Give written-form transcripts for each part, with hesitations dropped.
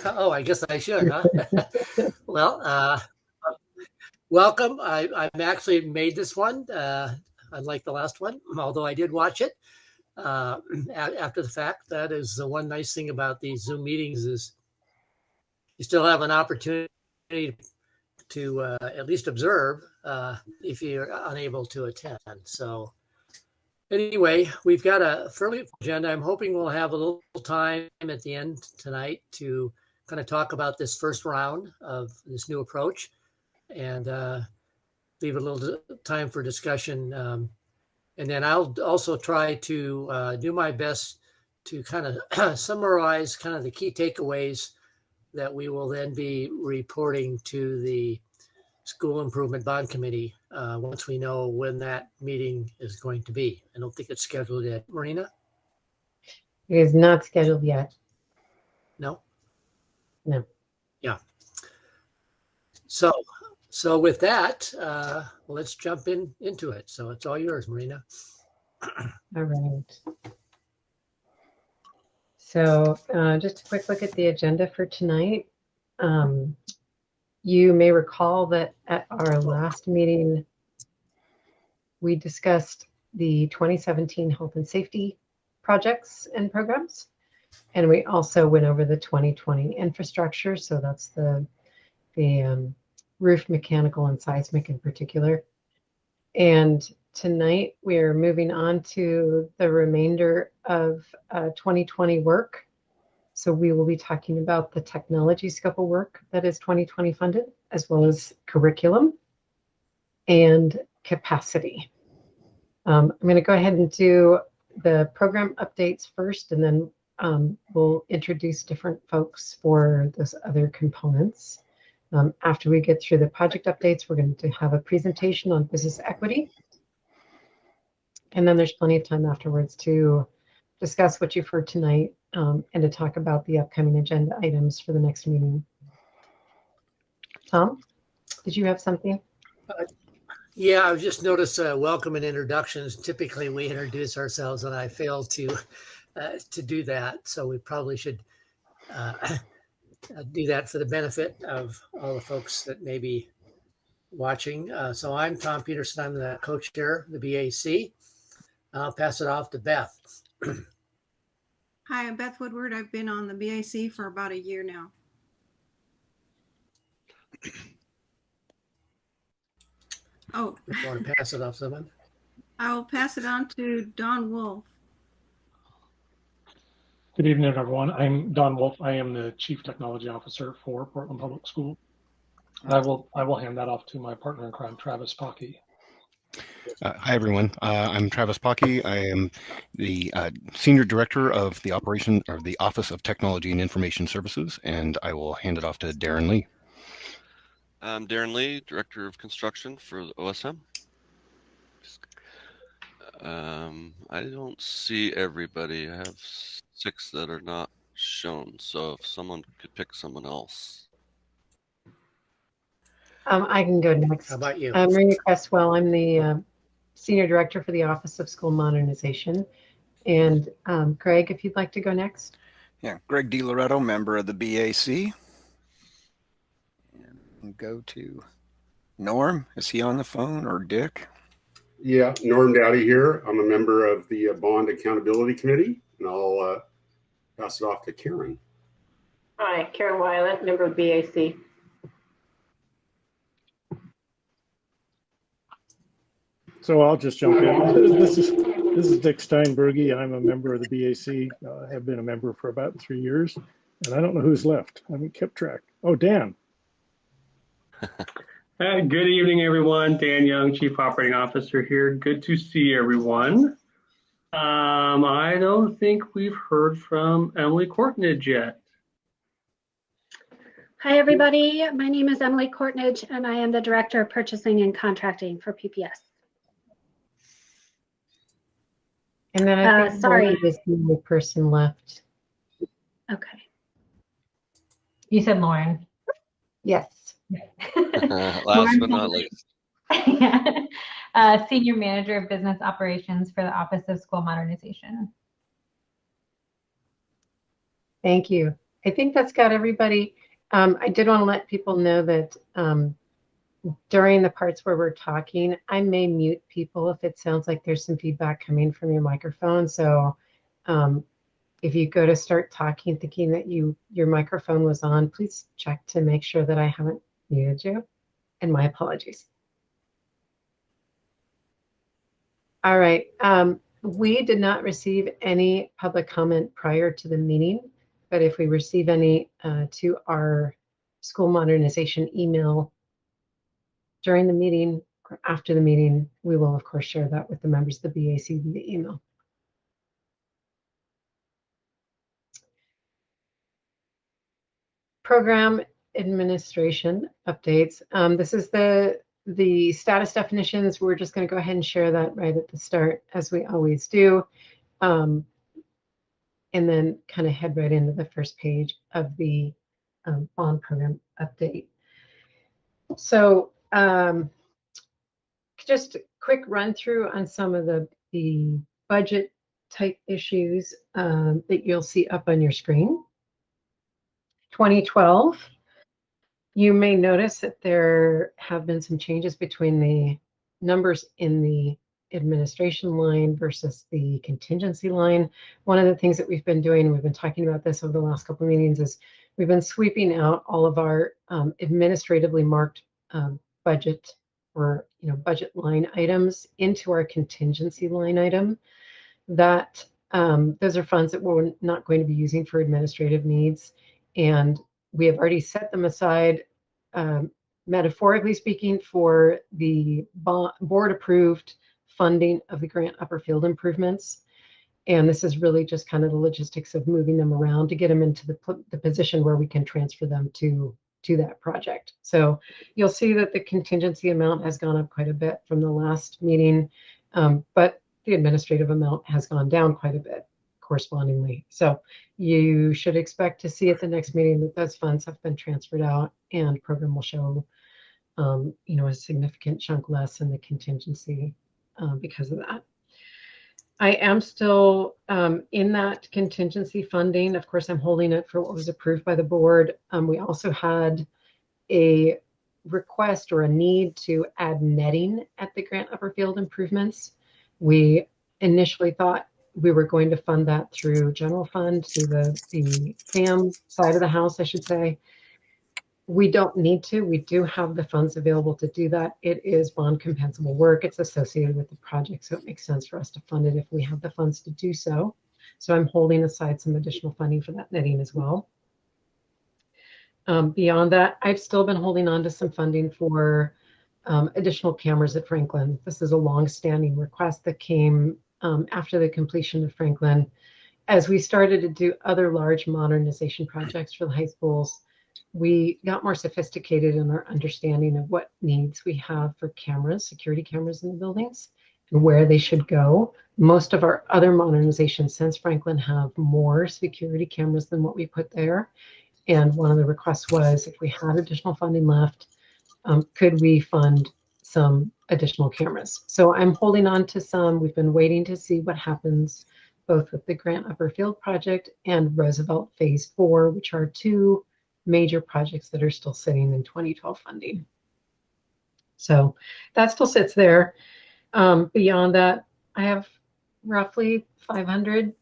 Oh, I guess I should, huh? Well, welcome. I'm actually made this one, unlike the last one, although I did watch it after the fact. That is the one nice thing about these Zoom meetings is you still have an opportunity to at least observe if you're unable to attend. So anyway, we've got a fairly full agenda. I'm hoping we'll have a little time at the end tonight to kind of talk about this first round of this new approach and leave a little time for discussion. And then I'll also try to do my best to kind of summarize kind of the key takeaways that we will then be reporting to the School Improvement Bond Committee once we know when that meeting is going to be. I don't think it's scheduled yet. Marina? It is not scheduled yet. No? No. Yeah. So with that, let's jump into it. So it's all yours, Marina. All right. So just a quick look at the agenda for tonight. You may recall that at our last meeting, we discussed the 2017 health and safety projects and programs. And we also went over the 2020 infrastructure. So that's the roof mechanical and seismic in particular. And tonight we're moving on to the remainder of 2020 work. So we will be talking about the technology scope of work that is 2020 funded, as well as curriculum and capacity. I'm going to go ahead and do the program updates first, and then we'll introduce different folks for those other components. After we get through the project updates, we're going to have a presentation on business equity. And then there's plenty of time afterwards to discuss what you've heard tonight and to talk about the upcoming agenda items for the next meeting. Tom, did you have something? Yeah, I've just noticed welcome and introductions. Typically, we introduce ourselves, and I fail to do that. So we probably should do that for the benefit of all the folks that may be watching. So I'm Tom Peterson. I'm the co-chair of the BAC. I'll pass it off to Beth. Hi, I'm Beth Woodward. I've been on the BAC for about a year now. Oh, You want to pass it off to someone? I'll pass it on to Don Wolf. Good evening, everyone. I'm Don Wolf. I am the Chief Technology Officer for Portland Public School. I will hand that off to my partner in crime, Travis Pocky. Hi, everyone. I'm Travis Pocky. I am the Senior Director of the Operation or the Office of Technology and Information Services, and I will hand it off to Darren Lee. I'm Darren Lee, Director of Construction for the OSM. I don't see everybody. I have 6 that are not shown, so if someone could pick someone else. I can go next. How about you? Maria Cresswell. I'm the Senior Director for the Office of School Modernization. And Greg, if you'd like to go next. Yeah, Greg DiLoretto, member of the BAC. And we'll go to Norm. Is he on the phone, or Dick? Yeah, Norm Dowdy here. I'm a member of the Bond Accountability Committee, and I'll pass it off to Karen. Hi, Karen Weiland, member of BAC. So I'll just jump in. This is Dick Steinbergy. I'm a member of the BAC. I have been a member for about 3 years, and I don't know who's left. I haven't kept track. Oh, Dan. Good evening, everyone. Dan Young, Chief Operating Officer here. Good to see everyone. I don't think we've heard from Emily Courtnage yet. Hi, everybody. My name is Emily Courtnage, and I am the Director of Purchasing and Contracting for PPS. And then I think sorry, is the only person left. Okay. You said Lauren. Yes. Last but not least. Senior Manager of Business Operations for the Office of School Modernization. Thank you. I think that's got everybody. I did want to let people know that during the parts where we're talking, I may mute people if it sounds like there's some feedback coming from your microphone. So if you go to start talking thinking that your microphone was on, please check to make sure that I haven't muted you. And my apologies. All right. We did not receive any public comment prior to the meeting, but if we receive any to our school modernization email during the meeting or after the meeting, we will of course share that with the members of the BAC via email. Program administration updates. This is the status definitions. We're just going to go ahead and share that right at the start, as we always do, and then kind of head right into the first page of the bond program update. So just a quick run through on some of the budget type issues that you'll see up on your screen. 2012. You may notice that there have been some changes between the numbers in the administration line versus the contingency line. One of the things that we've been doing, we've been talking about this over the last couple of meetings, is we've been sweeping out all of our administratively marked budget or budget line items into our contingency line item. That those are funds that we're not going to be using for administrative needs, and we have already set them aside, metaphorically speaking, for the board approved funding of the Grant Upper Field improvements. And this is really just kind of the logistics of moving them around to get them into the position where we can transfer them to that project. So you'll see that the contingency amount has gone up quite a bit from the last meeting, but the administrative amount has gone down quite a bit correspondingly. So you should expect to see at the next meeting that those funds have been transferred out, and program will show a significant chunk less in the contingency because of that. I am still in that contingency funding. Of course, I'm holding it for what was approved by the board. We also had a request or a need to add netting at the Grant Upper Field improvements. We initially thought we were going to fund that through general fund, through the FAM side of the house, I should say. We don't need to. We do have the funds available to do that. It is bond compensable work. It's associated with the project, so it makes sense for us to fund it if we have the funds to do so. So I'm holding aside some additional funding for that netting as well. Beyond that, I've still been holding on to some funding for additional cameras at Franklin. This is a long-standing request that came after the completion of Franklin. As we started to do other large modernization projects for the high schools, we got more sophisticated in our understanding of what needs we have for cameras, security cameras in the buildings, and where they should go. Most of our other modernizations since Franklin have more security cameras than what we put there. And one of the requests was, if we had additional funding left, could we fund some additional cameras? So I'm holding on to some. We've been waiting to see what happens both with the Grant Upper Field project and Roosevelt Phase 4, which are two major projects that are still sitting in 2012 funding. So that still sits there. Beyond that, I have roughly 500,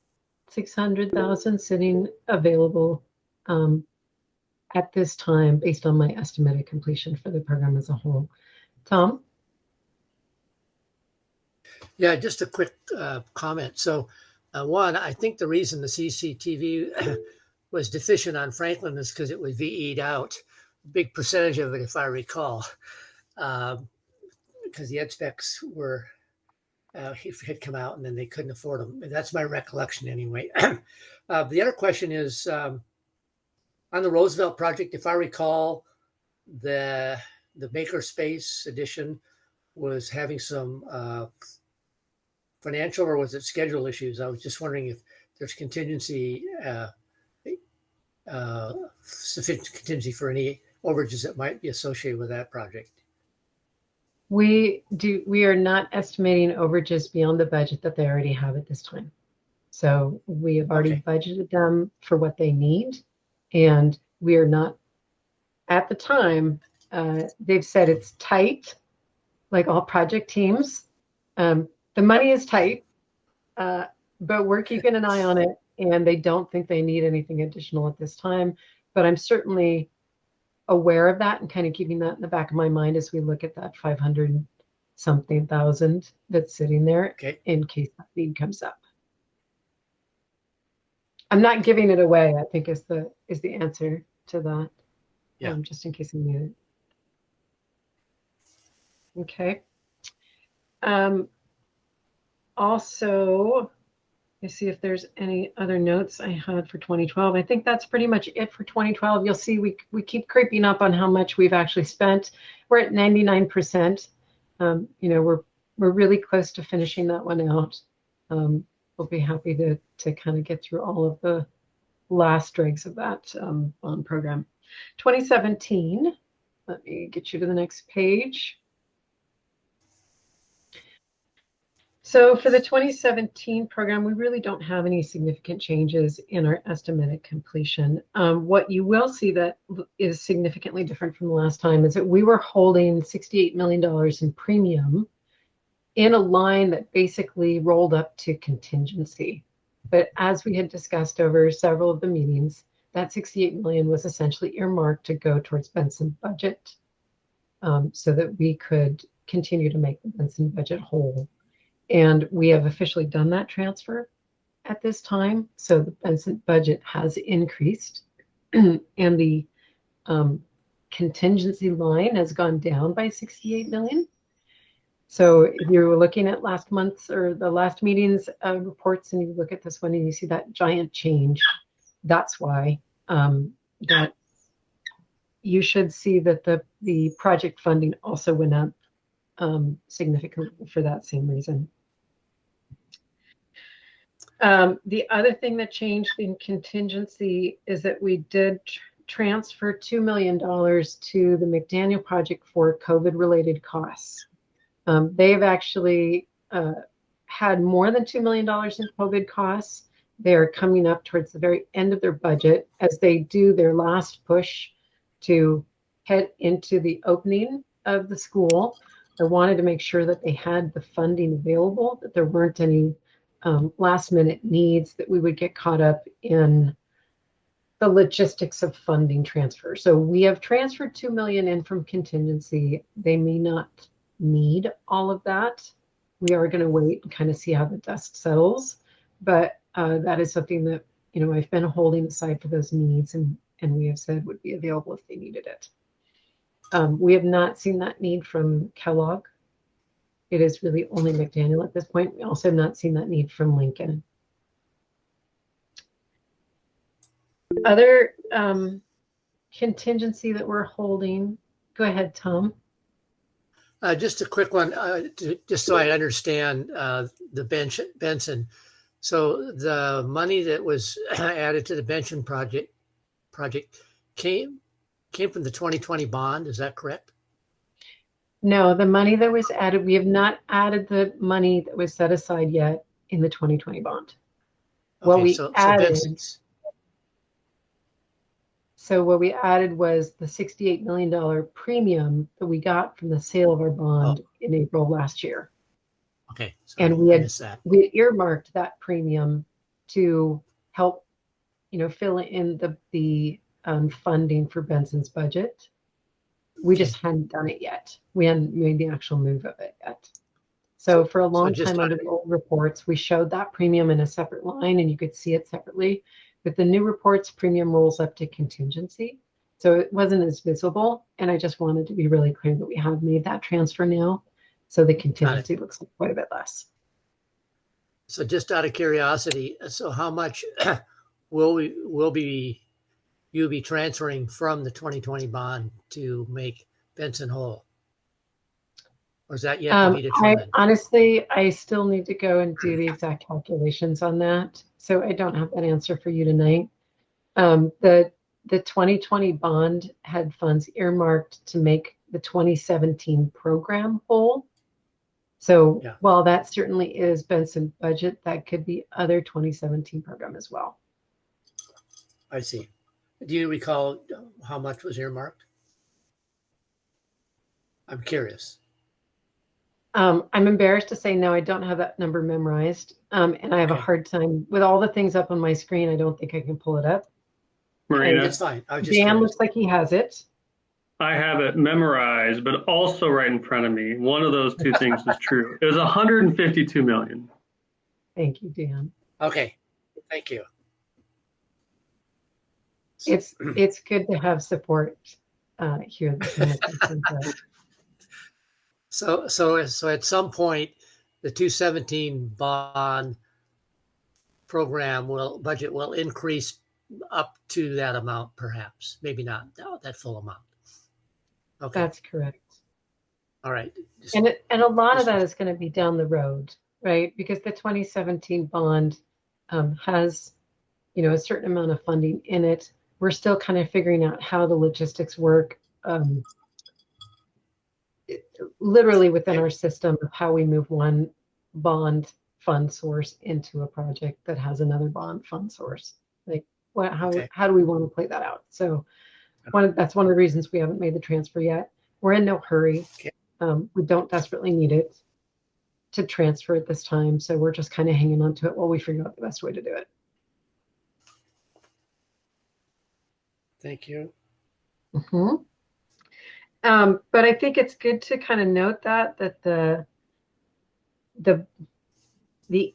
600,000 sitting available at this time based on my estimated completion for the program as a whole. Tom? Yeah, just a quick comment. So one, I think the reason the CCTV was deficient on Franklin is because it was VE'd out, a big percentage of it, if I recall, because the ed specs were had come out and then they couldn't afford them. That's my recollection anyway. The other question is on the Roosevelt project, if I recall, the Makerspace edition was having some financial, or was it schedule issues? I was just wondering if there's contingency, sufficient contingency for any overages that might be associated with that project. We are not estimating overages beyond the budget that they already have at this time. So we have already budgeted them for what they need, And we are not, at the time, they've said it's tight, like all project teams. The money is tight, but we're keeping an eye on it, and they don't think they need anything additional at this time. But I'm certainly aware of that and kind of keeping that in the back of my mind as we look at that 500-something thousand that's sitting there in case that need comes up. I'm not giving it away, I think is the answer to that. Yeah. Just in case I need it. Okay. Also, let's see if there's any other notes I had for 2012. I think that's pretty much it for 2012. You'll see we keep creeping up on how much we've actually spent. We're at 99%. You know, we're really close to finishing that one out. We'll be happy to kind of get through all of the last dregs of that bond program. 2017, let me get you to the next page. So for the 2017 program, we really don't have any significant changes in our estimated completion. What you will see that is significantly different from the last time is that we were holding $68 million in premium in a line that basically rolled up to contingency. But as we had discussed over several of the meetings, that $68 million was essentially earmarked to go towards Benson budget so that we could continue to make the Benson budget whole. And we have officially done that transfer at this time. So the Benson budget has increased and the contingency line has gone down by $68 million. So if you're looking at last month's or the last meeting's reports and you look at this one and you see that giant change, that's why that you should see that the project funding also went up significantly for that same reason. The other thing that changed in contingency is that we did transfer $2 million to the McDaniel project for COVID-related costs. They've actually had more than $2 million in COVID costs. They're coming up towards the very end of their budget as they do their last push to head into the opening of the school. They wanted to make sure that they had the funding available, that there weren't any last minute needs, that we would get caught up in the logistics of funding transfer. So we have transferred $2 million in from contingency. They may not need all of that. We are going to wait and kind of see how the dust settles, but that is something that, you know, I've been holding aside for those needs and we have said would be available if they needed it. We have not seen that need from Kellogg. It is really only McDaniel at this point. We also have not seen that need from Lincoln. Other contingency that we're holding. Go ahead, Tom. Just a quick one, just so I understand the Benson. So the money that was added to the Benson project came from the 2020 bond. Is that correct? No, the money that was added, we have not added the money that was set aside yet in the 2020 bond. What we added, so what we added was the $68 million premium that we got from the sale of our bond in April of last year. Okay. And we had earmarked that premium to help, you know, fill in the funding for Benson's budget. We just hadn't done it yet. We hadn't made the actual move of it yet. So for a long time under the old reports, we showed that premium in a separate line and you could see it separately. With the new reports, premium rolls up to contingency. So it wasn't as visible. And I just wanted to be really clear that we have made that transfer now. So the contingency looks like quite a bit less. So just out of curiosity, so how much will you be transferring from the 2020 bond to make Benson whole? Or is that yet to be determined? Honestly, I still need to go and do the exact calculations on that. So I don't have that answer for you tonight. The 2020 bond had funds earmarked to make the 2017 program whole. So while that certainly is Benson budget, that could be other 2017 program as well. I see. Do you recall how much was earmarked? I'm curious. I'm embarrassed to say no, I don't have that number memorized. And I have a Okay. hard time with all the things up on my screen. I don't think I can pull it up. Marina, That's fine. I was just Dan curious. looks like he has it. I have it memorized, but also right in front of me. One of those two things is true. It was 152 million. Thank you, Dan. Okay, thank you. It's good to have support here. So at some point, the 217 bond program budget will increase up to that amount, perhaps, maybe not that full amount. Okay, That's correct. all right. And a lot of that is going to be down the road, right? Because the 2017 bond has, a certain amount of funding in it. We're still kind of figuring out how the logistics work, literally within our system of how we move one bond fund source into a project that has another bond fund source. Like, how do we want to play that out? So that's one of the reasons we haven't made the transfer yet. We're in no hurry. Okay. We don't desperately need it to transfer at this time. So we're just kind of hanging on to it while we figure out the best way to do it. Thank you. Mm-hmm. But I think it's good to kind of note that the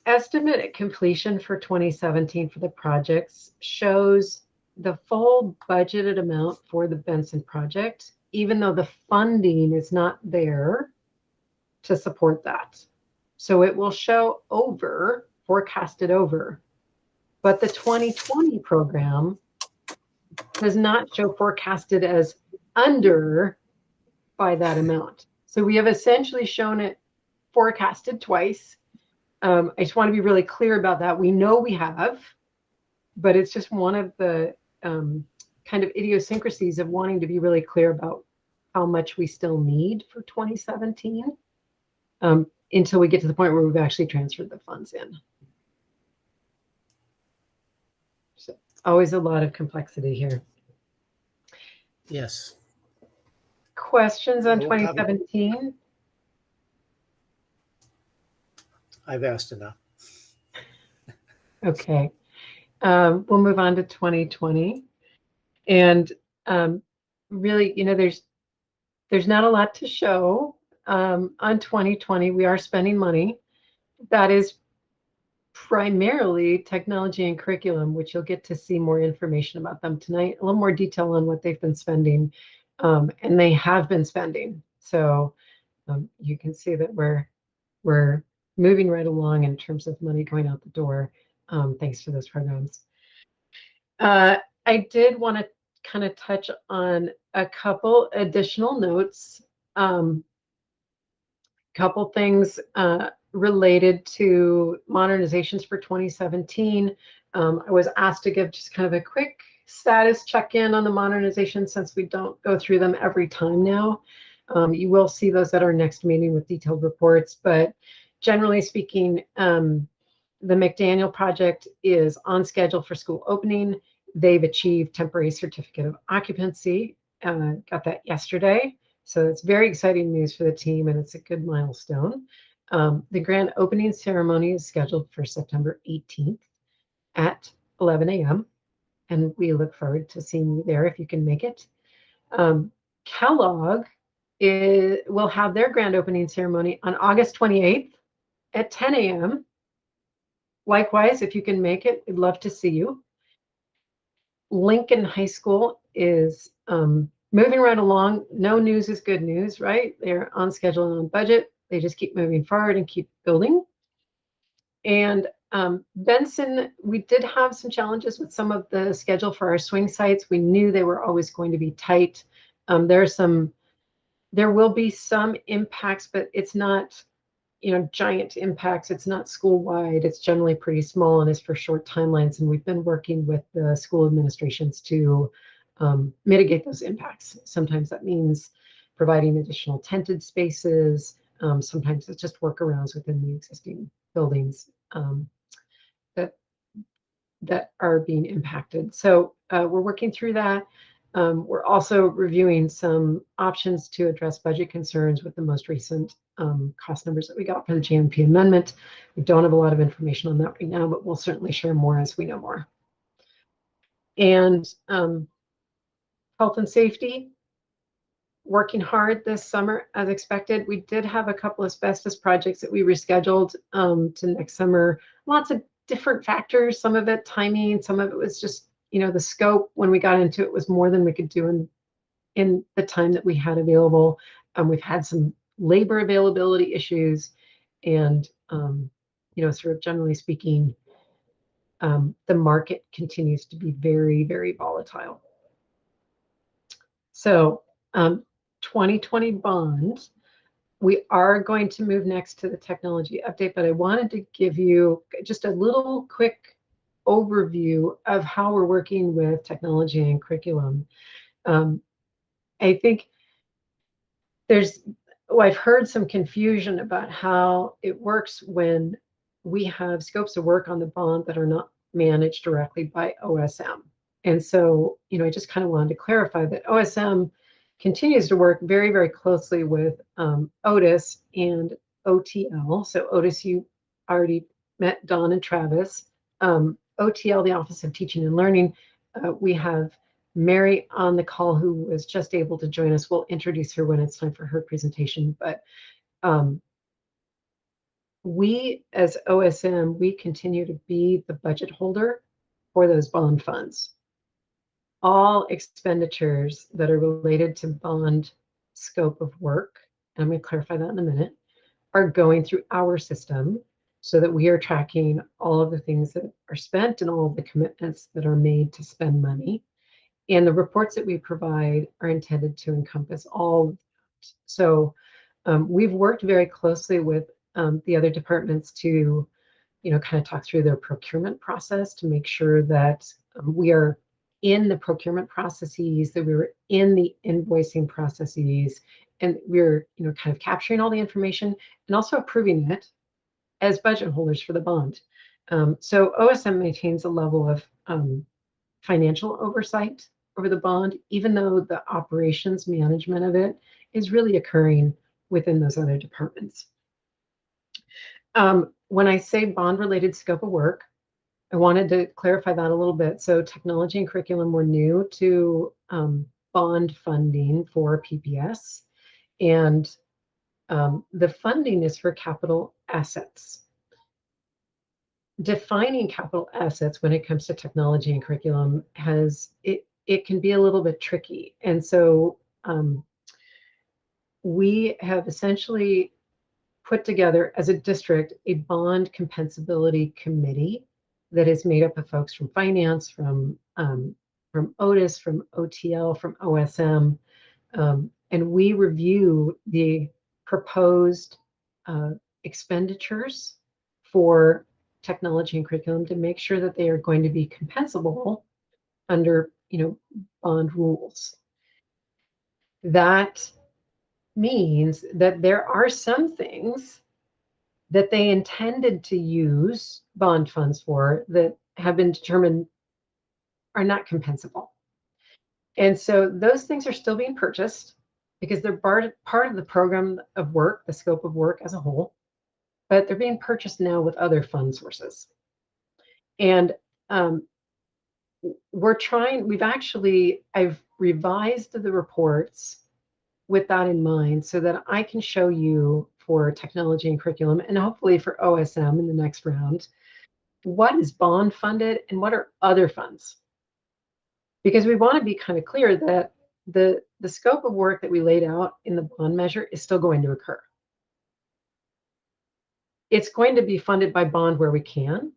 estimate at completion for 2017 for the projects shows the full budgeted amount for the Benson project, even though the funding is not there to support that. So it will show forecasted over, but the 2020 program does not show forecasted as under by that amount. So we have essentially shown it forecasted twice. I just want to be really clear about that. We know we have, but it's just one of the kind of idiosyncrasies of wanting to be really clear about how much we still need for 2017 until we get to the point where we've actually transferred the funds in. So always a lot of complexity here. Yes. Questions on 2017? I've asked enough. Okay. We'll move on to 2020. And really, there's not a lot to show on 2020. We are spending money. That is primarily technology and curriculum, which you'll get to see more information about them tonight, a little more detail on what they've been spending. And they have been spending. So you can see that we're moving right along in terms of money going out the door, thanks to those programs. I did want to kind of touch on a couple additional notes, couple things related to modernizations for 2017. I was asked to give just kind of a quick status check-in on the modernization since we don't go through them every time now. You will see those at our next meeting with detailed reports, but generally speaking, the McDaniel project is on schedule for school opening. They've achieved temporary certificate of occupancy, got that yesterday. So it's very exciting news for the team and it's a good milestone. The grand opening ceremony is scheduled for September 18th at 11 a.m. And we look forward to seeing you there if you can make it. Kellogg will have their grand opening ceremony on August 28th at 10 a.m. Likewise, if you can make it, we'd love to see you. Lincoln High School is moving right along. No news is good news, right? They're on schedule and on budget. They just keep moving forward and keep building. And Benson, we did have some challenges with some of the schedule for our swing sites. We knew they were always going to be tight. There will be some impacts, but it's not, giant impacts. It's not school-wide. It's generally pretty small and is for short timelines. And we've been working with the school administrations to mitigate those impacts. Sometimes that means providing additional tented spaces. Sometimes it's just workarounds within the existing buildings that are being impacted. So we're working through that. We're also reviewing some options to address budget concerns with the most recent cost numbers that we got for the JMP amendment. We don't have a lot of information on that right now, but we'll certainly share more as we know more. And health and safety, working hard this summer as expected. We did have a couple of asbestos projects that we rescheduled to next summer. Lots of different factors, some of it timing, some of it was just, you know, the scope when we got into it was more than we could do in the time that we had available. We've had some labor availability issues and, you know, sort of generally speaking, the market continues to be very, very volatile. So 2020 bond, we are going to move next to the technology update, but I wanted to give you just a little quick overview of how we're working with technology and curriculum. I think I've heard some confusion about how it works when we have scopes of work on the bond that are not managed directly by OSM. And so, you know, I just kind of wanted to clarify that OSM continues to work very, very closely with Otis and OTL. So Otis, you already met Don and Travis. OTL, the Office of Teaching and Learning, we have Mary on the call who was just able to join us. We'll introduce her when it's time for her presentation. But we, as OSM, we continue to be the budget holder for those bond funds. All expenditures that are related to bond scope of work, and I'm going to clarify that in a minute, are going through our system so that we are tracking all of the things that are spent and all of the commitments that are made to spend money. And the reports that we provide are intended to encompass all of that. So we've worked very closely with the other departments to, you know, kind of talk through their procurement process to make sure that we are in the procurement processes, that we were in the invoicing processes, and we're, you know, kind of capturing all the information and also approving it as budget holders for the bond. So OSM maintains a level of financial oversight over the bond, even though the operations management of it is really occurring within those other departments. When I say bond-related scope of work, I wanted to clarify that a little bit. So technology and curriculum were new to bond funding for PPS, and the funding is for capital assets. Defining capital assets when it comes to technology and curriculum it can be a little bit tricky. And so we have essentially put together as a district a bond compensability committee that is made up of folks from finance, from Otis, from OTL, from OSM, and we review the proposed expenditures for technology and curriculum to make sure that they are going to be compensable under, you know, bond rules. That means that there are some things that they intended to use bond funds for that have been determined are not compensable. And so those things are still being purchased because they're part of the program of work, the scope of work as a whole, but they're being purchased now with other fund sources. And I've revised the reports with that in mind so that I can show you for technology and curriculum, and hopefully for OSM in the next round, what is bond funded and what are other funds. Because we want to be kind of clear that the scope of work that we laid out in the bond measure is still going to occur. It's going to be funded by bond where we can,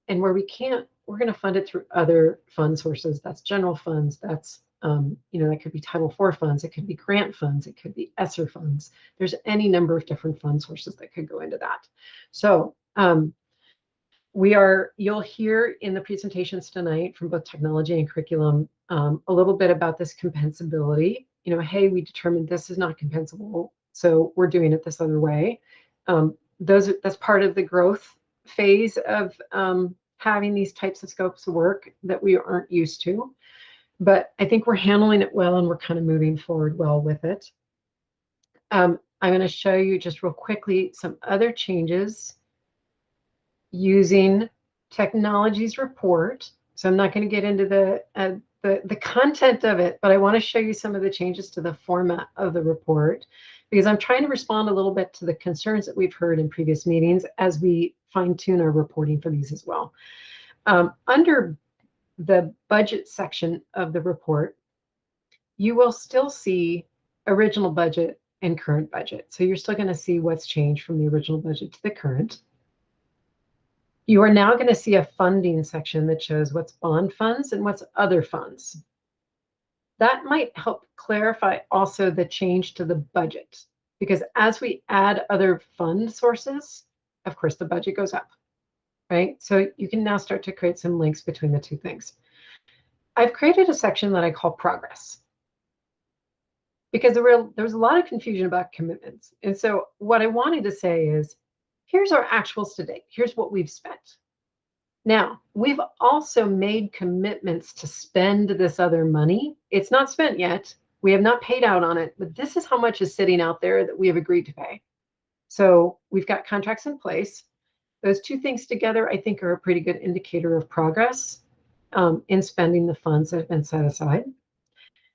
and where we can't, we're going to fund it through other fund sources. That's general funds, that's you know, that could be Title IV funds, it could be grant funds, it could be ESSER funds. There's any number of different fund sources that could go into that. So you'll hear in the presentations tonight from both technology and curriculum a little bit about this compensability. You know, hey, we determined this is not compensable, so we're doing it this other way. That's part of the growth phase of having these types of scopes of work that we aren't used to. but I think we're handling it well and we're kind of moving forward well with it. I'm going to show you just real quickly some other changes using technology's report. So I'm not going to get into the content of it, but I want to show you some of the changes to the format of the report, because I'm trying to respond a little bit to the concerns that we've heard in previous meetings as we fine tune our reporting for these as well. Under the budget section of the report, you will still see original budget and current budget. So you're still going to see what's changed from the original budget to the current. You are now going to see a funding section that shows what's bond funds and what's other funds. That might help clarify also the change to the budget, because as we add other fund sources, of course, the budget goes up, right? So you can now start to create some links between the two things. I've created a section that I call progress, because there was a lot of confusion about commitments. And so what I wanted to say is, here's our actuals to date. Here's what we've spent. Now, we've also made commitments to spend this other money. It's not spent yet. We have not paid out on it, but this is how much is sitting out there that we have agreed to pay. So we've got contracts in place. Those two things together, I think, are a pretty good indicator of progress in spending the funds that have been set aside.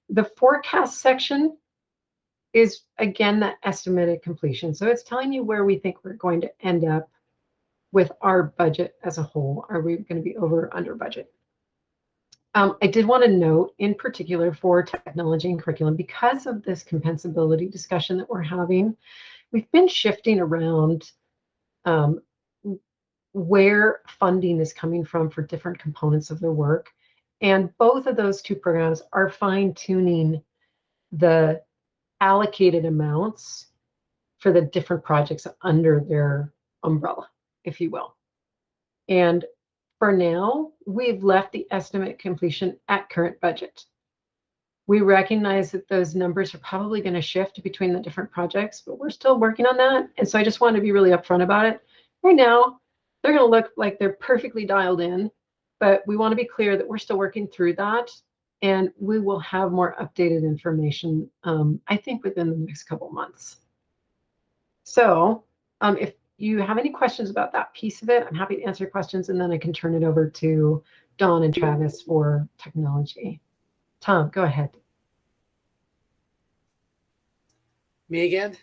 The forecast section is, again, that estimated completion. So it's telling you where we think we're going to end up with our budget as a whole. Are we going to be over or under budget? I did want to note, in particular for technology and curriculum, because of this compensability discussion that we're having, we've been shifting around where funding is coming from for different components of their work. And both of those two programs are fine-tuning the allocated amounts for the different projects under their umbrella, if you will. And for now, we've left the estimate completion at current budget. We recognize that those numbers are probably going to shift between the different projects, but we're still working on that. And so I just want to be really upfront about it. Right now, they're going to look like they're perfectly dialed in, but we want to be clear that we're still working through that. And we will have more updated information, I think, within the next couple months. So if you have any questions about that piece of it, I'm happy to answer questions, and then I can turn it over to Dawn and Travis for technology. Tom, go ahead. Me again?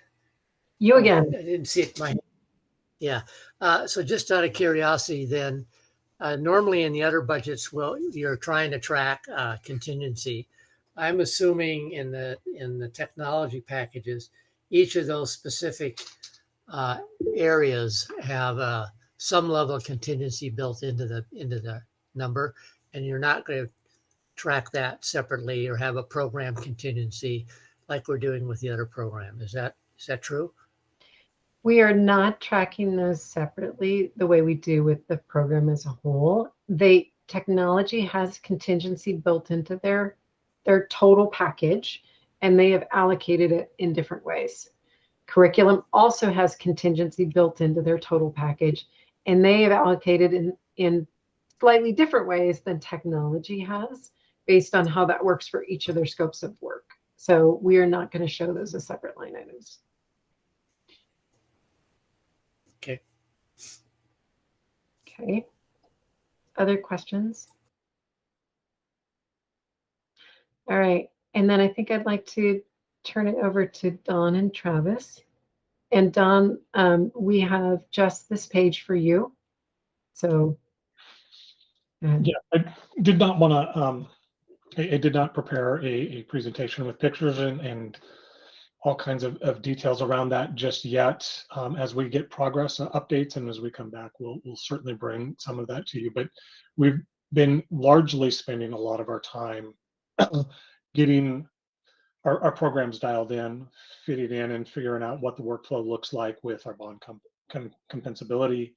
You again. I didn't see it. Yeah. So just out of curiosity, then, normally in the other budgets, well, you're trying to track contingency. I'm assuming in the technology packages, each of those specific areas have some level of contingency built into the number, and you're not going to track that separately or have a program contingency like we're doing with the other program. Is that true? We are not tracking those separately the way we do with the program as a whole. Technology has contingency built into their total package, and they have allocated it in different ways. Curriculum also has contingency built into their total package, and they have allocated in slightly different ways than technology has, based on how that works for each of their scopes of work. So we are not going to show those as separate line items. Okay. Okay. Other questions? All right. And then I think I'd like to turn it over to Dawn and Travis. And Dawn, we have just this page for you. So. Yeah, I did not want to, I did not prepare a presentation with pictures and all kinds of details around that just yet. As we get progress updates and as we come back, we'll certainly bring some of that to you. But we've been largely spending a lot of our time getting our programs dialed in, fitting in, and figuring out what the workflow looks like with our bond compensability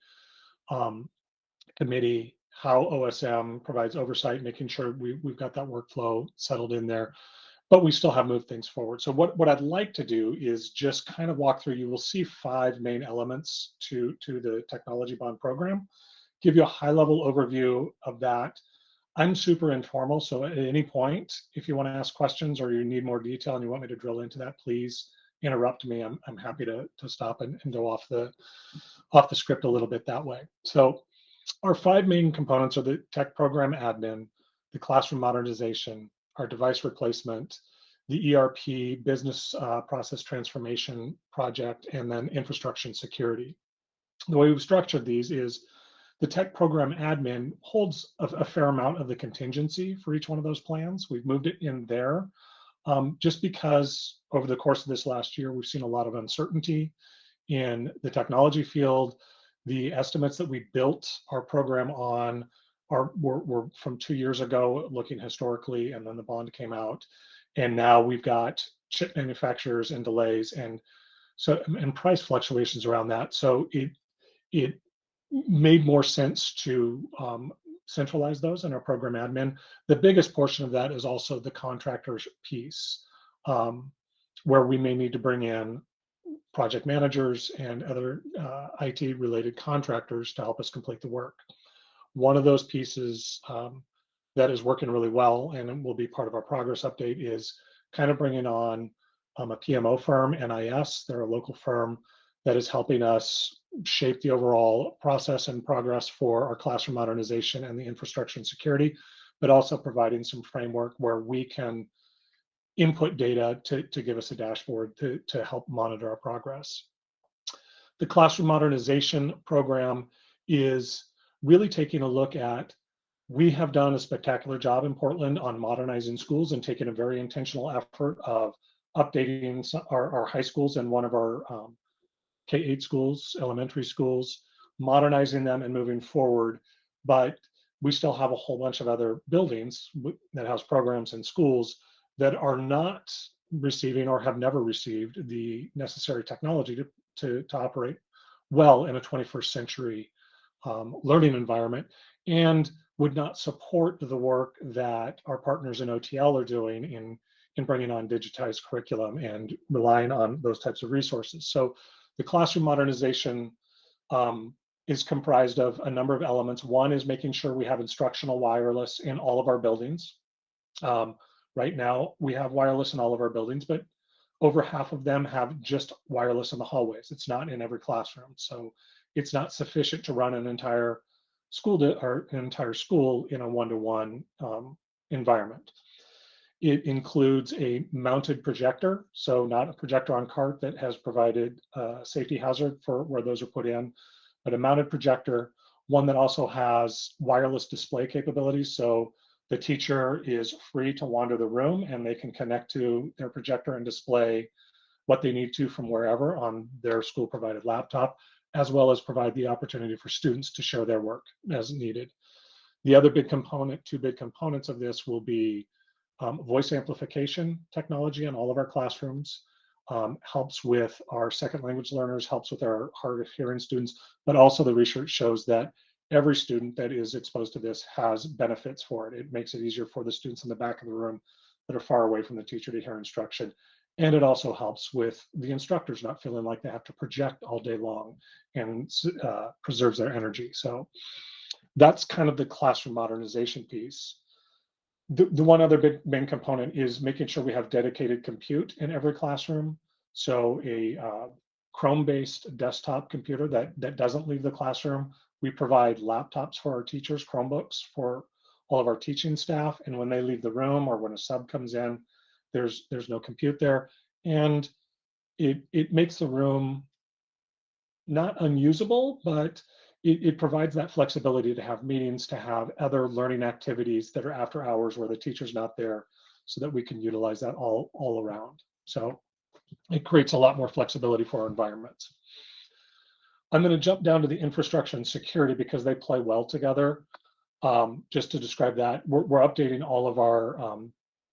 committee, how OSM provides oversight, making sure we've got that workflow settled in there. But we still have moved things forward. So what I'd like to do is just kind of walk through. You will see 5 main elements to the technology bond program. Give you a high-level overview of that. I'm super informal, so at any point, if you want to ask questions or you need more detail and you want me to drill into that, please interrupt me. I'm happy to stop and go off the script a little bit that way. So our 5 main components are the tech program admin, the classroom modernization, our device replacement, the ERP business process transformation project, and then infrastructure and security. The way we've structured these is the tech program admin holds a fair amount of the contingency for each one of those plans. We've moved it in there just because over the course of this last year, we've seen a lot of uncertainty in the technology field. The estimates that we built our program on were from 2 years ago, looking historically, and then the bond came out. And now we've got chip manufacturers and delays and price fluctuations around that. So it made more sense to centralize those in our program admin. The biggest portion of that is also the contractors piece, where we may need to bring in project managers and other IT related contractors to help us complete the work. One of those pieces that is working really well and will be part of our progress update is kind of bringing on a PMO firm, NIS. They're a local firm that is helping us shape the overall process and progress for our classroom modernization and the infrastructure and security, but also providing some framework where we can input data to give us a dashboard to help monitor our progress. The classroom modernization program is really taking a look at, we have done a spectacular job in Portland on modernizing schools and taking a very intentional effort of updating our high schools and one of our K-8 schools, elementary schools, modernizing them and moving forward. But we still have a whole bunch of other buildings that house programs and schools that are not receiving or have never received the necessary technology to operate well in a 21st century learning environment, and would not support the work that our partners in OTL are doing in bringing on digitized curriculum and relying on those types of resources. So the classroom modernization is comprised of a number of elements. One is making sure we have instructional wireless in all of our buildings. Right now, we have wireless in all of our buildings, but over half of them have just wireless in the hallways. It's not in every classroom. So it's not sufficient to run an entire school in a one-to-one environment. It includes a mounted projector, so not a projector on cart that has provided a safety hazard for where those are put in, but a mounted projector, one that also has wireless display capabilities. So the teacher is free to wander the room and they can connect to their projector and display what they need to from wherever on their school provided laptop, as well as provide the opportunity for students to share their work as needed. The other big component, 2 big components of this will be voice amplification technology in all of our classrooms, helps with our second language learners, helps with our hard of hearing students, but also the research shows that every student that is exposed to this has benefits for it. It makes it easier for the students in the back of the room that are far away from the teacher to hear instruction. And it also helps with the instructors not feeling like they have to project all day long and preserves their energy. So that's kind of the classroom modernization piece. The one other big main component is making sure we have dedicated compute in every classroom. So a Chrome-based desktop computer that doesn't leave the classroom. We provide laptops for our teachers, Chromebooks for all of our teaching staff. And when they leave the room or when a sub comes in, there's no compute there. And it makes the room not unusable, but it provides that flexibility to have meetings, to have other learning activities that are after hours where the teacher's not there, so that we can utilize that all around. So it creates a lot more flexibility for our environments. I'm going to jump down to the infrastructure and security because they play well together. Just to describe that, we're updating all of our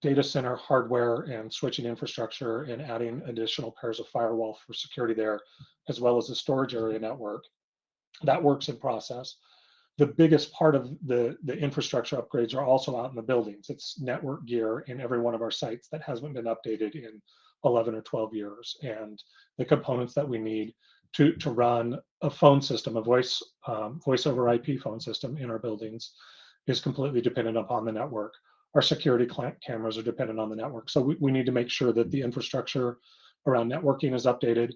data center hardware and switching infrastructure and adding additional pairs of firewall for security there, as well as the storage area network. That works in process. The biggest part of the infrastructure upgrades are also out in the buildings. It's network gear in every one of our sites that hasn't been updated in 11 or 12 years, and the components that we need to run a phone system, a voice over IP phone system in our buildings is completely dependent upon the network. Our security cameras are dependent on the network. So we need to make sure that the infrastructure around networking is updated.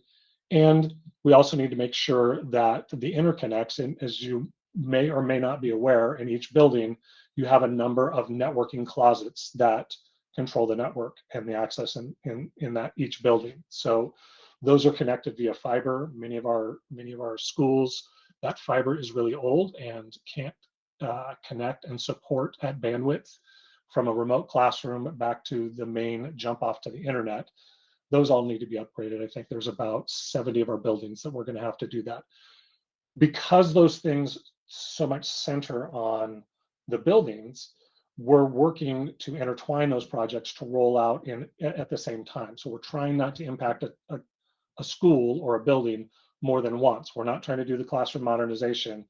And we also need to make sure that the interconnects, and as you may or may not be aware, in each building, you have a number of networking closets that control the network and the access in that each building. So those are connected via fiber. Many of our schools, that fiber is really old and can't connect and support at bandwidth from a remote classroom back to the main jump off to the internet. Those all need to be upgraded. I think there's about 70 of our buildings that we're going to have to do that. Because those things so much center on the buildings, we're working to intertwine those projects to roll out at the same time. So we're trying not to impact a school or a building more than once. We're not trying to do the classroom modernization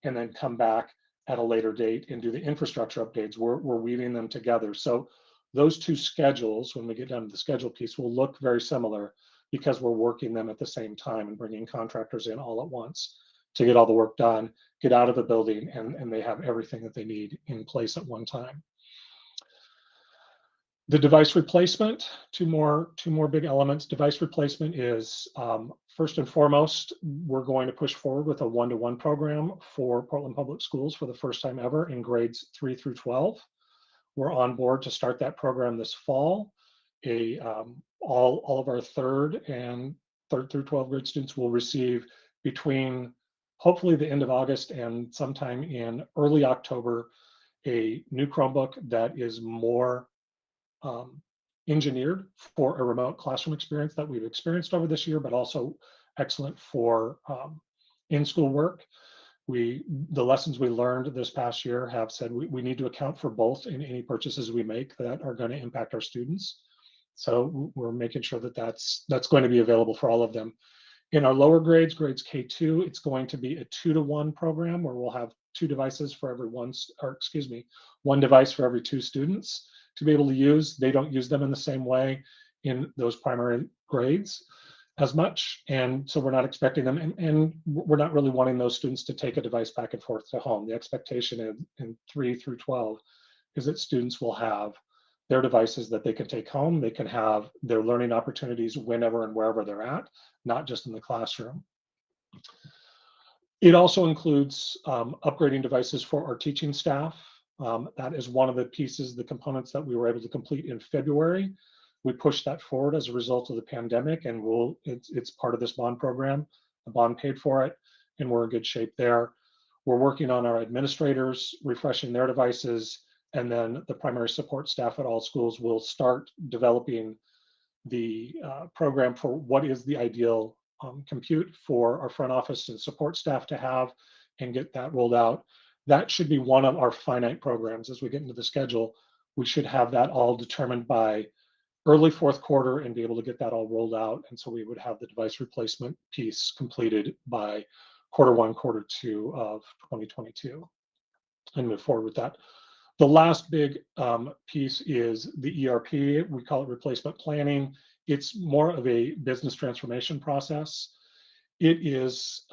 and then come back at a later date and do the infrastructure updates. We're weaving them together. So those two schedules, when we get down to the schedule piece, will look very similar because we're working them at the same time and bringing contractors in all at once to get all the work done, get out of the building, and they have everything that they need in place at one time. The device replacement, two more big elements. Device replacement is first and foremost, we're going to push forward with a one-to-one program for Portland Public Schools for the first time ever in grades 3 through 12. We're on board to start that program this fall. All of our third through 12 grade students will receive between hopefully the end of August and sometime in early October a new Chromebook that is more engineered for a remote classroom experience that we've experienced over this year, but also excellent for in-school work. The lessons we learned this past year have said we need to account for both in any purchases we make that are going to impact our students. So we're making sure that that's going to be available for all of them. In our lower grades, grades K2, it's going to be a 2-to-1 program where we'll have one device for every 2 students to be able to use. They don't use them in the same way in those primary grades as much. And so we're not expecting them, and we're not really wanting those students to take a device back and forth to home. The expectation in 3 through 12 is that students will have their devices that they can take home. They can have their learning opportunities whenever and wherever they're at, not just in the classroom. It also includes upgrading devices for our teaching staff. That is one of the pieces, the components that we were able to complete in February. We pushed that forward as a result of the pandemic, and it's part of this bond program. The bond paid for it, and we're in good shape there. We're working on our administrators, refreshing their devices, and then the primary support staff at all schools will start developing the program for what is the ideal compute for our front office and support staff to have and get that rolled out. That should be one of our finite programs as we get into the schedule. We should have that all determined by early fourth quarter and be able to get that all rolled out. And so we would have the device replacement piece completed by quarter 1, quarter 2 of 2022 and move forward with that. The last big piece is the ERP. We call it replacement planning. It's more of a business transformation process. It is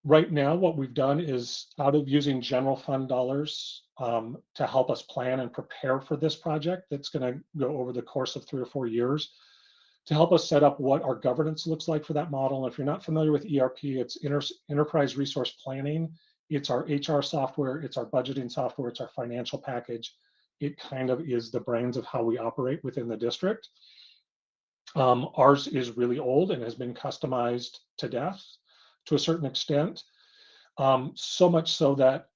right now, what we've done is out of using general fund dollars to help us plan and prepare for this project that's going to go over the course of 3 or 4 years, to help us set up what our governance looks like for that model. And if you're not familiar with ERP, it's Enterprise Resource Planning. It's our HR software, it's our budgeting software, it's our financial package. It kind of is the brains of how we operate within the district. Ours is really old and has been customized to death to a certain extent. So much so that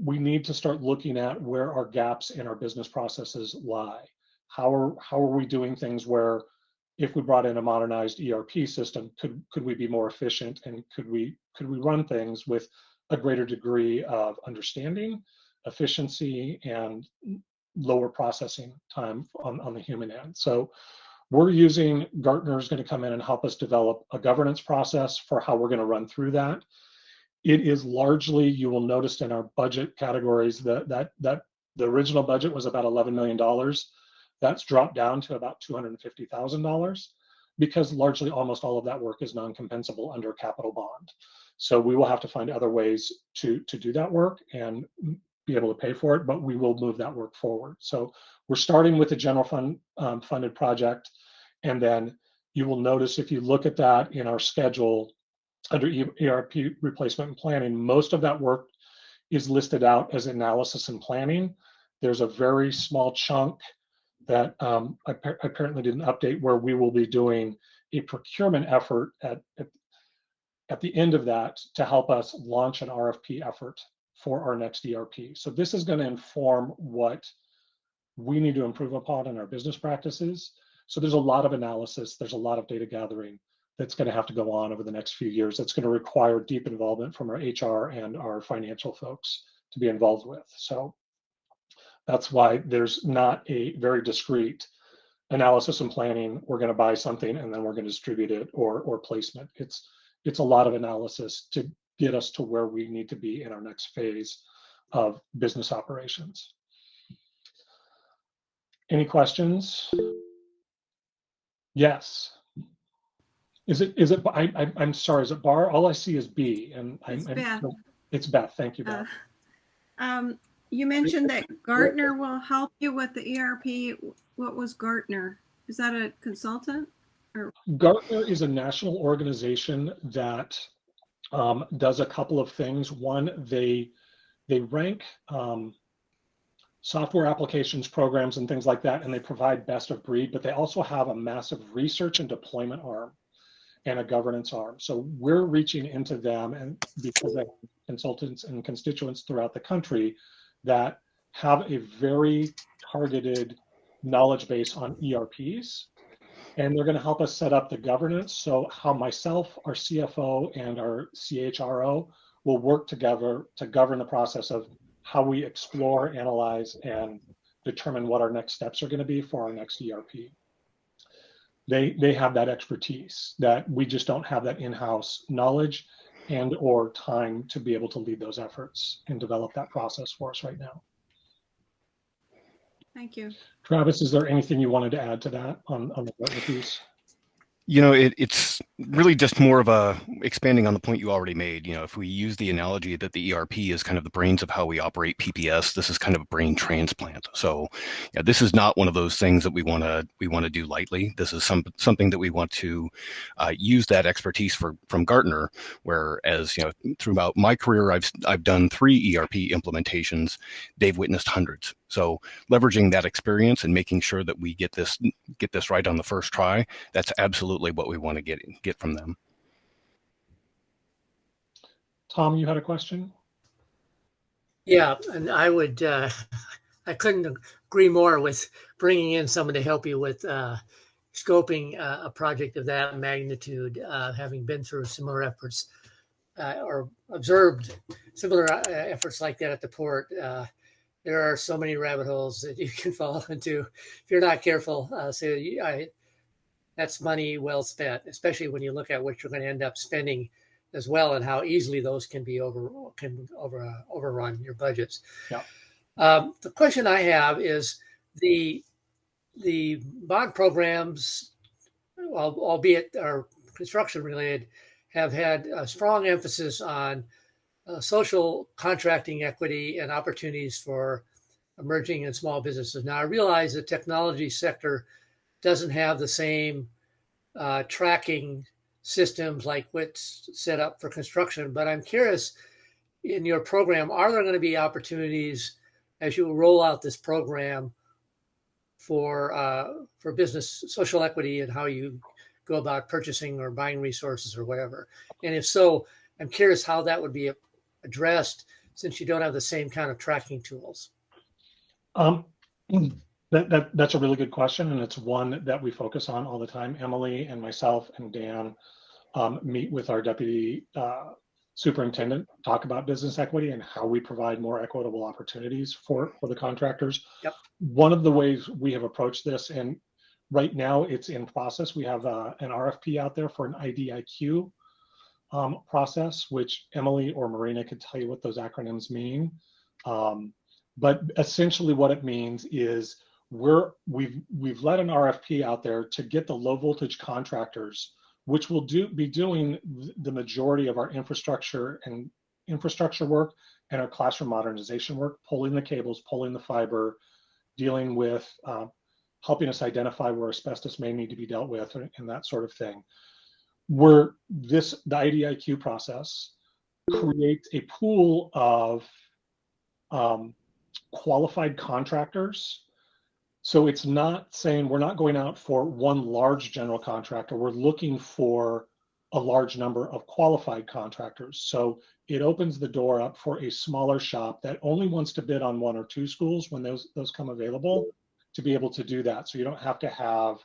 we need to start looking at where our gaps in our business processes lie. How are we doing things where if we brought in a modernized ERP system, could we be more efficient, and could we run things with a greater degree of understanding, efficiency, and lower processing time on the human end. So we're using Gartner is going to come in and help us develop a governance process for how we're going to run through that. It is largely, you will notice in our budget categories that the original budget was about $11 million. That's dropped down to about $250,000 because largely almost all of that work is non-compensable under capital bond. So we will have to find other ways to do that work, and be able to pay for it, but we will move that work forward. So we're starting with a general fund funded project, and then you will notice if you look at that in our schedule under ERP replacement and planning, most of that work is listed out as analysis and planning. There's a very small chunk that I apparently didn't update where we will be doing a procurement effort at the end of that to help us launch an RFP effort for our next ERP. So this is going to inform what we need to improve upon in our business practices. So there's a lot of analysis, there's a lot of data gathering that's going to have to go on over the next few years. That's going to require deep involvement from our HR and our financial folks to be involved with. So that's why there's not a very discrete analysis and planning. We're going to buy something and then we're going to distribute it or placement. It's a lot of analysis to get us to where we need to be in our next phase of business operations. Any questions? Yes. Is it? I'm sorry. Is it Bar? All I see is B, and It's Beth. It's Beth. Thank you, Beth. You mentioned that Gartner will help you with the ERP. What was Gartner? Is that a consultant? Or? Gartner is a national organization that does a couple of things. One, they rank software applications, programs, and things like that, and they provide best of breed, but they also have a massive research and deployment arm and a governance arm. So we're reaching into them, and because they have consultants and constituents throughout the country that have a very targeted knowledge base on ERPs, and they're going to help us set up the governance. So how myself, our CFO, and our CHRO will work together to govern the process of how we explore, analyze, and determine what our next steps are going to be for our next ERP. They have that expertise that we just don't have that in-house knowledge and or time to be able to lead those efforts and develop that process for us right now. Thank you. Travis, is there anything you wanted to add to that on the Gartner piece? You know, it's really just more of a expanding on the point you already made. You know, if we use the analogy that the ERP is kind of the brains of how we operate PPS, this is kind of a brain transplant. So, yeah, this is not one of those things that we want to do lightly. This is something that we want to use that expertise from Gartner. Whereas, you know, throughout my career, I've done 3 ERP implementations. They've witnessed hundreds. So leveraging that experience and making sure that we get this right on the first try, that's absolutely what we want to get from them. Tom, you had a question? Yeah, and I would, I couldn't agree more with bringing in someone to help you with scoping a project of that magnitude, having been through similar efforts or observed similar efforts like that at the port. There are so many rabbit holes that you can fall into if you're not careful. So that's money well spent, especially when you look at what you're going to end up spending as well, and how easily those can be overrun your budgets. Yeah. The question I have is the bond programs, albeit are construction related, have had a strong emphasis on social contracting equity and opportunities for emerging and small businesses. Now, I realize the technology sector doesn't have the same tracking systems like what's set up for construction, but I'm curious, in your program, are there going to be opportunities as you roll out this program for business social equity and how you go about purchasing or buying resources or whatever? And if so, I'm curious how that would be addressed since you don't have the same kind of tracking tools. That's a really good question, and it's one that we focus on all the time. Emily and myself and Dan meet with our deputy superintendent, talk about business equity and how we provide more equitable opportunities for the contractors. Yep. One of the ways we have approached this, and right now it's in process, we have an RFP out there for an IDIQ process, which Emily or Marina could tell you what those acronyms mean. But essentially what it means is we've let an RFP out there to get the low voltage contractors, which will be doing the majority of our infrastructure and infrastructure work and our classroom modernization work, pulling the cables, pulling the fiber, dealing with helping us identify where asbestos may need to be dealt with and that sort of thing. The IDIQ process creates a pool of qualified contractors. So it's not saying we're not going out for one large general contractor. We're looking for a large number of qualified contractors. So it opens the door up for a smaller shop that only wants to bid on 1 or 2 schools when those come available to be able to do that. So you don't have to have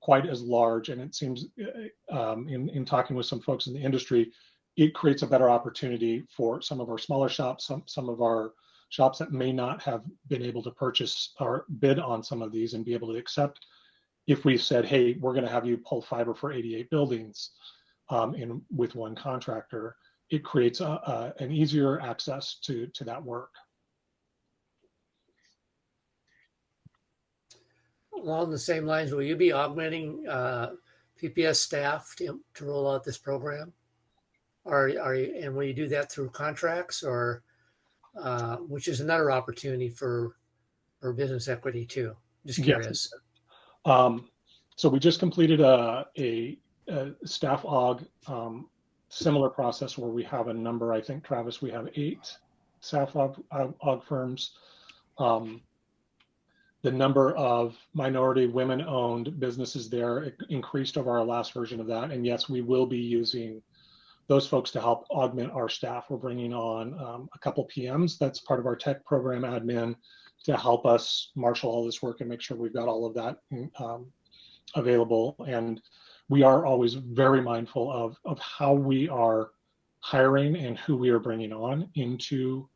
quite as large. And it seems in talking with some folks in the industry, it creates a better opportunity for some of our smaller shops, some of our shops that may not have been able to purchase or bid on some of these and be able to accept. If we said, hey, we're going to have you pull fiber for 88 buildings with one contractor, it creates an easier access to that work. Along the same lines, will you be augmenting PPS staff to roll out this program? And will you do that through contracts, or which is another opportunity for business equity too? Just curious. Yes. So we just completed a staff aug similar process where we have a number. I think, Travis, we have 8 staff aug firms. The number of minority women-owned businesses there increased over our last version of that. And yes, we will be using those folks to help augment our staff. We're bringing on a couple PMs. That's part of our tech program admin to help us marshal all this work and make sure we've got all of that available. And we are always very mindful of how we are hiring and who we are bringing on into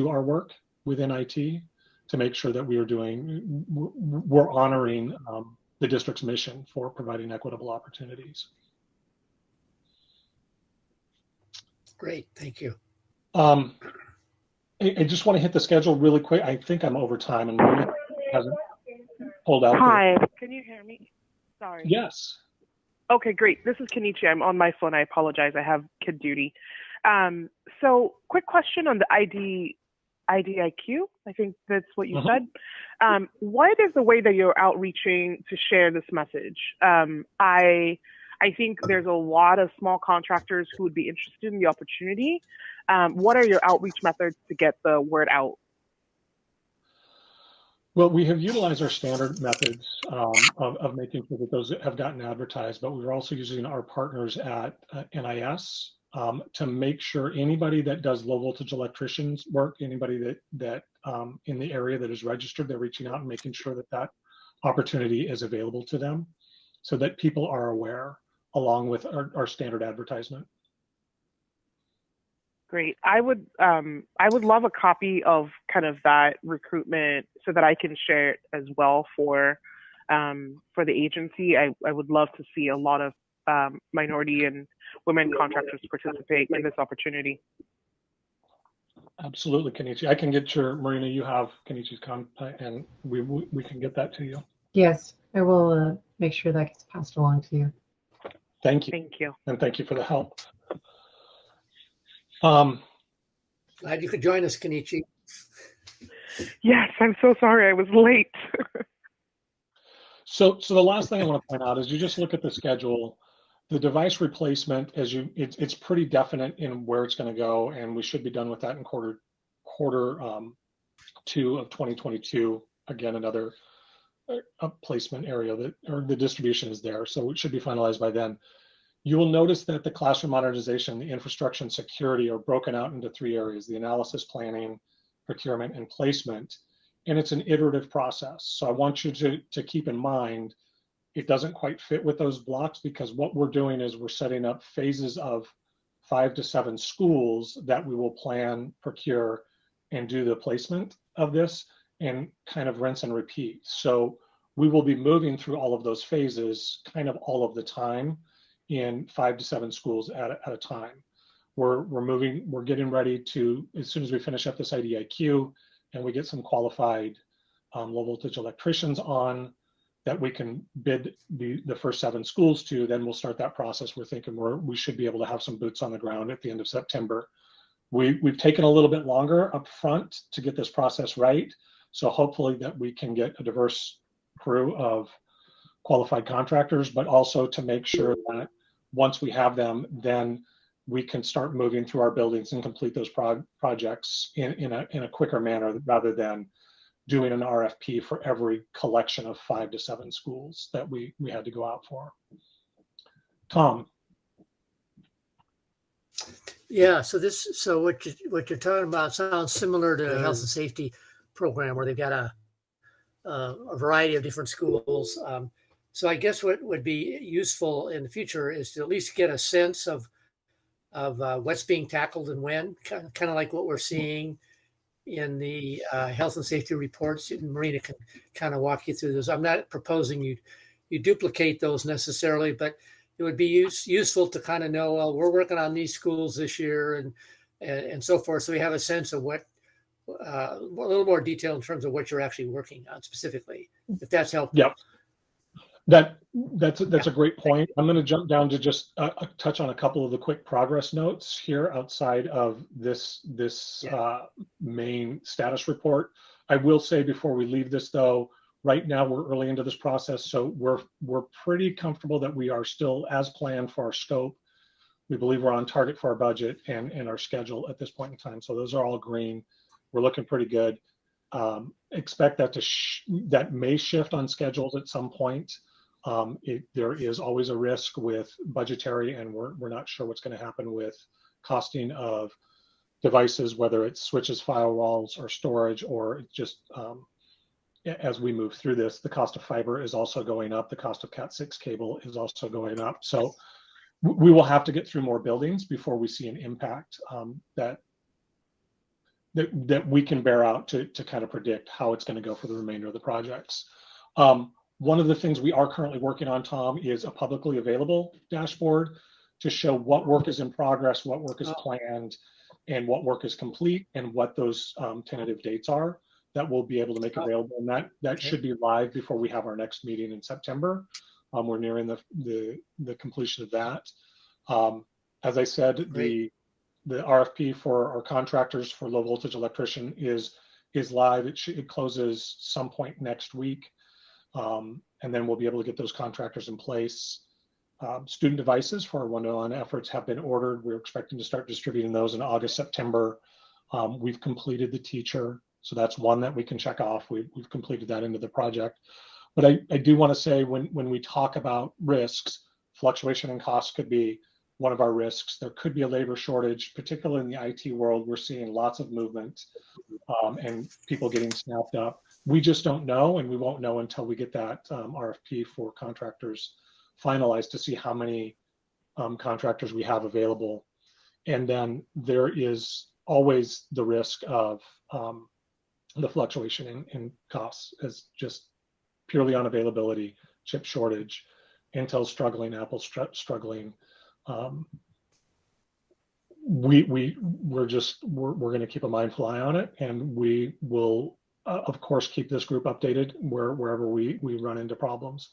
our work within IT, to make sure that we're honoring the district's mission for providing equitable opportunities. Great, thank you. I just want to hit the schedule really quick. I think I'm over time and Maria hasn't pulled out. Hi, can you hear me? Sorry. Yes. Okay, great. This is Kenichi. I'm on my phone. I apologize. I have kid duty. So quick question on the IDIQ. I think that's what you said. What is the way that you're outreaching to share this message? I think there's a lot of small contractors who would be interested in the opportunity. What are your outreach methods to get the word out? Well, we have utilized our standard methods of making sure that those have gotten advertised, but we're also using our partners at NIS to make sure anybody that does low voltage electricians work, anybody that in the area that is registered, they're reaching out and making sure that that opportunity is available to them so that people are aware, along with our standard advertisement. Great. I would love a copy of kind of that recruitment so that I can share it as well for the agency. I would love to see a lot of minority and women contractors participate in this opportunity. Absolutely, Kenichi. I can get Marina, you have Kenichi's contact and we can get that to you. Yes, I will make sure that gets passed along to you. Thank you. Thank you. And thank you for the help. Glad you could join us, Kenichi. Yes, I'm so sorry I was late. So the last thing I want to point out is you just look at the schedule. The device replacement, it's pretty definite in where it's going to go, and we should be done with that in quarter 2 of 2022. Again, another placement area or the distribution is there, so it should be finalized by then. You will notice that the classroom modernization, the infrastructure and security are broken out into 3 areas: the analysis, planning, procurement, and placement. And it's an iterative process. So I want you to keep in mind, it doesn't quite fit with those blocks, because what we're doing is we're setting up phases of 5 to 7 schools that we will plan, procure, and do the placement of this, and kind of rinse and repeat. So we will be moving through all of those phases kind of all of the time in 5 to 7 schools at a time. We're getting ready to, as soon as we finish up this IDIQ and we get some qualified low voltage electricians on that we can bid the first 7 schools to, then we'll start that process. We're thinking we should be able to have some boots on the ground at the end of September We've taken a little bit longer up front to get this process right. So hopefully that we can get a diverse crew of qualified contractors, but also to make sure that once we have them, then we can start moving through our buildings and complete those projects in a quicker manner rather than doing an RFP for every collection of 5 to 7 schools that we had to go out for. Tom. Yeah, so what you're talking about sounds similar to the health and safety program where they've got a variety of different schools. So I guess what would be useful in the future is to at least get a sense of what's being tackled and when, kind of like what we're seeing in the health and safety reports. Marina can kind of walk you through those. I'm not proposing you duplicate those necessarily, but it would be useful to kind of know, well, we're working on these schools this year and so forth. So we have a sense of what, a little more detail in terms of what you're actually working on specifically, if that's helpful. Yep. That's a great point. I'm going to jump down to just touch on a couple of the quick progress notes here outside of this main status report. I will say before we leave this though, right now we're early into this process, so we're pretty comfortable that we are still as planned for our scope. We believe we're on target for our budget and our schedule at this point in time. So those are all green. We're looking pretty good. Expect that that may shift on schedules at some point. There is always a risk with budgetary, and we're not sure what's going to happen with costing of devices, whether it's switches, firewalls, or storage, or just as we move through this, the cost of fiber is also going up. The cost of Cat6 cable is also going up. So we will have to get through more buildings before we see an impact that we can bear out to kind of predict how it's going to go for the remainder of the projects. One of the things we are currently working on, Tom, is a publicly available dashboard to show what work is in progress, what work is planned, and what work is complete, and what those tentative dates are that we'll be able to make available. And that should be live before we have our next meeting in September. We're nearing the completion of that. As I said, the RFP for our contractors for low voltage electrician is live. It closes some point next week. And then we'll be able to get those contractors in place. Student devices for our one-to-one efforts have been ordered. We're expecting to start distributing those in August, September. We've completed the teacher, so that's one that we can check off. We've completed that into the project. But I do want to say when we talk about risks, fluctuation in costs could be one of our risks. There could be a labor shortage, particularly in the IT world. We're seeing lots of movement and people getting snapped up. We just don't know, and we won't know until we get that RFP for contractors finalized to see how many contractors we have available. And then there is always the risk of the fluctuation in costs as just purely on availability, chip shortage, Intel's struggling, Apple's struggling. We're going to keep a mindful eye on it, and we will of course keep this group updated wherever we run into problems.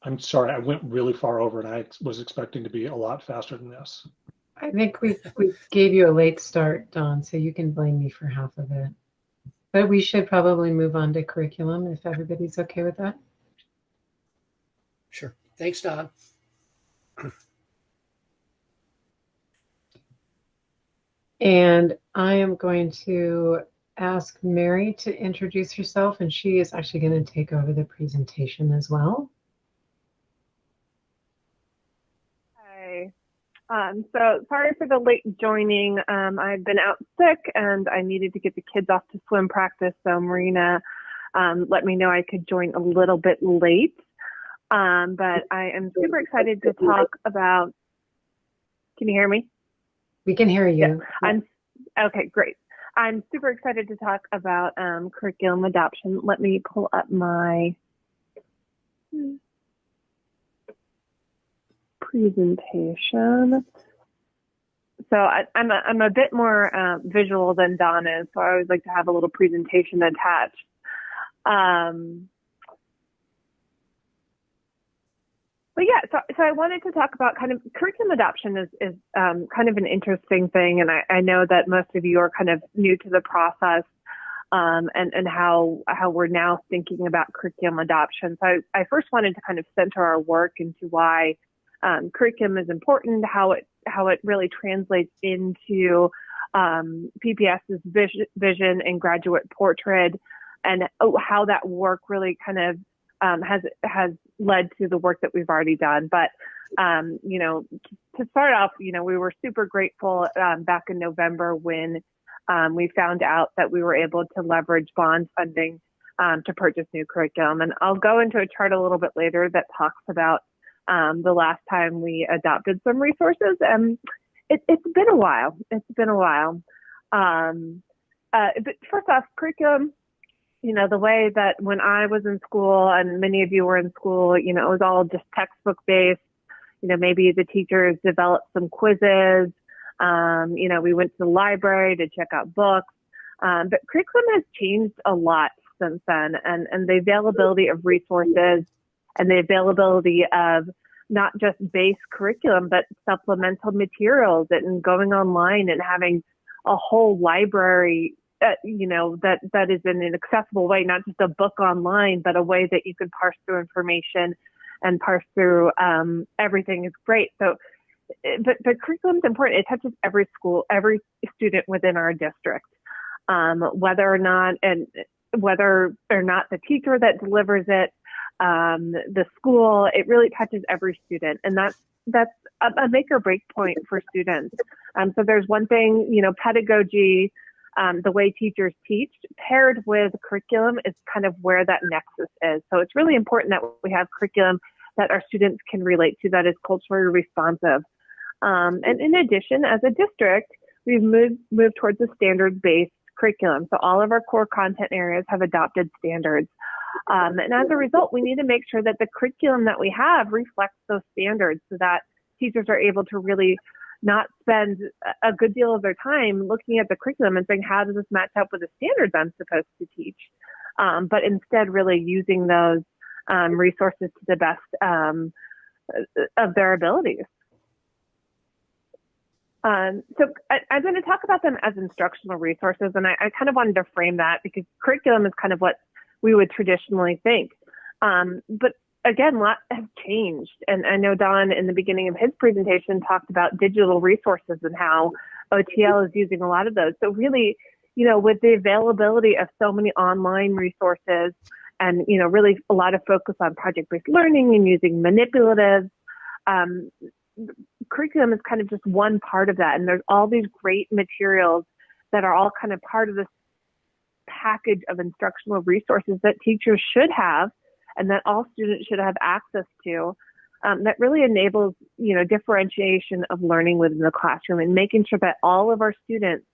I'm sorry, I went really far over, and I was expecting to be a lot faster than this. I think we gave you a late start, Don, so you can blame me for half of it. But we should probably move on to curriculum if everybody's okay with that. Sure. Thanks, Don. And I am going to ask Mary to introduce herself, and she is actually going to take over the presentation as well. Hi. So sorry for the late joining. I've been out sick and I needed to get the kids off to swim practice. So Marina let me know I could join a little bit late. But I am super excited to talk about, can you hear me? We can hear you. Yeah. Okay, great. I'm super excited to talk about curriculum adoption. Let me pull up my presentation. So I'm a bit more visual than Don is, so I always like to have a little presentation attached. so I wanted to talk about kind of curriculum adoption is kind of an interesting thing. And I know that most of you are kind of new to the process and how we're now thinking about curriculum adoption. So I first wanted to kind of center our work into why curriculum is important, how it really translates into PPS's vision and graduate portrait, and how that work really kind of has led to the work that we've already done. But to start off, we were super grateful back in November when we found out that we were able to leverage bond funding to purchase new curriculum. And I'll go into a chart a little bit later that talks about the last time we adopted some resources. It's been a while. But first off, curriculum, the way that when I was in school and many of you were in school, it was all just textbook based. Maybe the teachers developed some quizzes. We went to the library to check out books. But curriculum has changed a lot since then. And the availability of resources and the availability of not just base curriculum, but supplemental materials and going online and having a whole library, that is in an accessible way, not just a book online, but a way that you can parse through information and parse through everything is great. So, but curriculum is important. It touches every school, every student within our district, whether or not the teacher that delivers it, the school, it really touches every student. And that's a make or break point for students. So there's one thing, pedagogy, the way teachers teach paired with curriculum is kind of where that nexus is. So it's really important that we have curriculum that our students can relate to that is culturally responsive. And in addition, as a district, we've moved towards a standard-based curriculum. So all of our core content areas have adopted standards. And as a result, we need to make sure that the curriculum that we have reflects those standards so that teachers are able to really not spend a good deal of their time looking at the curriculum and saying, how does this match up with the standards I'm supposed to teach? But instead really using those resources to the best of their abilities. So I'm going to talk about them as instructional resources, and I kind of wanted to frame that because curriculum is kind of what we would traditionally think. But again, a lot has changed. And I know Don, in the beginning of his presentation, talked about digital resources and how OTL is using a lot of those. So really, with the availability of so many online resources and, really a lot of focus on project-based learning and using manipulatives, curriculum is kind of just one part of that. And there's all these great materials that are all kind of part of this package of instructional resources that teachers should have and that all students should have access to, that really enables, differentiation of learning within the classroom and making sure that all of our students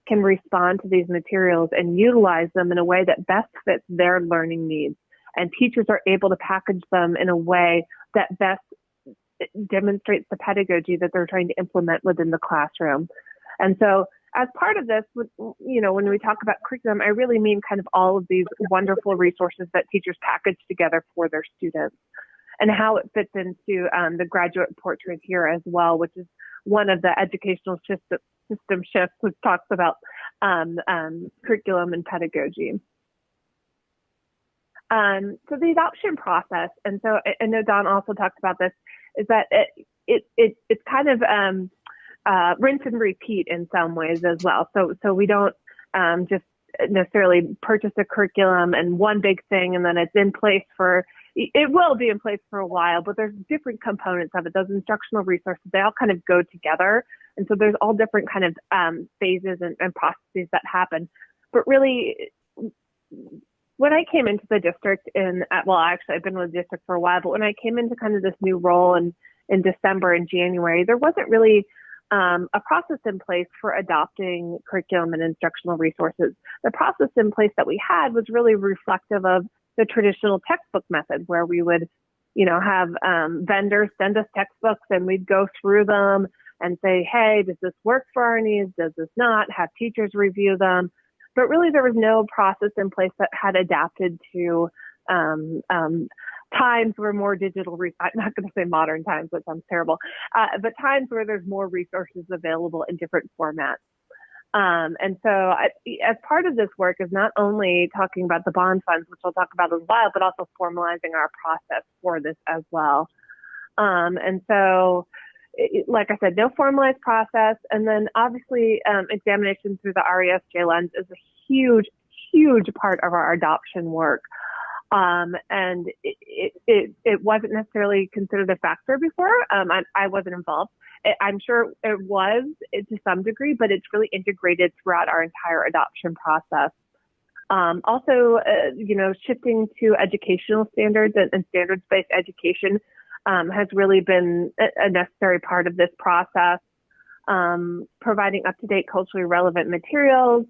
can respond to these materials and utilize them in a way that best fits their learning needs. And teachers are able to package them in a way that best demonstrates the pedagogy that they're trying to implement within the classroom. And so as part of this, when we talk about curriculum, I really mean kind of all of these wonderful resources that teachers package together for their students and how it fits into the graduate portrait here as well, which is one of the educational system shifts, which talks about curriculum and pedagogy. So the adoption process, and so I know Don also talked about this, is that it's kind of rinse and repeat in some ways as well. So we don't just necessarily purchase a curriculum and one big thing and then it's in place it will be in place for a while, but there's different components of it. Those instructional resources, they all kind of go together. And so there's all different kind of phases and processes that happen. But really, when I came into the district actually I've been with the district for a while, but when I came into kind of this new role in December and January, there wasn't really a process in place for adopting curriculum and instructional resources. The process in place that we had was really reflective of the traditional textbook method where we would, have vendors send us textbooks and we'd go through them and say, hey, does this work for our needs? Does this not? Have teachers review them. But really there was no process in place that had adapted to times where more digital, I'm not going to say modern times, that sounds terrible, but times where there's more resources available in different formats. And so as part of this work is not only talking about the bond funds, which I'll talk about as well, but also formalizing our process for this as well. And so, like I said, no formalized process. And then obviously examination through the RESJ lens is a huge, huge part of our adoption work. And it wasn't necessarily considered a factor before. I wasn't involved. I'm sure it was to some degree, but it's really integrated throughout our entire adoption process. Also, shifting to educational standards and standards-based education has really been a necessary part of this process. Providing up-to-date culturally relevant materials,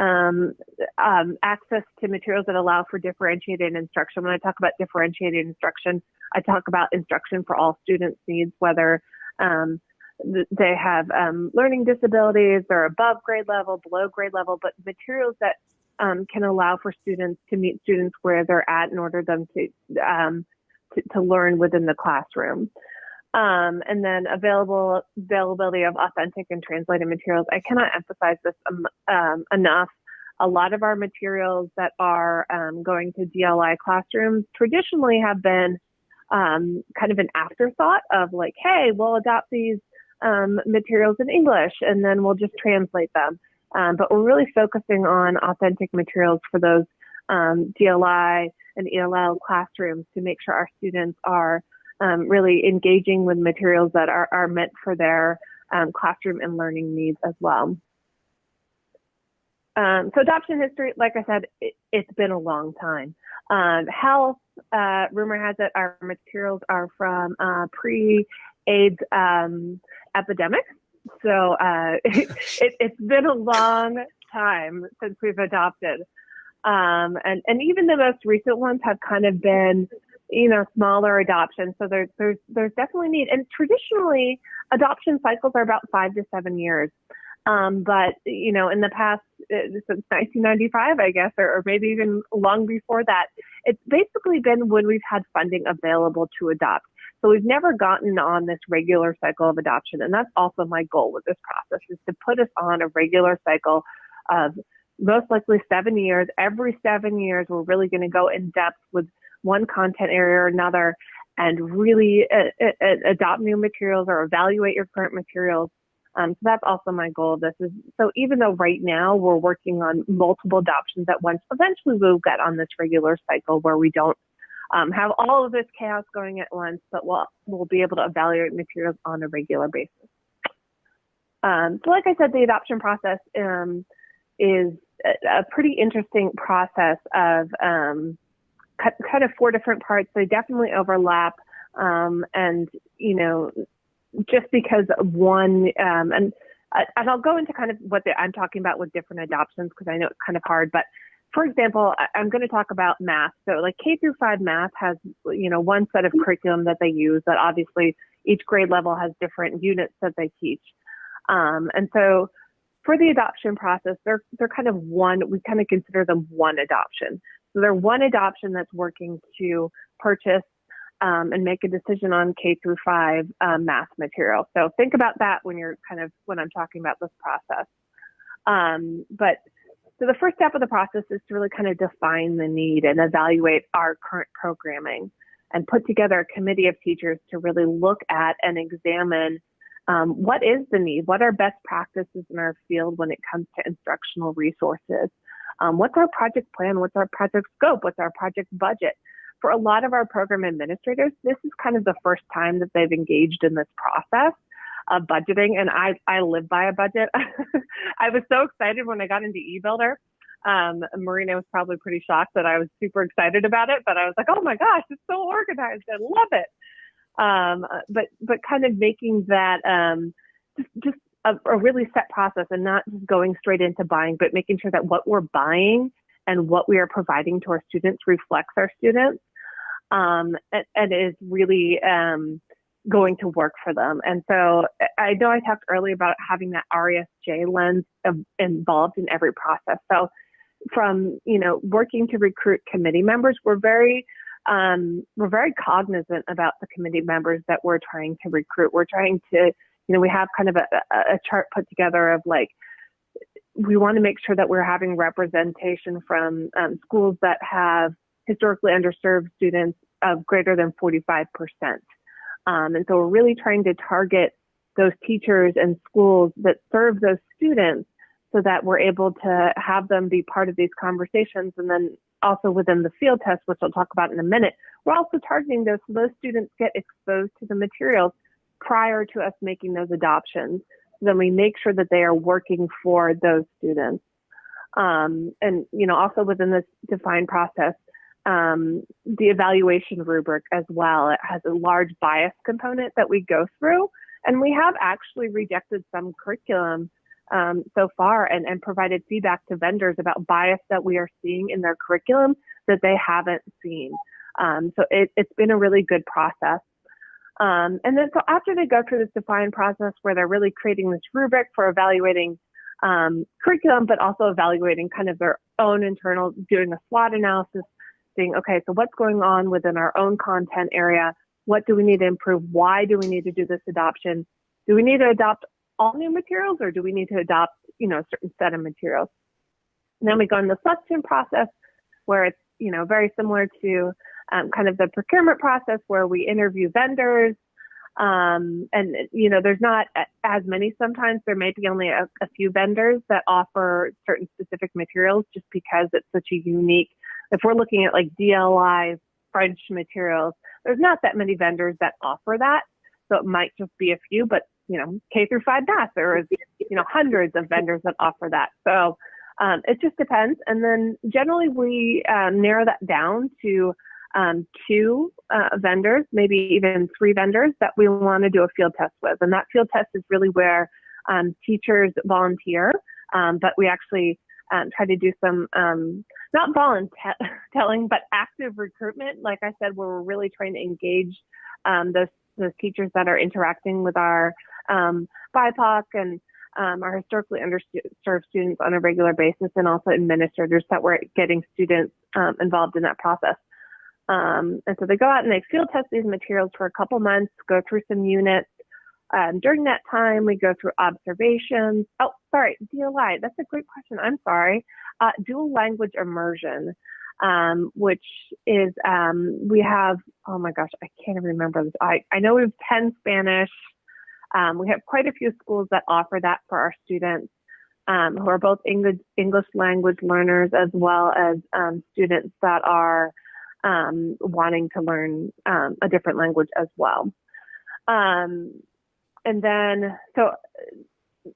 access to materials that allow for differentiated instruction. When I talk about differentiated instruction, I talk about instruction for all students' needs, whether they have learning disabilities, they're above grade level, below grade level, but materials that can allow for students to meet students where they're at in order them to learn within the classroom. And then availability of authentic and translated materials. I cannot emphasize this enough. A lot of our materials that are going to DLI classrooms traditionally have been kind of an afterthought of like, hey, we'll adopt these materials in English and then we'll just translate them. But we're really focusing on authentic materials for those DLI and ELL classrooms to make sure our students are really engaging with materials that are meant for their classroom and learning needs as well. So adoption history, like I said, it's been a long time. Health, rumor has it our materials are from pre-AIDS epidemic. So it's been a long time since we've adopted. And even the most recent ones have kind of been, smaller adoptions. So there's definitely need. And traditionally, adoption cycles are about 5 to 7 years. But, in the past, since 1995, I guess, or maybe even long before that, it's basically been when we've had funding available to adopt. So we've never gotten on this regular cycle of adoption. And that's also my goal with this process, is to put us on a regular cycle of most likely 7 years. Every 7 years, we're really going to go in depth with one content area or another and really adopt new materials or evaluate your current materials. So that's also my goal of this. So even though right now we're working on multiple adoptions at once, eventually we'll get on this regular cycle where we don't have all of this chaos going at once, but we'll be able to evaluate materials on a regular basis. So like I said, the adoption process is a pretty interesting process of kind of 4 different parts. They definitely overlap. And, just because one, and I'll go into kind of what I'm talking about with different adoptions, because I know it's kind of hard, but for example, I'm going to talk about math. So like K through 5 math has, one set of curriculum that they use that obviously each grade level has different units that they teach. And so for the adoption process, they're kind of we kind of consider them one adoption. So they're one adoption that's working to purchase and make a decision on K through 5 math material. So think about that when I'm talking about this process. So the first step of the process is to really kind of define the need and evaluate our current programming and put together a committee of teachers to really look at and examine what is the need, what are best practices in our field when it comes to instructional resources, what's our project plan, what's our project scope, what's our project budget. For a lot of our program administrators, this is kind of the first time that they've engaged in this process of budgeting, and I live by a budget. I was so excited when I got into eBuilder. Marina was probably pretty shocked that I was super excited about it, but I was like, oh my gosh, it's so organized. I love it. But kind of making that just a really set process and not just going straight into buying, but making sure that what we're buying and what we are providing to our students reflects our students and is really going to work for them. And so I know I talked earlier about having that RESJ lens involved in every process. So from, working to recruit committee members, we're very we're very cognizant about the committee members that we're trying to recruit. We're trying to, we have kind of a chart put together of like, we want to make sure that we're having representation from schools that have historically underserved students of greater than 45%. And so we're really trying to target those teachers and schools that serve those students so that we're able to have them be part of these conversations. And then also within the field test, which I'll talk about in a minute, we're also targeting those so those students get exposed to the materials prior to us making those adoptions. So then we make sure that they are working for those students. And, also within this defined process, the evaluation rubric as well, it has a large bias component that we go through. And we have actually rejected some curriculum so far and provided feedback to vendors about bias that we are seeing in their curriculum that they haven't seen. So it's been a really good process. And then so after they go through this defined process where they're really creating this rubric for evaluating curriculum, but also evaluating kind of their own internal, doing a SWOT analysis, saying, okay, so what's going on within our own content area? What do we need to improve? Why do we need to do this adoption? Do we need to adopt all new materials or do we need to adopt, a certain set of materials? And then we go in the selection process where it's, very similar to kind of the procurement process where we interview vendors. And, there's not as many sometimes. There may be only a few vendors that offer certain specific materials just because it's such a unique, if we're looking at like DLI, French materials, there's not that many vendors that offer that. So it might just be a few, but, K through 5 math, there is, hundreds of vendors that offer that. So it just depends. And then generally we narrow that down to 2 vendors, maybe even 3 vendors that we want to do a field test with. And that field test is really where teachers volunteer, but we actually try to do some, not volunteering, but active recruitment. Like I said, where we're really trying to engage those teachers that are interacting with our BIPOC and our historically underserved students on a regular basis, and also administrators that we're getting students involved in that process. And so they go out and they field test these materials for a couple months, go through some units. During that time, we go through observations. Oh, sorry, DLI. That's a great question. I'm sorry. Dual language immersion, which is, we have, oh my gosh, I can't even remember this. I know we have 10 Spanish. We have quite a few schools that offer that for our students who are both English language learners as well as students that are wanting to learn a different language as well. And then, so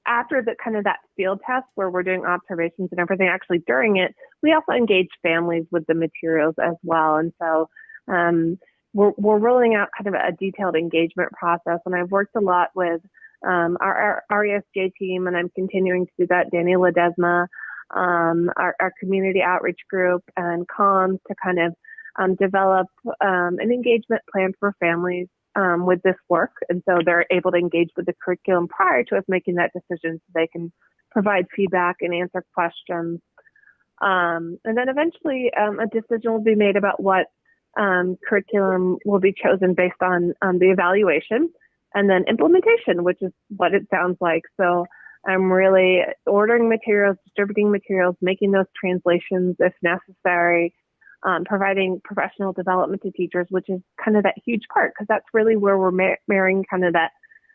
after the kind of that field test where we're doing observations and everything, actually during it, we also engage families with the materials as well. And so we're rolling out kind of a detailed engagement process. And I've worked a lot with our RESJ team, and I'm continuing to do that, Danny Ledesma, our community outreach group and comms to kind of develop an engagement plan for families with this work. And so they're able to engage with the curriculum prior to us making that decision so they can provide feedback and answer questions. And then eventually a decision will be made about what curriculum will be chosen based on the evaluation, and then implementation, which is what it sounds like. So I'm really ordering materials, distributing materials, making those translations if necessary, providing professional development to teachers, which is kind of that huge part, because that's really where we're marrying kind of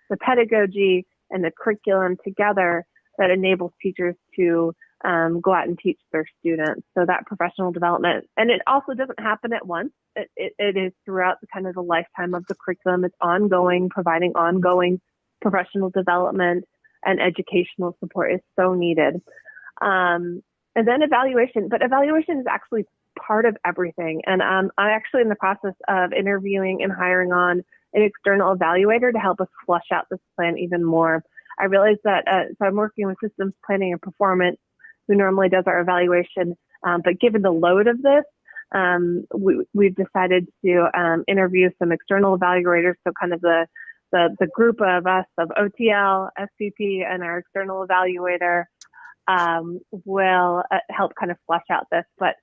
the pedagogy and the curriculum together that enables teachers to go out and teach their students. So that professional development, and it also doesn't happen at once. It is throughout the kind of the lifetime of the curriculum. It's ongoing, providing ongoing professional development and educational support is so needed. And then evaluation, but evaluation is actually part of everything. And I'm actually in the process of interviewing and hiring on an external evaluator to help us flesh out this plan even more. I realized that, so I'm working with systems planning and performance, who normally does our evaluation, but given the load of this, we've decided to interview some external evaluators. So kind of the group of us, of OTL, SPP, and our external evaluator will help kind of flesh out this. But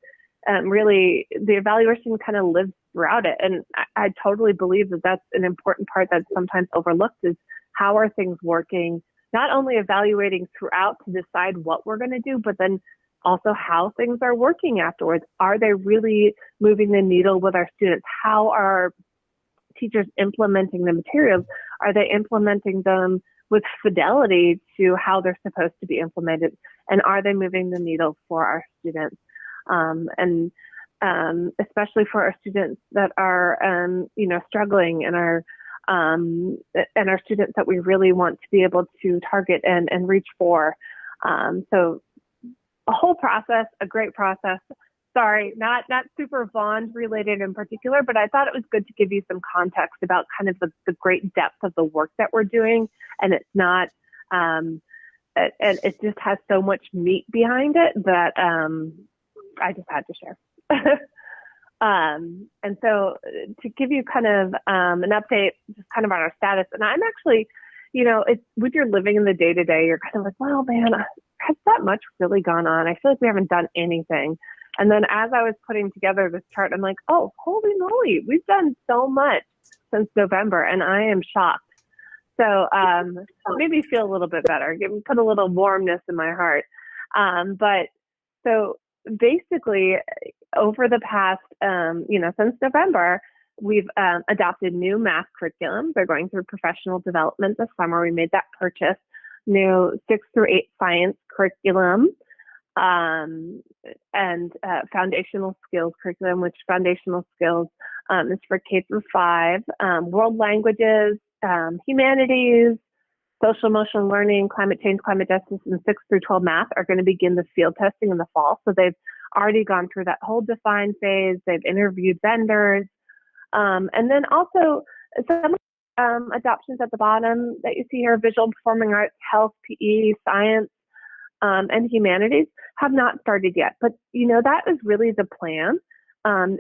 really, the evaluation kind of lives throughout it. And I totally believe that that's an important part that's sometimes overlooked is how are things working, not only evaluating throughout to decide what we're going to do, but then also how things are working afterwards. Are they really moving the needle with our students? How are teachers implementing the materials? Are they implementing them with fidelity to how they're supposed to be implemented? And are they moving the needle for our students? Especially for our students that are, struggling and our students that we really want to be able to target and reach for. So a whole process, a great process. Sorry, not super Bond related in particular, but I thought it was good to give you some context about kind of the great depth of the work that we're doing. And it's not, and it just has so much meat behind it that I just had to share. And so to give you kind of an update, just kind of on our status, and I'm actually, it's with your living in the day to day, you're kind of like, well, man, has that much really gone on? I feel like we haven't done anything. And then as I was putting together this chart, I'm like, oh, holy moly, we've done so much since November, and I am shocked. So made me feel a little bit better, put a little warmness in my heart. But so basically, over the past, since November, we've adopted new math curriculum. They're going through professional development this summer. We made that purchase. New 6 through 8 science curriculum and foundational skills curriculum, which foundational skills is for K through 5, world languages, humanities, social emotional learning, climate change, climate justice, and 6 through 12 math are going to begin the field testing in the fall. So they've already gone through that whole define phase. They've interviewed vendors. And then also some adoptions at the bottom that you see here, visual and performing arts, health, PE, science, and humanities have not started yet. But, that is really the plan.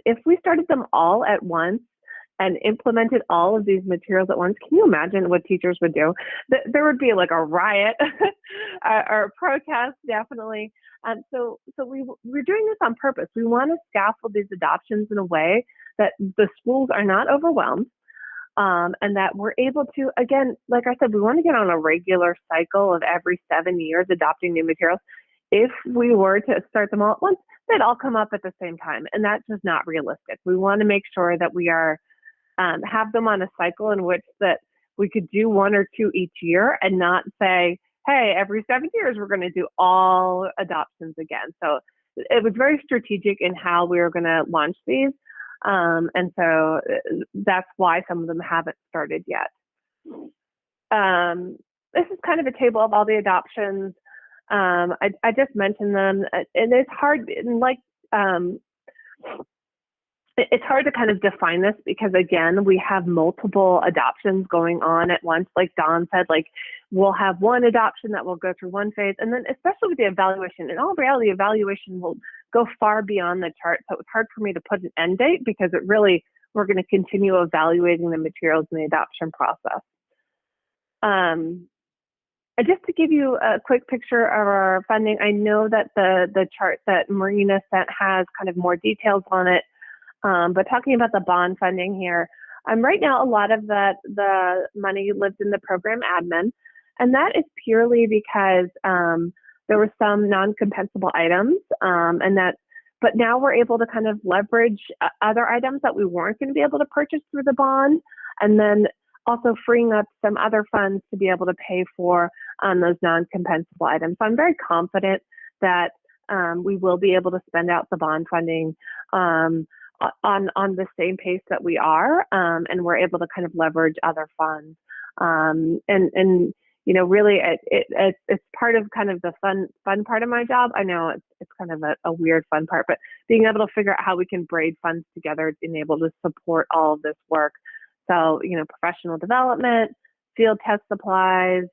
If we started them all at once and implemented all of these materials at once, can you imagine what teachers would do? There would be like a riot or a protest, definitely. So we're doing this on purpose. We want to scaffold these adoptions in a way that the schools are not overwhelmed. And that we're able to, again, like I said, we want to get on a regular cycle of every 7 years adopting new materials. If we were to start them all at once, they'd all come up at the same time. And that's just not realistic. We want to make sure that we are have them on a cycle in which that we could do 1 or 2 each year and not say, hey, every 7 years we're going to do all adoptions again. So it was very strategic in how we were going to launch these. And so that's why some of them haven't started yet. This is kind of a table of all the adoptions. I just mentioned them, and it's hard, it's hard to kind of define this because, again, we have multiple adoptions going on at once. Like Dawn said, we'll have one adoption that will go through one phase, and then especially with the evaluation, in all reality, evaluation will go far beyond the chart. So it's hard for me to put an end date because we're going to continue evaluating the materials in the adoption process. And just to give you a quick picture of our funding, I know that the chart that Marina sent has kind of more details on it. But talking about the bond funding here, right now a lot of the money lives in the program admin, and that is purely because there were some non-compensable items, but now we're able to kind of leverage other items that we weren't going to be able to purchase through the bond, and then also freeing up some other funds to be able to pay for those non-compensable items. So I'm very confident that we will be able to spend out the bond funding on the same pace that we are, and we're able to kind of leverage other funds. Really it's part of kind of the fun part of my job. I know it's kind of a weird fun part, but being able to figure out how we can braid funds together and able to support all of this work. So, professional development, field test supplies,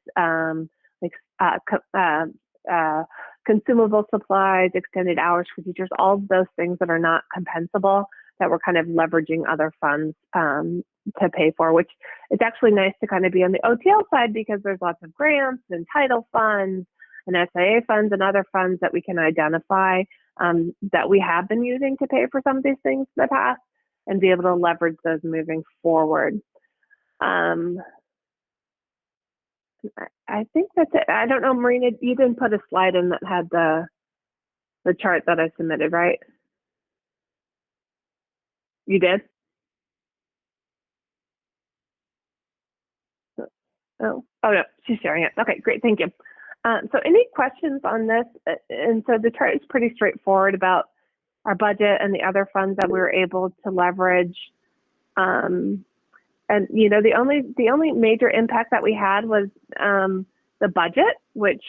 consumable supplies, extended hours for teachers, all of those things that are not compensable that we're kind of leveraging other funds to pay for, which is actually nice to kind of be on the OTL side because there's lots of grants and title funds and SIA funds and other funds that we can identify that we have been using to pay for some of these things in the past. and be able to leverage those moving forward. I think that's it. I don't know, Marina, you didn't put a slide in that had the chart that I submitted, right? You did? Oh no, she's sharing it. Okay, great, thank you. So any questions on this? And so the chart is pretty straightforward about our budget and the other funds that we were able to leverage. And you know, the only major impact that we had was the budget, which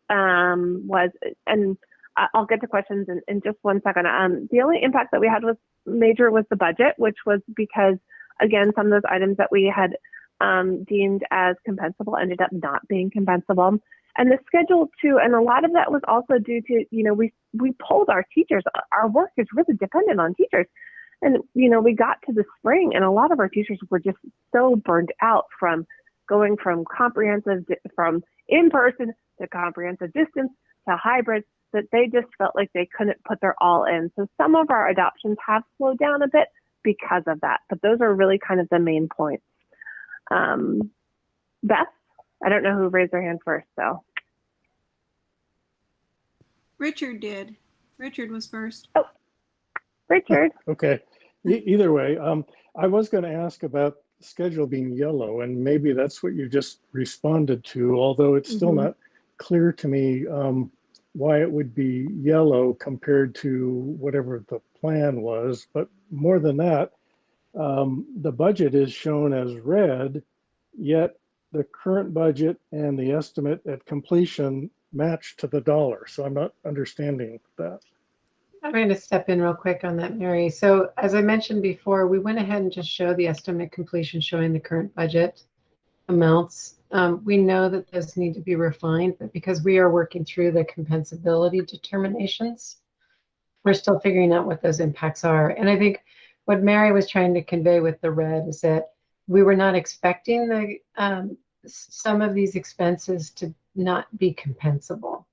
was, and I'll get to questions in just 1 second. The only impact that we had was major was the budget, which was because, again, some of those items that we had deemed as compensable ended up not being compensable. And the schedule too, and a lot of that was also due to, you know, we polled our teachers. Our work is really dependent on teachers. And, you know, we got to the spring and a lot of our teachers were just so burned out from going from in-person to comprehensive distance to hybrid, that they just felt like they couldn't put their all in. So some of our adoptions have slowed down a bit because of that, but those are really kind of the main points. Beth, I don't know who raised their hand first, so. Richard did. Richard was first. Oh, Richard. Okay. Either way, I was going to ask about the schedule being yellow, and maybe that's what you just responded to, although it's still not clear to me why it would be yellow compared to whatever the plan was. But more than that, the budget is shown as red, yet the current budget and the estimate at completion match to the dollar. So I'm not understanding that. I'm going to step in real quick on that, Mary. So as I mentioned before, we went ahead and just showed the estimate completion showing the current budget amounts. We know that those need to be refined, but because we are working through the compensability determinations, we're still figuring out what those impacts are. And I think what Mary was trying to convey with the red is that we were not expecting the some of these expenses to not be compensable.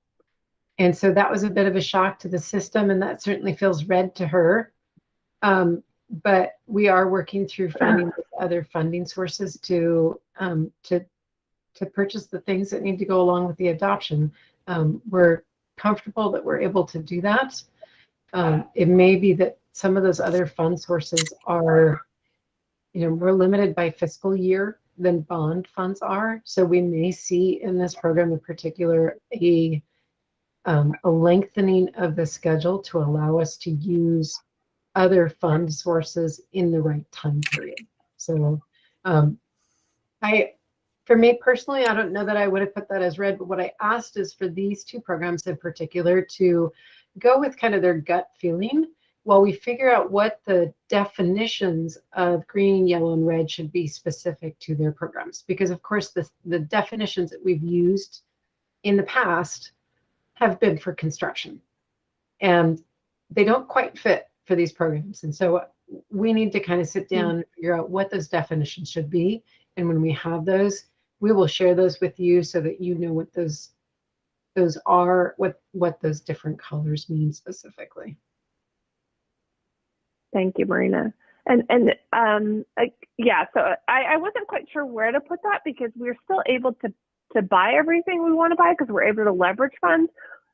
And so that was a bit of a shock to the system, and that certainly feels red to her. But we are working through finding other funding sources to purchase the things that need to go along with the adoption. We're comfortable that we're able to do that. It may be that some of those other fund sources are, you know, more limited by fiscal year than bond funds are. So we may see in this program in particular a lengthening of the schedule to allow us to use other fund sources in the right time period. So for me personally, I don't know that I would have put that as red, but what I asked is for these two programs in particular to go with kind of their gut feeling while we figure out what the definitions of green, yellow, and red should be specific to their programs. Because of course, the definitions that we've used in the past have been for construction, and they don't quite fit for these programs. And so we need to kind of sit down and figure out what those definitions should be. And when we have those, we will share those with you so that you know what those are, what those different colors mean specifically. Thank you, Marina. And yeah, so I wasn't quite sure where to put that because we're still able to buy everything we want to buy because we're able to leverage funds,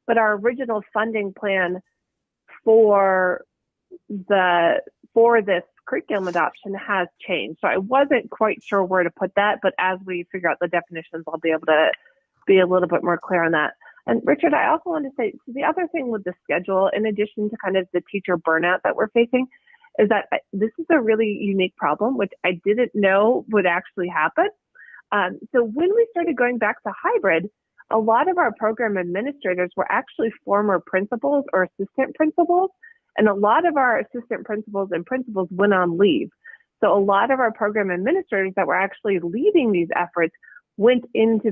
but our original funding plan for this curriculum adoption has changed. So I wasn't quite sure where to put that, but as we figure out the definitions, I'll be able to be a little bit more clear on that. And Richard, I also want to say the other thing with the schedule, in addition to kind of the teacher burnout that we're facing, is that this is a really unique problem, which I didn't know would actually happen. So when we started going back to hybrid, a lot of our program administrators were actually former principals or assistant principals, and a lot of our assistant principals and principals went on leave. So a lot of our program administrators that were actually leading these efforts went into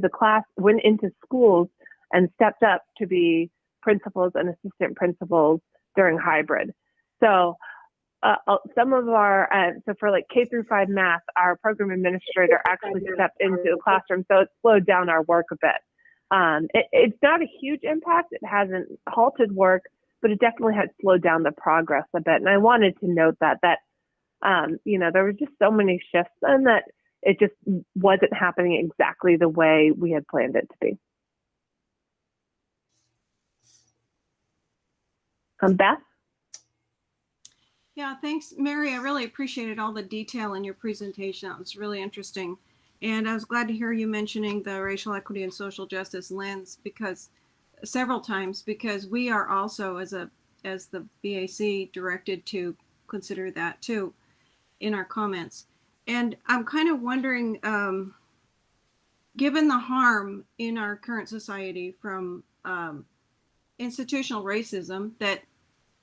schools and stepped up to be principals and assistant principals during hybrid. So some of our, so for like K through 5 math, our program administrator actually stepped into the classroom, so it slowed down our work a bit. It's not a huge impact. It hasn't halted work, but it definitely had slowed down the progress a bit. And I wanted to note that There was just so many shifts and that it just wasn't happening exactly the way we had planned it to be. Beth? Yeah, thanks, Mary. I really appreciated all the detail in your presentation. That was really interesting. And I was glad to hear you mentioning the racial equity and social justice lens several times, because we are also, as the BAC, directed to consider that too in our comments. And I'm kind of wondering, given the harm in our current society from institutional racism that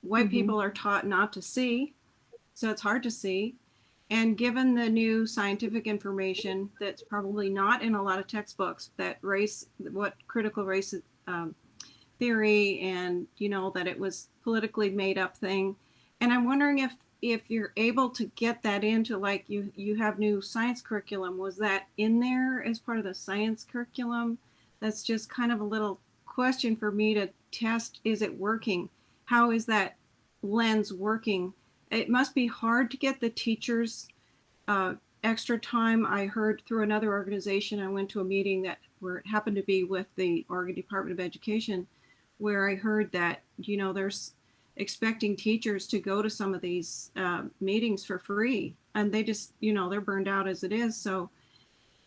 white people are taught not to see, so it's hard to see. And given the new scientific information that's probably not in a lot of textbooks, that what critical race theory and, that it was politically made up thing. And I'm wondering if you're able to get that into, like, you have new science curriculum. Was that in there as part of the science curriculum? That's just kind of a little question for me to test. Is it working? How is that lens working? It must be hard to get the teachers extra time. I heard through another organization, I went to a meeting where it happened to be with the Oregon Department of Education, where I heard that, there's expecting teachers to go to some of these meetings for free, and they just, they're burned out as it is. So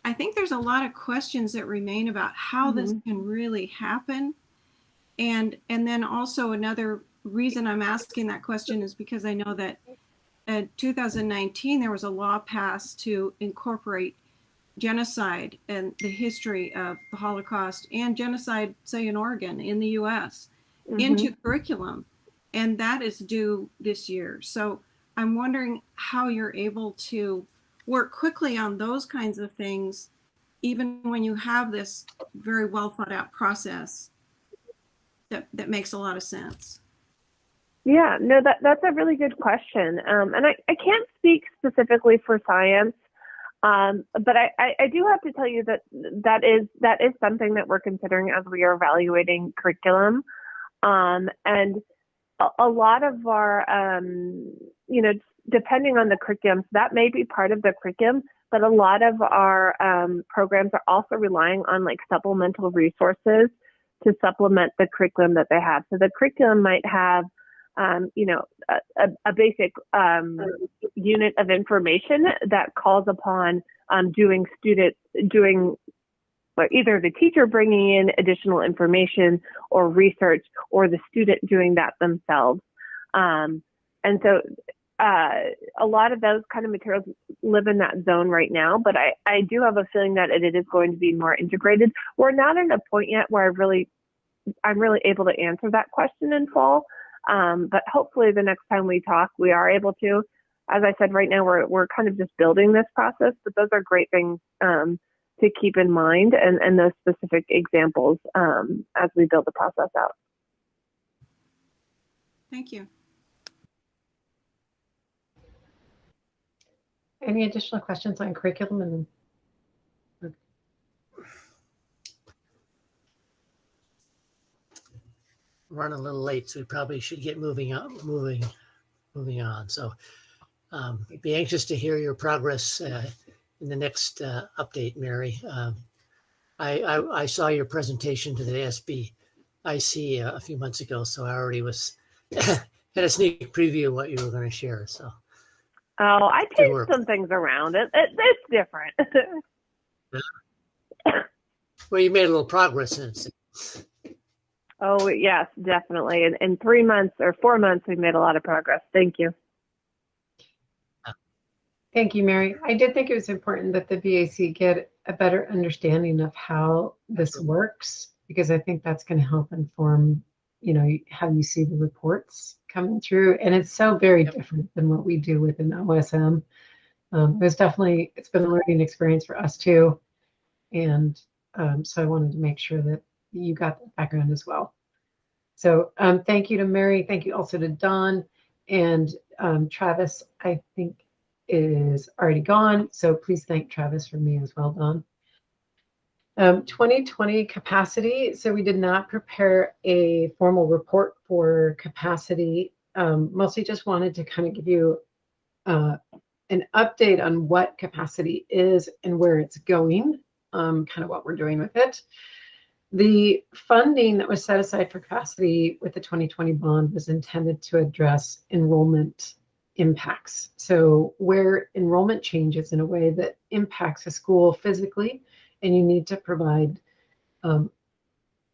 I think there's a lot of questions that remain about how this can really happen. And then also another reason I'm asking that question is because I know that in 2019, there was a law passed to incorporate genocide and the history of the Holocaust and genocide, say in Oregon, in the US, into curriculum. And that is due this year. So I'm wondering how you're able to work quickly on those kinds of things, even when you have this very well thought out process that makes a lot of sense. Yeah, no, that's a really good question. And I can't speak specifically for science, but I do have to tell you that is something that we're considering as we are evaluating curriculum. And a lot of our, depending on the curriculum, so that may be part of the curriculum, but a lot of our programs are also relying on like supplemental resources to supplement the curriculum that they have. So the curriculum might have a basic unit of information that calls upon either the teacher bringing in additional information or research, or the student doing that themselves. And so a lot of those kind of materials live in that zone right now, but I do have a feeling that it is going to be more integrated. We're not at a point yet where I'm really able to answer that question in full. But hopefully the next time we talk, we are able to. As I said, right now we're kind of just building this process, but those are great things to keep in mind and those specific examples as we build the process out. Thank you. Any additional questions on curriculum? Running a little late, so we probably should get moving on. So be anxious to hear your progress in the next update, Mary. I saw your presentation to the SBIC a few months ago, so I already had a sneak preview of what you were going to share. So, I changed some things around. It's different. Well, you made a little progress since. Oh, yes, definitely. In 3 months or 4 months, we've made a lot of progress. Thank you. Thank you, Mary. I did think it was important that the BAC get a better understanding of how this works, because I think that's going to help inform, how you see the reports coming through. And it's so very different than what we do within OSM. It's been a learning experience for us too. And so I wanted to make sure that you got that background as well. So thank you to Mary. Thank you also to Don, and Travis, I think, is already gone. So please thank Travis for me as well, Don. 2020 capacity. So we did not prepare a formal report for capacity. Mostly just wanted to kind of give you an update on what capacity is and where it's going, kind of what we're doing with it. The funding that was set aside for capacity with the 2020 bond was intended to address enrollment impacts. So where enrollment changes in a way that impacts a school physically, and you need to provide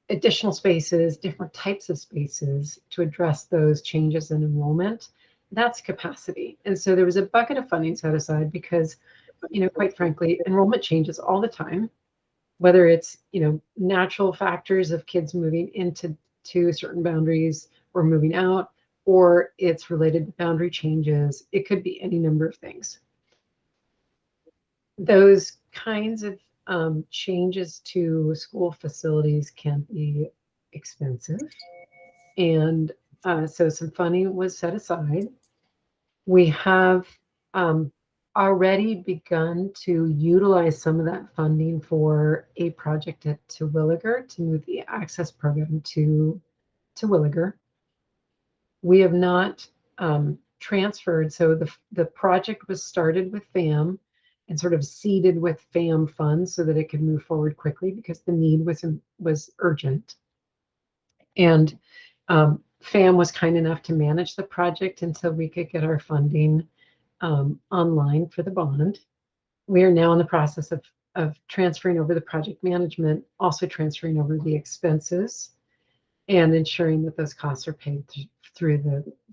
additional spaces, different types of spaces to address those changes in enrollment, that's capacity. And so there was a bucket of funding set aside because, quite frankly, enrollment changes all the time, whether it's, natural factors of kids moving into certain boundaries or moving out, or it's related to boundary changes. It could be any number of things. Those kinds of changes to school facilities can be expensive. And so some funding was set aside. We have already begun to utilize some of that funding for a project at Terwilliger to move the access program to Terwilliger. We have not transferred, so the project was started with FAM and sort of seeded with FAM funds so that it could move forward quickly because the need was urgent. And FAM was kind enough to manage the project until we could get our funding online for the bond. We are now in the process of transferring over the project management, also transferring over the expenses, and ensuring that those costs are paid through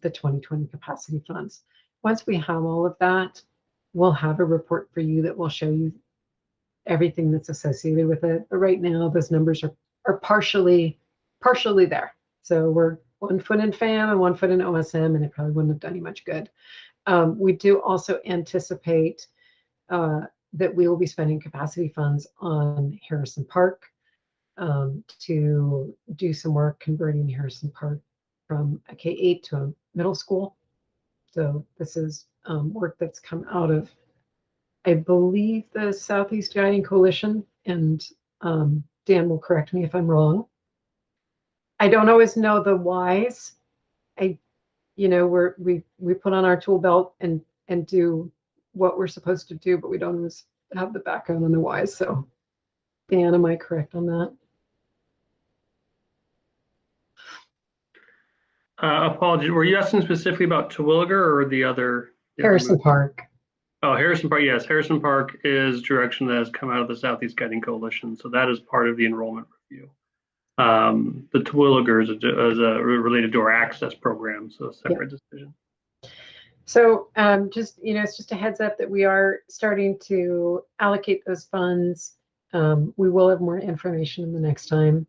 the 2020 capacity funds. Once we have all of that, we'll have a report for you that will show you everything that's associated with it. But right now, those numbers are partially there. So we're 1 foot in FAM and 1 foot in OSM, and it probably wouldn't have done you much good. We do also anticipate that we will be spending capacity funds on Harrison Park to do some work converting Harrison Park from a K-8 to a middle school. So this is work that's come out of, I believe, the Southeast Guiding Coalition, and Dan will correct me if I'm wrong. I don't always know the whys. We put on our tool belt and do what we're supposed to do, but we don't always have the background on the whys. So, Dan, am I correct on that? Apologies. Were you asking specifically about Terwilliger or the other? Harrison Park. Oh, Harrison Park. Yes, Harrison Park is direction that has come out of the Southeast Guiding Coalition. So that is part of the enrollment review. The Terwilliger is related to our access program, so a separate decision. So it's just a heads up that we are starting to allocate those funds. We will have more information in the next time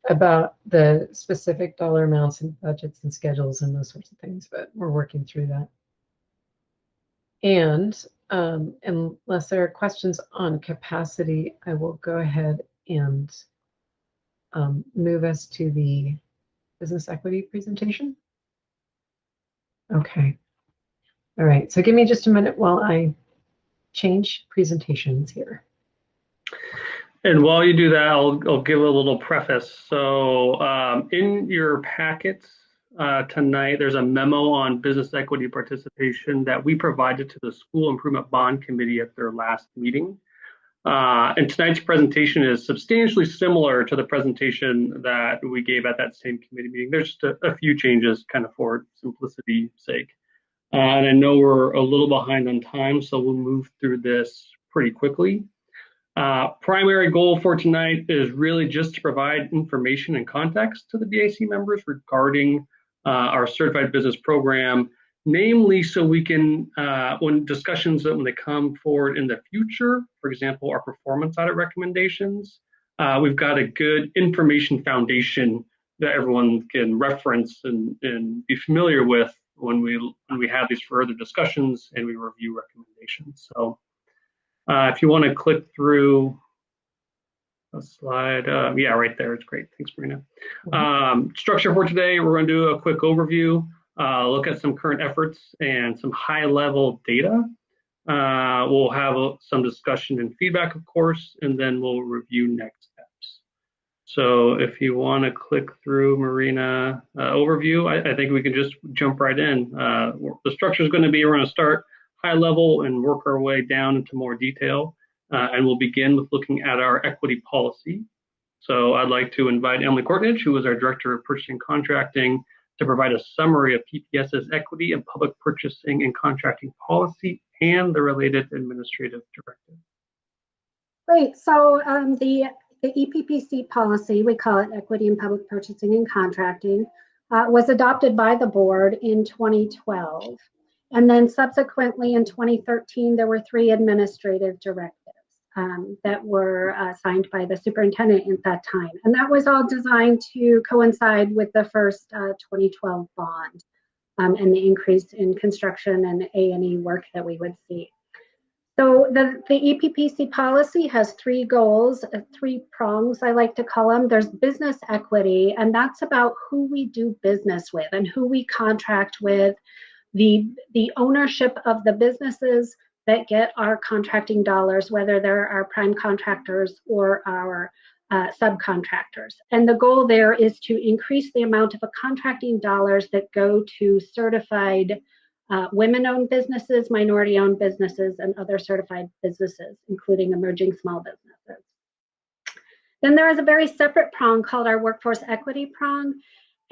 about the specific dollar amounts and budgets and schedules and those sorts of things, but we're working through that. And unless there are questions on capacity, I will go ahead and move us to the business equity presentation. Okay. All right. So give me just a minute while I change presentations here. And while you do that, I'll give a little preface. So in your packets tonight, there's a memo on business equity participation that we provided to the School Improvement Bond Committee at their last meeting. And tonight's presentation is substantially similar to the presentation that we gave at that same committee meeting. There's just a few changes kind of for simplicity's sake. And I know we're a little behind on time, so we'll move through this pretty quickly. Primary goal for tonight is really just to provide information and context to the BAC members regarding our certified business program, namely so we can, when they come forward in the future, for example, our performance audit recommendations, we've got a good information foundation that everyone can reference and be familiar with when we have these further discussions and we review recommendations. So if you want to click through a slide, yeah, right there, it's great. Thanks, Marina. Structure for today, we're going to do a quick overview, look at some current efforts and some high-level data. We'll have some discussion and feedback, of course, and then we'll review next steps. So if you want to click through Marina overview, I think we can just jump right in. The structure is going to be, we're going to start high level and work our way down into more detail. And we'll begin with looking at our equity policy. So I'd like to invite Emily Courtnidge, who is our Director of Purchasing and Contracting, to provide a summary of PPS's equity and public purchasing and contracting policy and the related administrative directive. Great. So the EPPC policy, we call it Equity in Public Purchasing and Contracting, was adopted by the board in 2012. And then subsequently in 2013, there were 3 administrative directives that were signed by the superintendent at that time. And that was all designed to coincide with the first 2012 bond and the increase in construction and A&E work that we would see. So the EPPC policy has 3 goals, 3 prongs, I like to call them. There's business equity, and that's about who we do business with and who we contract with, the ownership of the businesses that get our contracting dollars, whether they're our prime contractors or our subcontractors. And the goal there is to increase the amount of contracting dollars that go to certified women-owned businesses, minority-owned businesses, and other certified businesses, including emerging small businesses. Then there is a very separate prong called our workforce equity prong.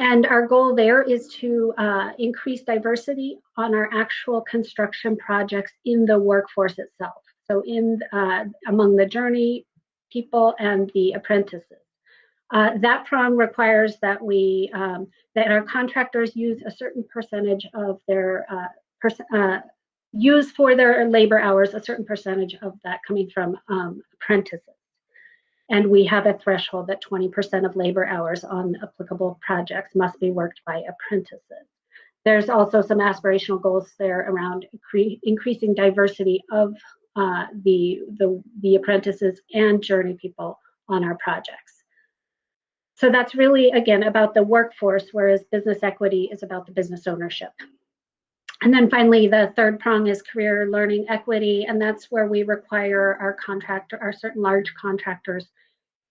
And our goal there is to increase diversity on our actual construction projects in the workforce itself. So among the journey people and the apprentices. That prong requires that that our contractors use a certain percentage of their use for their labor hours, a certain percentage of that coming from apprentices. And we have a threshold that 20% of labor hours on applicable projects must be worked by apprentices. There's also some aspirational goals there around increasing diversity of the apprentices and journey people on our projects. So that's really, again, about the workforce, whereas business equity is about the business ownership. And then finally, the third prong is career learning equity, and that's where we require our certain large contractors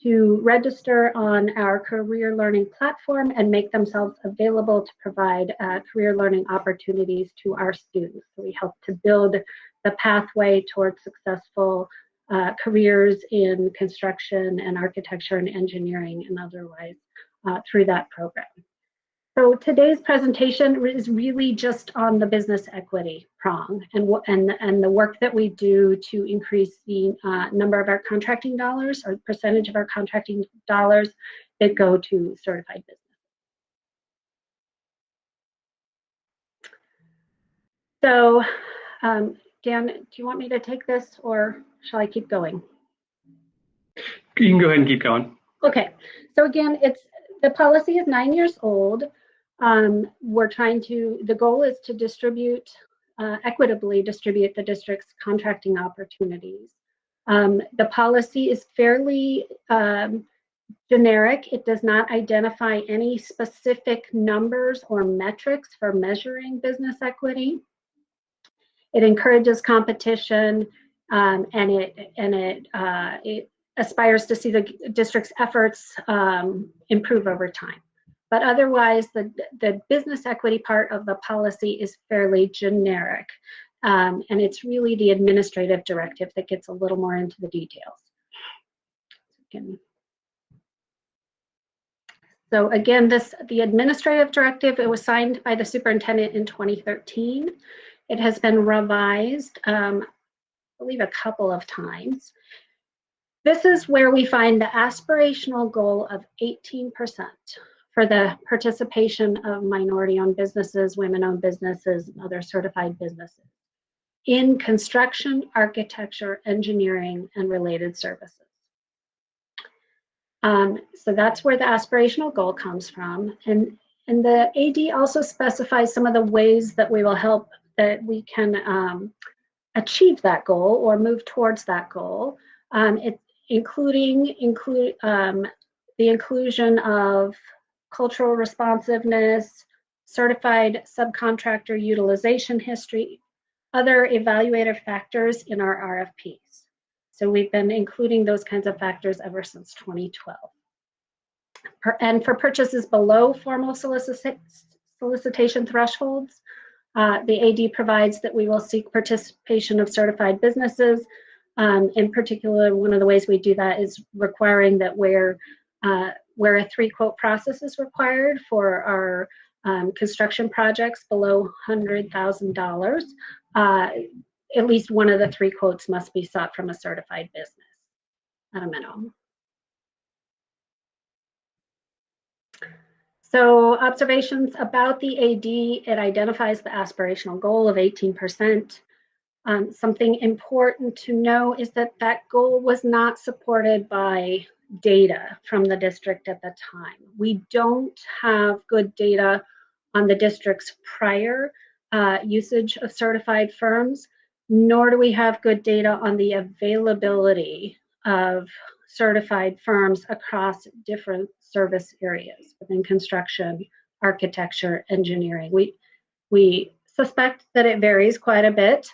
to register on our career learning platform and make themselves available to provide career learning opportunities to our students. So we help to build the pathway towards successful careers in construction and architecture and engineering and otherwise through that program. So today's presentation is really just on the business equity prong and the work that we do to increase the number of our contracting dollars or percentage of our contracting dollars that go to certified business. So Dan, do you want me to take this or shall I keep going? You can go ahead and keep going. Okay, so again, the policy is 9 years old. The goal is to equitably distribute the district's contracting opportunities. The policy is fairly generic. It does not identify any specific numbers or metrics for measuring business equity. It encourages competition and it aspires to see the district's efforts improve over time. But otherwise, the business equity part of the policy is fairly generic. And it's really the administrative directive that gets a little more into the details. So again, the administrative directive, it was signed by the superintendent in 2013. It has been revised, I believe, a couple of times. This is where we find the aspirational goal of 18% for the participation of minority-owned businesses, women-owned businesses, and other certified businesses in construction, architecture, engineering, and related services. So that's where the aspirational goal comes from. And the AD also specifies some of the ways that we can achieve that goal or move towards that goal, including the inclusion of cultural responsiveness, certified subcontractor utilization history, other evaluative factors in our RFPs. So we've been including those kinds of factors ever since 2012. And for purchases below formal solicitation thresholds, The AD provides that we will seek participation of certified businesses. In particular, one of the ways we do that is requiring that where a 3-quote process is required for our construction projects below $100,000, at least one of the 3 quotes must be sought from a certified business at a minimum. So observations about the AD, it identifies the aspirational goal of 18%. Something important to know is that that goal was not supported by data from the district at the time. We don't have good data on the district's prior usage of certified firms, nor do we have good data on the availability of certified firms across different service areas within construction, architecture, engineering. We suspect that it varies quite a bit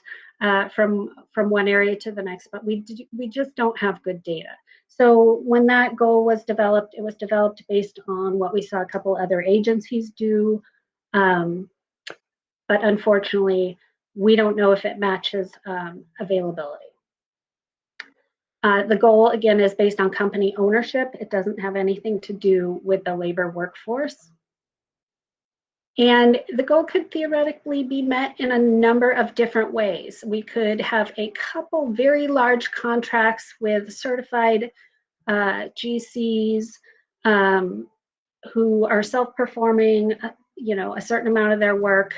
from one area to the next, but we just don't have good data. So when that goal was developed, it was developed based on what we saw a couple other agencies do, but unfortunately, we don't know if it matches availability. The goal, again, is based on company ownership. It doesn't have anything to do with the labor workforce. And the goal could theoretically be met in a number of different ways. We could have a couple very large contracts with certified GCs who are self-performing, a certain amount of their work.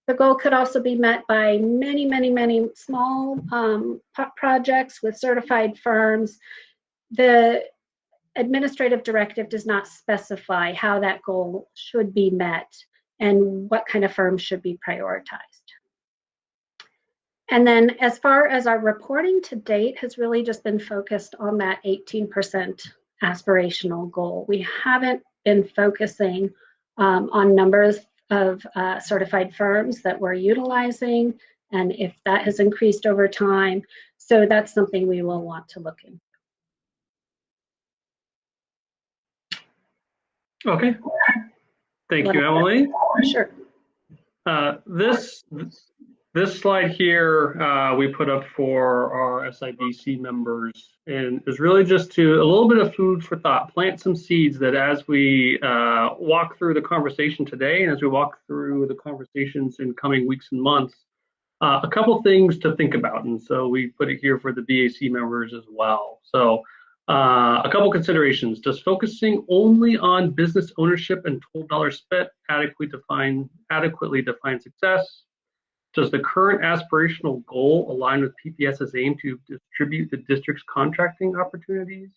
The goal could also be met by many, many, many small projects with certified firms. The administrative directive does not specify how that goal should be met and what kind of firms should be prioritized. And then as far as our reporting to date has really just been focused on that 18% aspirational goal. We haven't been focusing on numbers of certified firms that we're utilizing and if that has increased over time. So that's something we will want to look into. Okay. Thank you, Emily. Sure. This slide here we put up for our SIBC members, and is really just to a little bit of food for thought, plant some seeds that as we walk through the conversation today and as we walk through the conversations in coming weeks and months, a couple things to think about. And so we put it here for the BAC members as well. So a couple considerations. Does focusing only on business ownership and total dollars spent adequately define success? Does the current aspirational goal align with PPS's aim to distribute the district's contracting opportunities?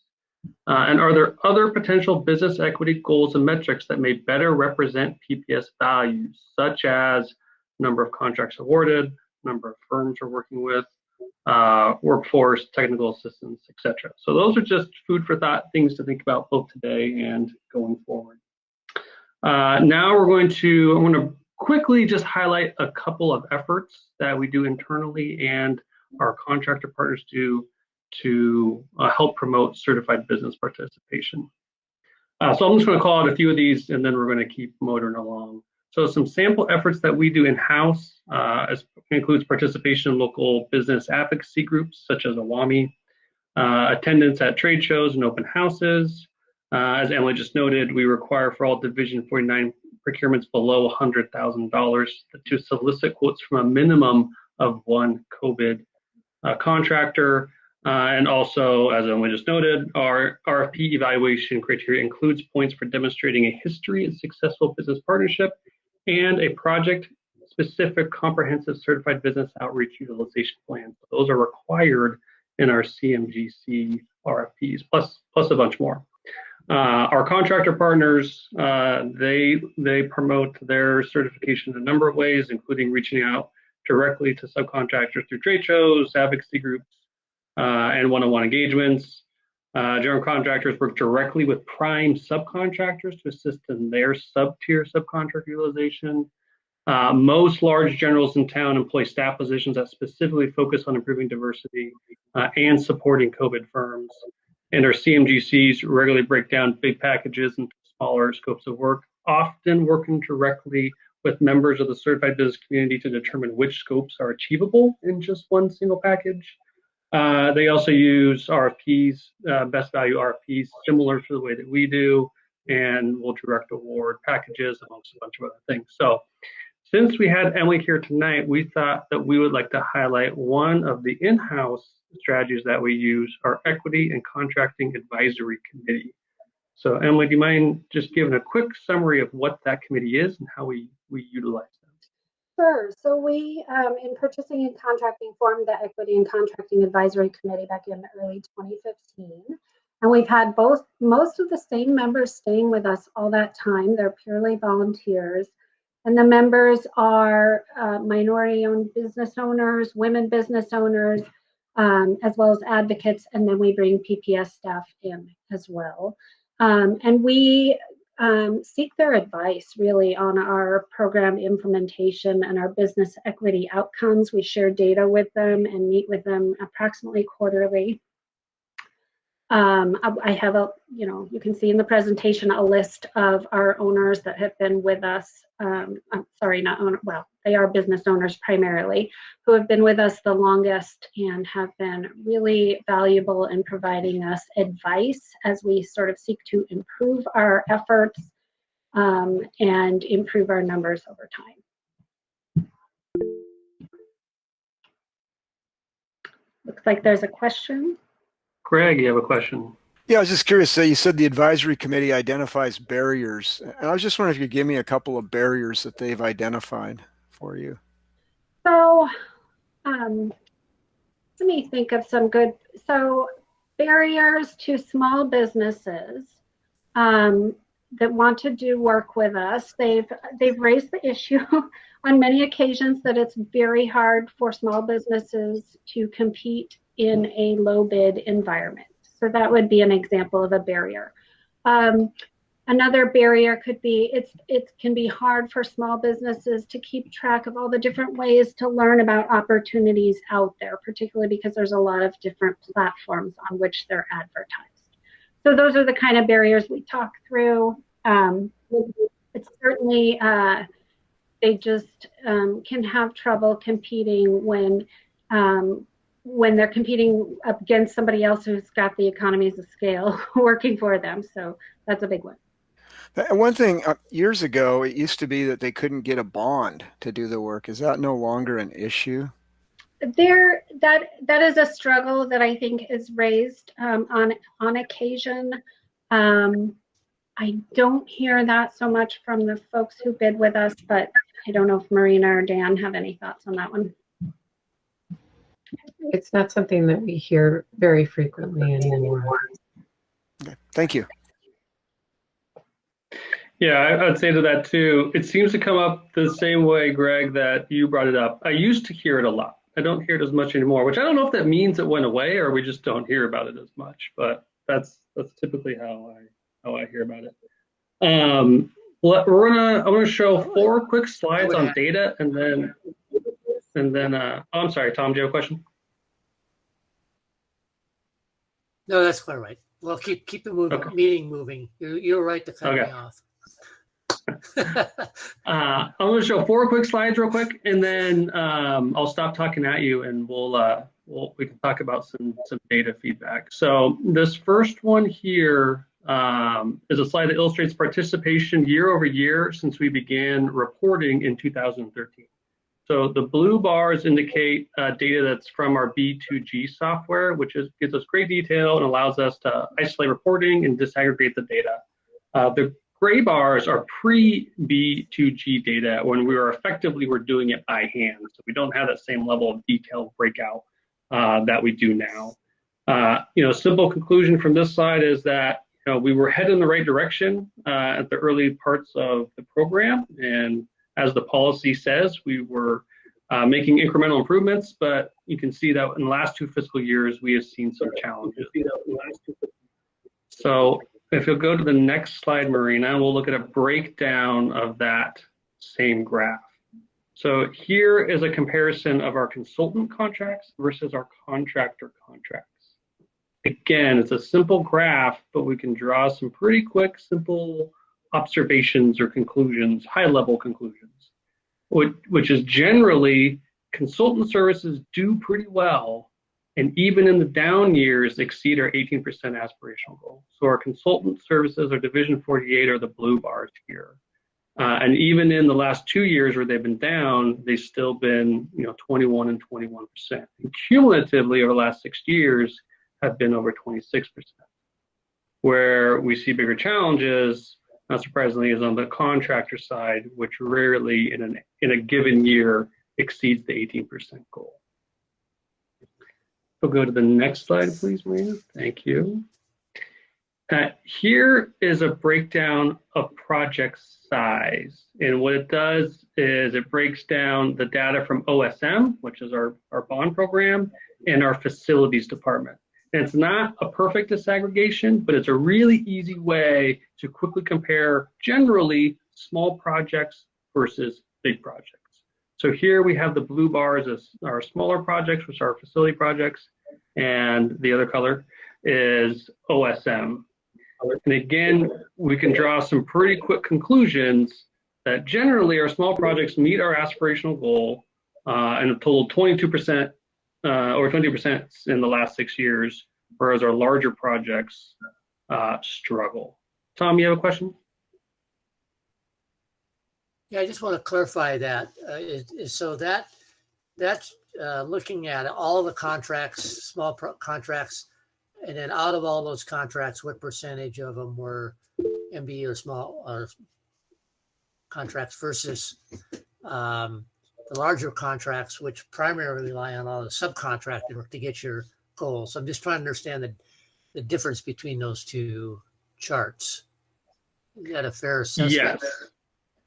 And are there other potential business equity goals and metrics that may better represent PPS values, such as number of contracts awarded, number of firms we're working with, workforce, technical assistance, etc. So those are just food for thought, things to think about both today and going forward. Now I'm going to quickly just highlight a couple of efforts that we do internally and our contractor partners do to help promote certified business participation. So I'm just going to call out a few of these and then we're going to keep motoring along. So some sample efforts that we do in-house includes participation in local business advocacy groups such as AWAMI, attendance at trade shows and open houses. As Emily just noted, we require for all Division 49 procurements below $100,000 to solicit quotes from a minimum of one COVID contractor. And also, as Emily just noted, our RFP evaluation criteria includes points for demonstrating a history of successful business partnership and a project-specific comprehensive certified business outreach utilization plan. So those are required in our CMGC RFPs, plus a bunch more. Our contractor partners, they promote their certification in a number of ways, including reaching out directly to subcontractors through trade shows, advocacy groups, and one-on-one engagements. General contractors work directly with prime subcontractors to assist in their sub-tier subcontract utilization. Most large generals in town employ staff positions that specifically focus on improving diversity and supporting COVID firms. And our CMGCs regularly break down big packages into smaller scopes of work, often working directly with members of the certified business community to determine which scopes are achievable in just one single package. They also use RFPs, best value RFPs, similar to the way that we do, and will direct award packages amongst a bunch of other things. So since we had Emily here tonight, we thought that we would like to highlight one of the in-house strategies that we use, our Equity and Contracting Advisory Committee. So Emily, do you mind just giving a quick summary of what that committee is and how we utilize them? Sure. So we, in purchasing and contracting, formed the Equity and Contracting Advisory Committee back in early 2015. And we've had most of the same members staying with us all that time. They're purely volunteers. And the members are minority-owned business owners, women business owners, as well as advocates. And then we bring PPS staff in as well. And we seek their advice really on our program implementation and our business equity outcomes. We share data with them and meet with them approximately quarterly. I have you can see in the presentation a list of our owners that have been with us. I'm sorry, not owner, well, they are business owners primarily, who have been with us the longest and have been really valuable in providing us advice as we sort of seek to improve our efforts and improve our numbers over time. Looks like there's a question. Greg, you have a question. Yeah, I was just curious. You said the advisory committee identifies barriers. And I was just wondering if you could give me a couple of barriers that they've identified for you. So let me think of some good, so barriers to small businesses that want to do work with us. They've raised the issue on many occasions that it's very hard for small businesses to compete in a low bid environment. So that would be an example of a barrier. Another barrier could be it can be hard for small businesses to keep track of all the different ways to learn about opportunities out there, particularly because there's a lot of different platforms on which they're advertised. So those are the kind of barriers we talk through. It's certainly they just can have trouble competing when they're competing up against somebody else who's got the economies of scale working for them. So that's a big one. One thing, years ago, it used to be that they couldn't get a bond to do the work. Is that no longer an issue? That is a struggle that I think is raised on occasion. I don't hear that so much from the folks who bid with us, but I don't know if Marina or Dan have any thoughts on that one. It's not something that we hear very frequently anymore. Okay, thank you. Yeah, I'd say to that too. It seems to come up the same way, Greg, that you brought it up. I used to hear it a lot. I don't hear it as much anymore, which I don't know if that means it went away or we just don't hear about it as much. But that's typically how I hear about it. I'm gonna show 4 quick slides on data, and then oh, I'm sorry, Tom, do you have a question? No, that's quite right. Well, keep the meeting moving. You're right to cut me off. I'm going to show 4 quick slides real quick, and then I'll stop talking at you, and we can talk about some data feedback. So this first one here is a slide that illustrates participation year over year since we began reporting in 2013. So the blue bars indicate data that's from our B2G software, which gives us great detail and allows us to isolate reporting and disaggregate the data. The gray bars are pre-B2G data when we're doing it by hand. So we don't have that same level of detailed breakout that we do now. Simple conclusion from this slide is that we were headed in the right direction at the early parts of the program, and as the policy says, we were making incremental improvements, but you can see that in the last 2 fiscal years, we have seen some challenges. So if you'll go to the next slide, Marina, we'll look at a breakdown of that same graph. So here is a comparison of our consultant contracts versus our contractor contracts. Again, it's a simple graph, but we can draw some pretty quick, simple observations or conclusions, high-level conclusions. which is generally consultant services do pretty well, and even in the down years exceed our 18% aspirational goal. So our consultant services, our Division 48, are the blue bars here. And even in the last 2 years where they've been down, they've still been 21 and 21%. And cumulatively over the last 6 years have been over 26%. Where we see bigger challenges, not surprisingly, is on the contractor side, which rarely in a given year exceeds the 18% goal. We'll go to the next slide, please, Maria. Thank you. Here is a breakdown of project size. And what it does is it breaks down the data from OSM, which is our bond program, and our facilities department. And it's not a perfect disaggregation, but it's a really easy way to quickly compare generally small projects versus big projects. So here we have the blue bars as our smaller projects, which are facility projects, and the other color is OSM. And again, we can draw some pretty quick conclusions that generally our small projects meet our aspirational goal and have totaled 22% or 20% in the last 6 years, whereas our larger projects struggle. Tom, you have a question? Yeah, I just want to clarify that. So that's looking at all the contracts, small contracts, and then out of all those contracts, what percentage of them were MBE or small contracts versus the larger contracts, which primarily rely on all the subcontracted work to get your goals. So I'm just trying to understand the difference between those two charts. Is that a fair assessment? Yes,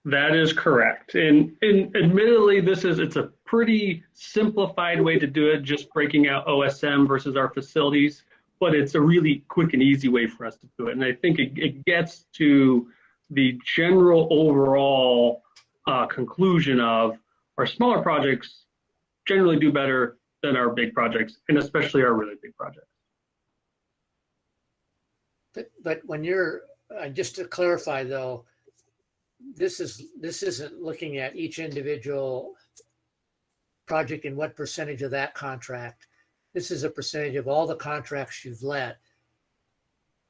that is correct. And admittedly, it's a pretty simplified way to do it, just breaking out OSM versus our facilities, but it's a really quick and easy way for us to do it. And I think it gets to the general overall conclusion of our smaller projects generally do better than our big projects, and especially our really big projects. But when you're, just to clarify though, this isn't looking at each individual project and what percentage of that contract. This is a percentage of all the contracts you've let.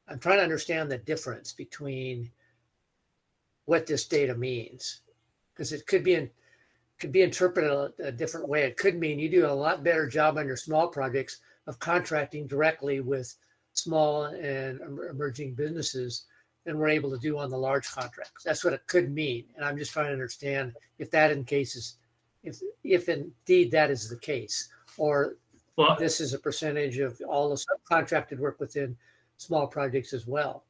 I'm trying to understand the difference between what this data means, because it could be interpreted a different way. It could mean you do a lot better job on your small projects of contracting directly with small and emerging businesses than we're able to do on the large contracts. That's what it could mean. And I'm just trying to understand if that if indeed that is the case, or this is a percentage of all the subcontracted work within small projects as well.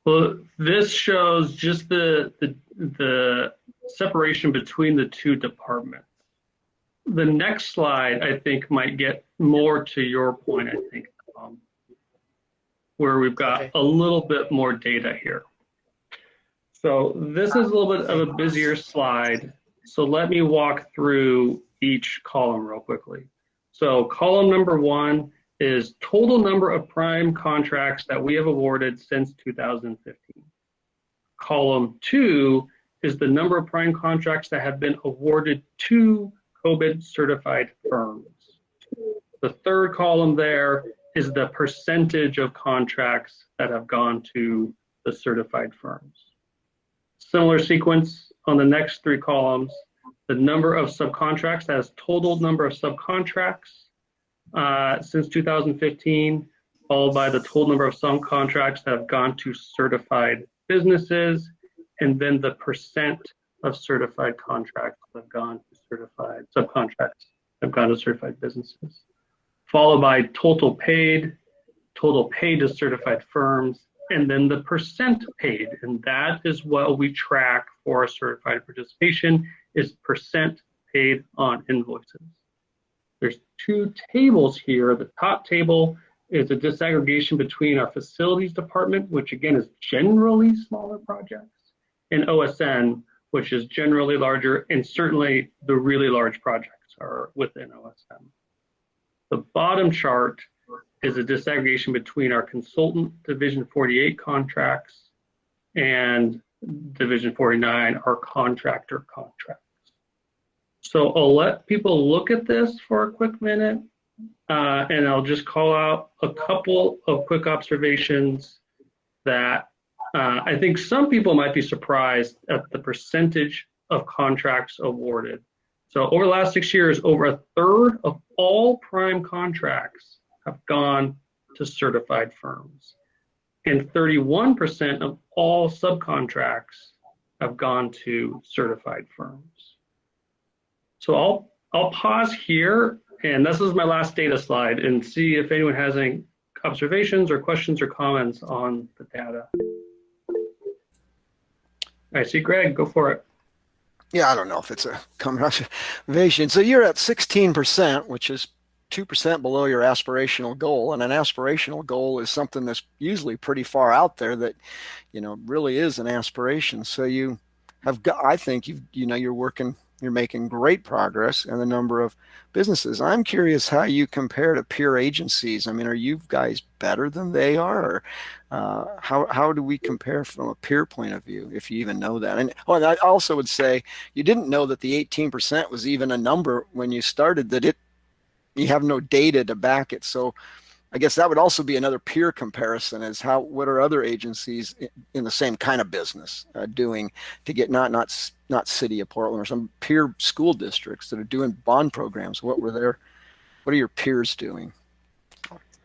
Well, this shows just the separation between the two departments. The next slide, I think, might get more to your point, I think, where we've got a little bit more data here. So this is a little bit of a busier slide. So let me walk through each column real quickly. So column number 1 is total number of prime contracts that we have awarded since 2015. Column 2 is the number of prime contracts that have been awarded to COBIT certified firms. The third column there is the percentage of contracts that have gone to the certified firms. Similar sequence on the next 3 columns, the number of subcontracts, that is total number of subcontracts since 2015, followed by the total number of subcontracts that have gone to certified businesses, and then the percent of certified contracts that have gone to certified subcontracts have gone to certified businesses, followed by total paid to certified firms, and then the percent paid. And that is what we track for certified participation, is percent paid on invoices. There's 2 tables here. The top table is a disaggregation between our facilities department, which again is generally smaller projects, and OSN, which is generally larger, and certainly the really large projects are within OSM. The bottom chart is a disaggregation between our consultant Division 48 contracts and Division 49 are contractor contracts. So I'll let people look at this for a quick minute, and I'll just call out a couple of quick observations that I think some people might be surprised at the percentage of contracts awarded. So over the last 6 years, over a third of all prime contracts have gone to certified firms, and 31% of all subcontracts have gone to certified firms. So I'll pause here, and this is my last data slide, and see if anyone has any observations or questions or comments on the data. I see Greg, go for it. Yeah, I don't know if it's a observation. So you're at 16%, which is 2% below your aspirational goal. And an aspirational goal is something that's usually pretty far out there that, you know, really is an aspiration. So you have got, I think you're making great progress in the number of businesses. I'm curious how you compare to peer agencies. I mean, are you guys better than they are? Or how do we compare from a peer point of view, if you even know that? And I also would say you didn't know that the 18% was even a number when you started, that you have no data to back it. So I guess that would also be another peer comparison, is what are other agencies in the same kind of business doing to get not City of Portland or some peer school districts that are doing bond programs. What are your peers doing?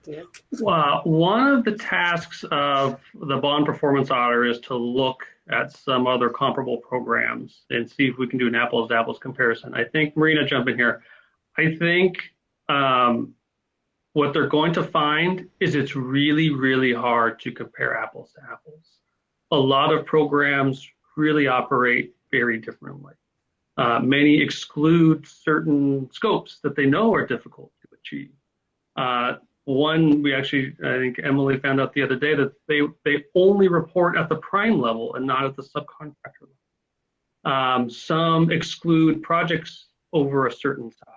Yeah. Well, one of the tasks of the bond performance auditor is to look at some other comparable programs and see if we can do an apples to apples comparison. I think, Marina, jump in here. I think what they're going to find is it's really, really hard to compare apples to apples. A lot of programs really operate very differently. Many exclude certain scopes that they know are difficult to achieve. One, I think Emily found out the other day that they only report at the prime level and not at the subcontractor level. Some exclude projects over a certain size.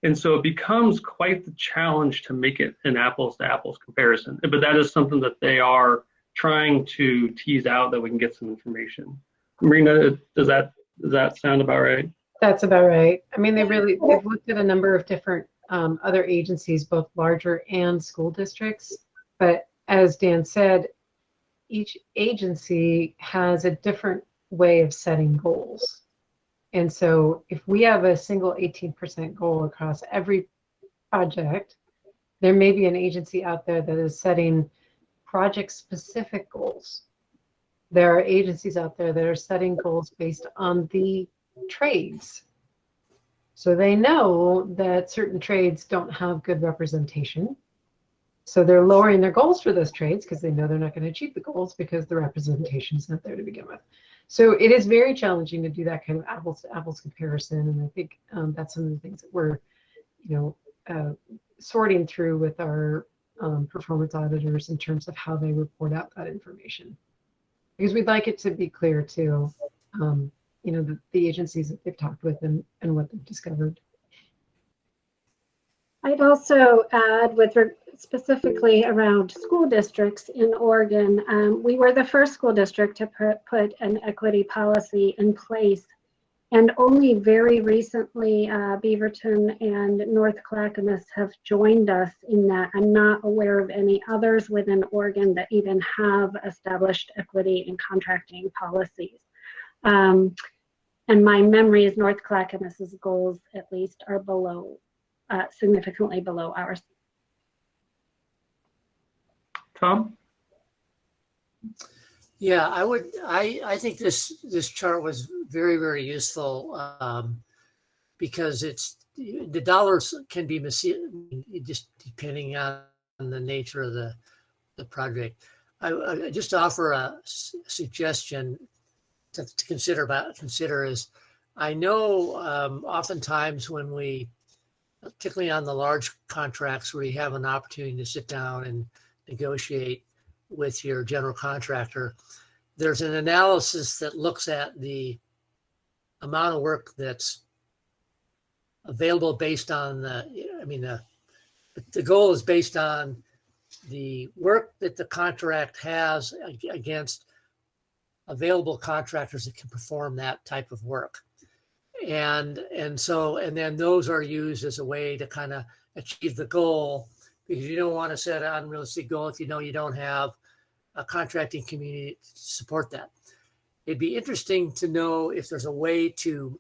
And so it becomes quite the challenge to make it an apples to apples comparison. But that is something that they are trying to tease out, that we can get some information. Marina, does that sound about right? That's about right. I mean, they've looked at a number of different other agencies, both larger and school districts. But as Dan said, each agency has a different way of setting goals. And so if we have a single 18% goal across every project, there may be an agency out there that is setting project-specific goals. There are agencies out there that are setting goals based on the trades. So they know that certain trades don't have good representation. So they're lowering their goals for those trades because they know they're not going to achieve the goals because the representation is not there to begin with. So it is very challenging to do that kind of apples to apples comparison. And I think that's some of the things that we're, sorting through with our performance auditors in terms of how they report out that information. Because we'd like it to be clear to, the agencies that they've talked with and what they've discovered. I'd also add, specifically around school districts in Oregon, we were the first school district to put an equity policy in place. And only very recently, Beaverton and North Clackamas have joined us in that. I'm not aware of any others within Oregon that even have established equity and contracting policies. And my memory is North Clackamas's goals, at least, are significantly below ours. Tom? Yeah, I think this chart was very, very useful because the dollars can be just depending on the nature of the project. I just offer a suggestion to consider is, I know oftentimes when we, particularly on the large contracts where you have an opportunity to sit down and negotiate with your general contractor, there's an analysis that looks at the amount of work that's available based on the goal is based on the work that the contract has against available contractors that can perform that type of work. And then those are used as a way to kind of achieve the goal, because you don't want to set an unrealistic goal if you know you don't have a contracting community to support that. It'd be interesting to know if there's a way to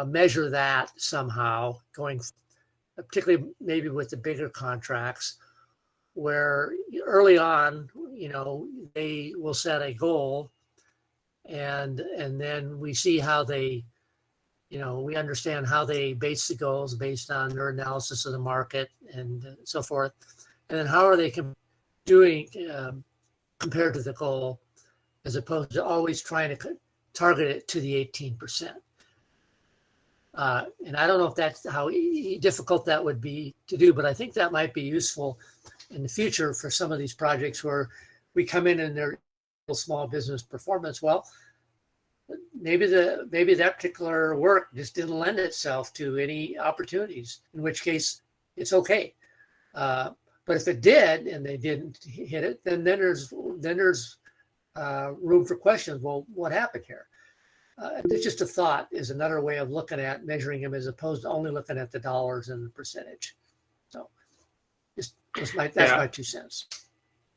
measure that somehow, going particularly maybe with the bigger contracts, where early on, they will set a goal, and then we see how they, we understand how they base the goals based on their analysis of the market and so forth, and then how are they doing compared to the goal, as opposed to always trying to target it to the 18%. And I don't know if that's how difficult that would be to do, but I think that might be useful in the future for some of these projects where we come in and they're small business performance. Well, maybe that particular work just didn't lend itself to any opportunities, in which case it's okay. But if it did and they didn't hit it, then there's room for questions. Well, what happened here? It's just a thought, is another way of looking at measuring them, as opposed to only looking at the dollars and the percentage. So that's my 2 cents.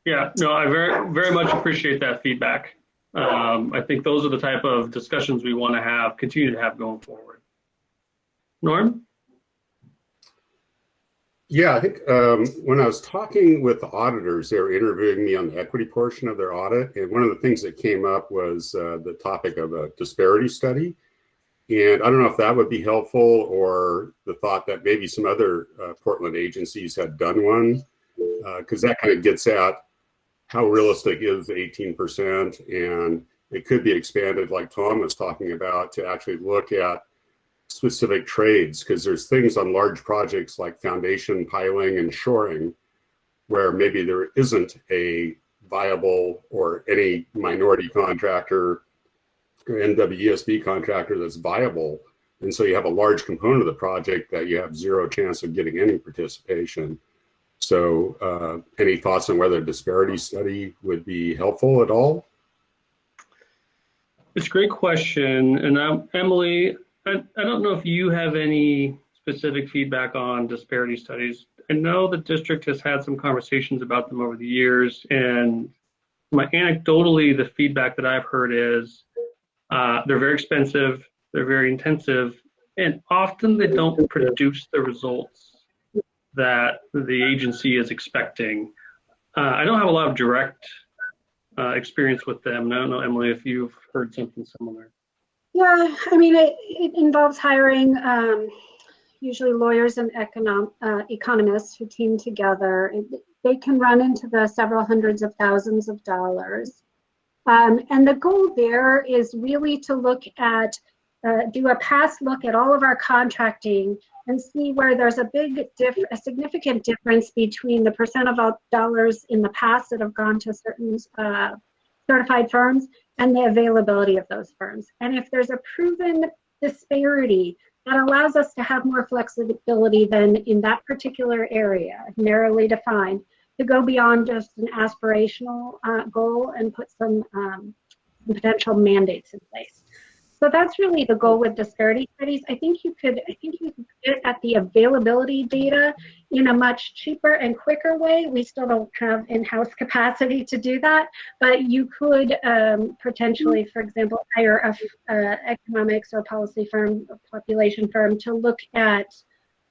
Yeah, no, I very, very much appreciate that feedback. I think those are the type of discussions we want to continue to have going forward. Norm? Yeah, I think when I was talking with the auditors, they were interviewing me on the equity portion of their audit. And one of the things that came up was the topic of a disparity study. And I don't know if that would be helpful, or the thought that maybe some other Portland agencies had done one, because that kind of gets at how realistic is 18%. And it could be expanded, like Tom was talking about, to actually look at specific trades, because there's things on large projects like foundation piling and shoring where maybe there isn't a viable or any minority contractor or NWESB contractor that's viable. And so you have a large component of the project that you have zero chance of getting any participation. So any thoughts on whether a disparity study would be helpful at all? It's a great question. And Emily, I don't know if you have any specific feedback on disparity studies. I know the district has had some conversations about them over the years, and anecdotally, the feedback that I've heard is they're very expensive, they're very intensive, and often they don't produce the results that the agency is expecting. I don't have a lot of direct experience with them. I don't know, Emily, if you've heard something similar. Yeah, I mean, it involves hiring usually lawyers and economists who team together. They can run into the several hundreds of thousands of dollars. And the goal there is really to look at, do a past look at all of our contracting and see where there's a significant difference between the percent of all dollars in the past that have gone to certain certified firms and the availability of those firms. And if there's a proven disparity, that allows us to have more flexibility than in that particular area, narrowly defined, to go beyond just an aspirational goal and put some potential mandates in place. So that's really the goal with disparity studies. I think you could get at the availability data in a much cheaper and quicker way. We still don't have in-house capacity to do that, but you could potentially, for example, hire a economics or policy firm, a population firm, to look at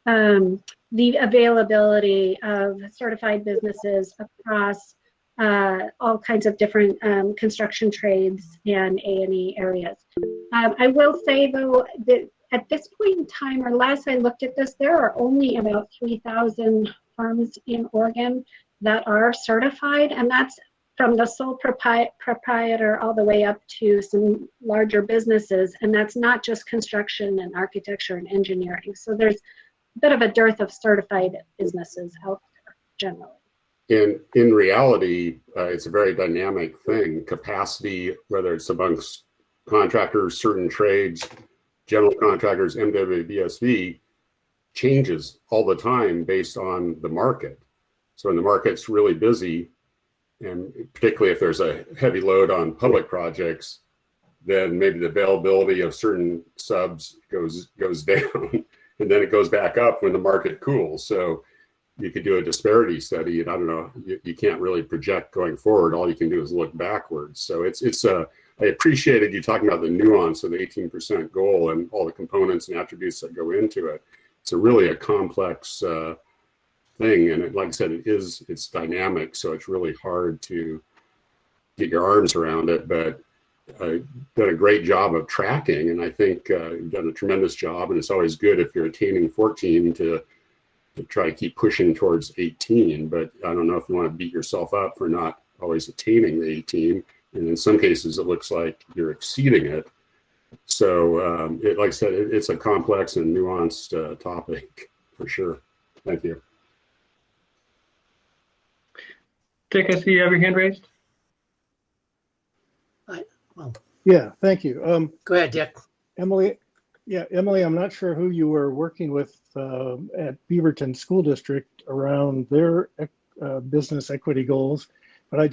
the availability of certified businesses across all kinds of different construction trades and A&E areas. I will say, though, that at this point in time, or last I looked at this, there are only about 3,000 firms in Oregon that are certified, and that's from the sole proprietor all the way up to some larger businesses, and that's not just construction and architecture and engineering. So there's a bit of a dearth of certified businesses out there generally. In reality, it's a very dynamic thing. Capacity, whether it's amongst contractors, certain trades, general contractors, MWBSV, changes all the time based on the market. So when the market's really busy And particularly if there's a heavy load on public projects, then maybe the availability of certain subs goes down, and then it goes back up when the market cools. So you could do a disparity study, and I don't know, you can't really project going forward. All you can do is look backwards. So I appreciated you talking about the nuance of the 18% goal and all the components and attributes that go into it. It's really a complex thing, and like I said, it's dynamic, so it's really hard to get your arms around it. But done a great job of tracking, and I think you've done a tremendous job. And it's always good if you're attaining 14 to try to keep pushing towards 18. But I don't know if you want to beat yourself up for not always attaining the 18. And in some cases, it looks like you're exceeding it. So, like I said, it's a complex and nuanced topic for sure. Thank you. Dick, I see you have your hand raised. Yeah, thank you. Go ahead, Dick. Emily, I'm not sure who you were working with at Beaverton School District around their business equity goals, but I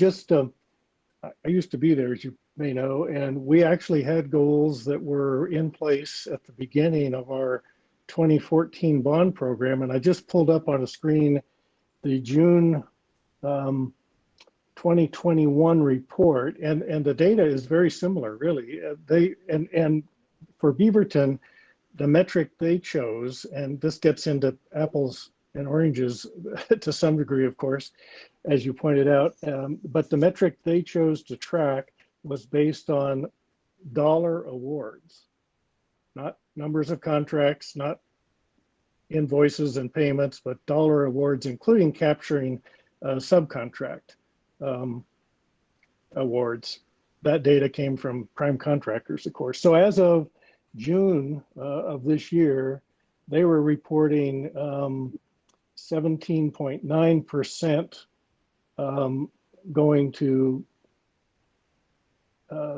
used to be there, as you may know, and we actually had goals that were in place at the beginning of our 2014 bond program. And I just pulled up on a screen the June 2021 report, and the data is very similar, really. And for Beaverton, the metric they chose, and this gets into apples and oranges to some degree, of course, as you pointed out, but the metric they chose to track was based on dollar awards, not numbers of contracts, not invoices and payments, but dollar awards, including capturing subcontract awards. That data came from prime contractors, of course. So as of June of this year, they were reporting 17.9% going to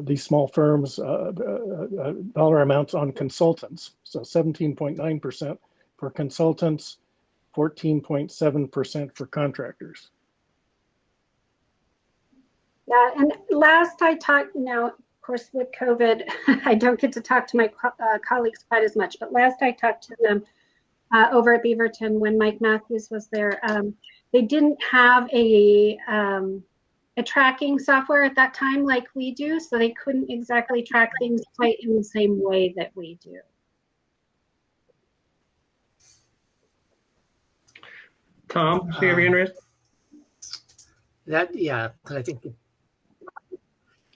these small firms, dollar amounts on consultants. So 17.9% for consultants, 14.7% for contractors. Yeah, and last I talked, now, of course, with COVID, I don't get to talk to my colleagues quite as much, but last I talked to them over at Beaverton when Mike Matthews was there, they didn't have a tracking software at that time like we do, so they couldn't exactly track things quite in the same way that we do. Tom, see your hand raised? Yeah, I think.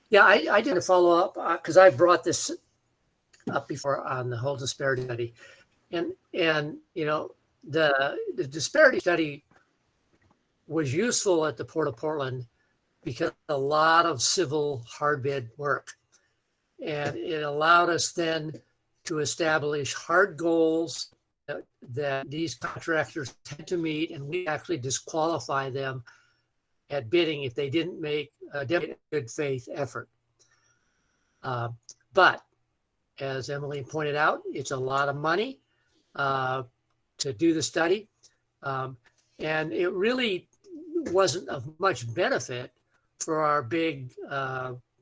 Yeah, I did a follow up because I brought this up before on the whole disparity study, and you know the disparity study was useful at the Port of Portland because a lot of civil hard bid work, and it allowed us then to establish hard goals that these contractors had to meet, and we actually disqualify them at bidding if they didn't make a good faith effort. But as Emily pointed out, it's a lot of money to do the study. And it really wasn't of much benefit for our big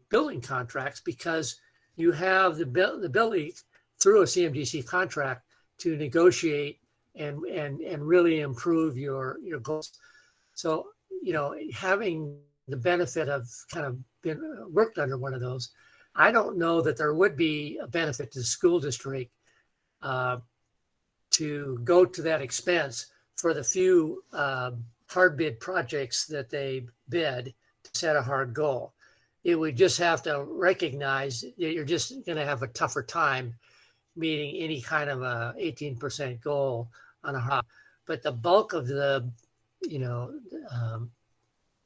building contracts because you have the ability through a CMDC contract to negotiate and really improve your goals. So, you know, having the benefit of kind of been worked under one of those, I don't know that there would be a benefit to the school district to go to that expense for the few hard bid projects that they bid to set a hard goal. It would just have to recognize that you're just going to have a tougher time meeting any kind of a 18% goal on a hard. But the bulk of the, you know,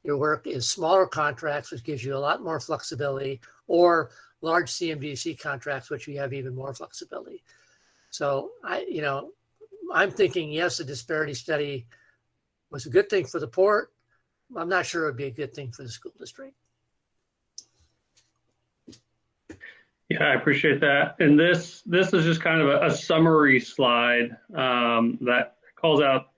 your work is smaller contracts, which gives you a lot more flexibility, or large CMDC contracts, which you have even more flexibility. So I'm thinking, yes, a disparity study was a good thing for the port. I'm not sure it would be a good thing for the school district. Yeah, I appreciate that. And this is just kind of a summary slide that calls out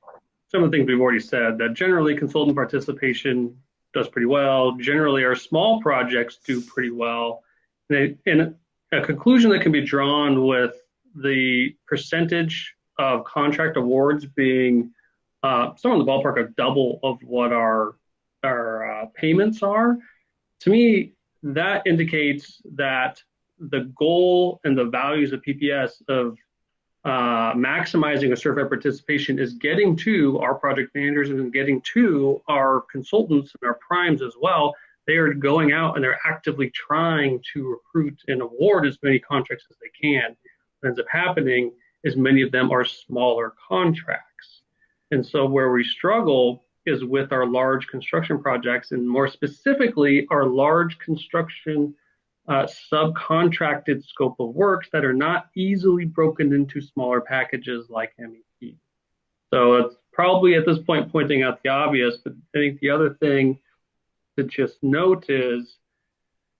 some of the things we've already said, that generally consultant participation does pretty well. Generally, our small projects do pretty well. And a conclusion that can be drawn with the percentage of contract awards being somewhere in the ballpark of double of what our payments are, to me, that indicates that the goal and the values of PPS of maximizing a certified participation is getting to our project managers and getting to our consultants and our primes as well. They are going out and they're actively trying to recruit and award as many contracts as they can. What ends up happening is many of them are smaller contracts. And so where we struggle is with our large construction projects, and more specifically, our large construction subcontracted scope of works that are not easily broken into smaller packages like MEP. So it's probably at this point pointing out the obvious, but I think the other thing to just note is,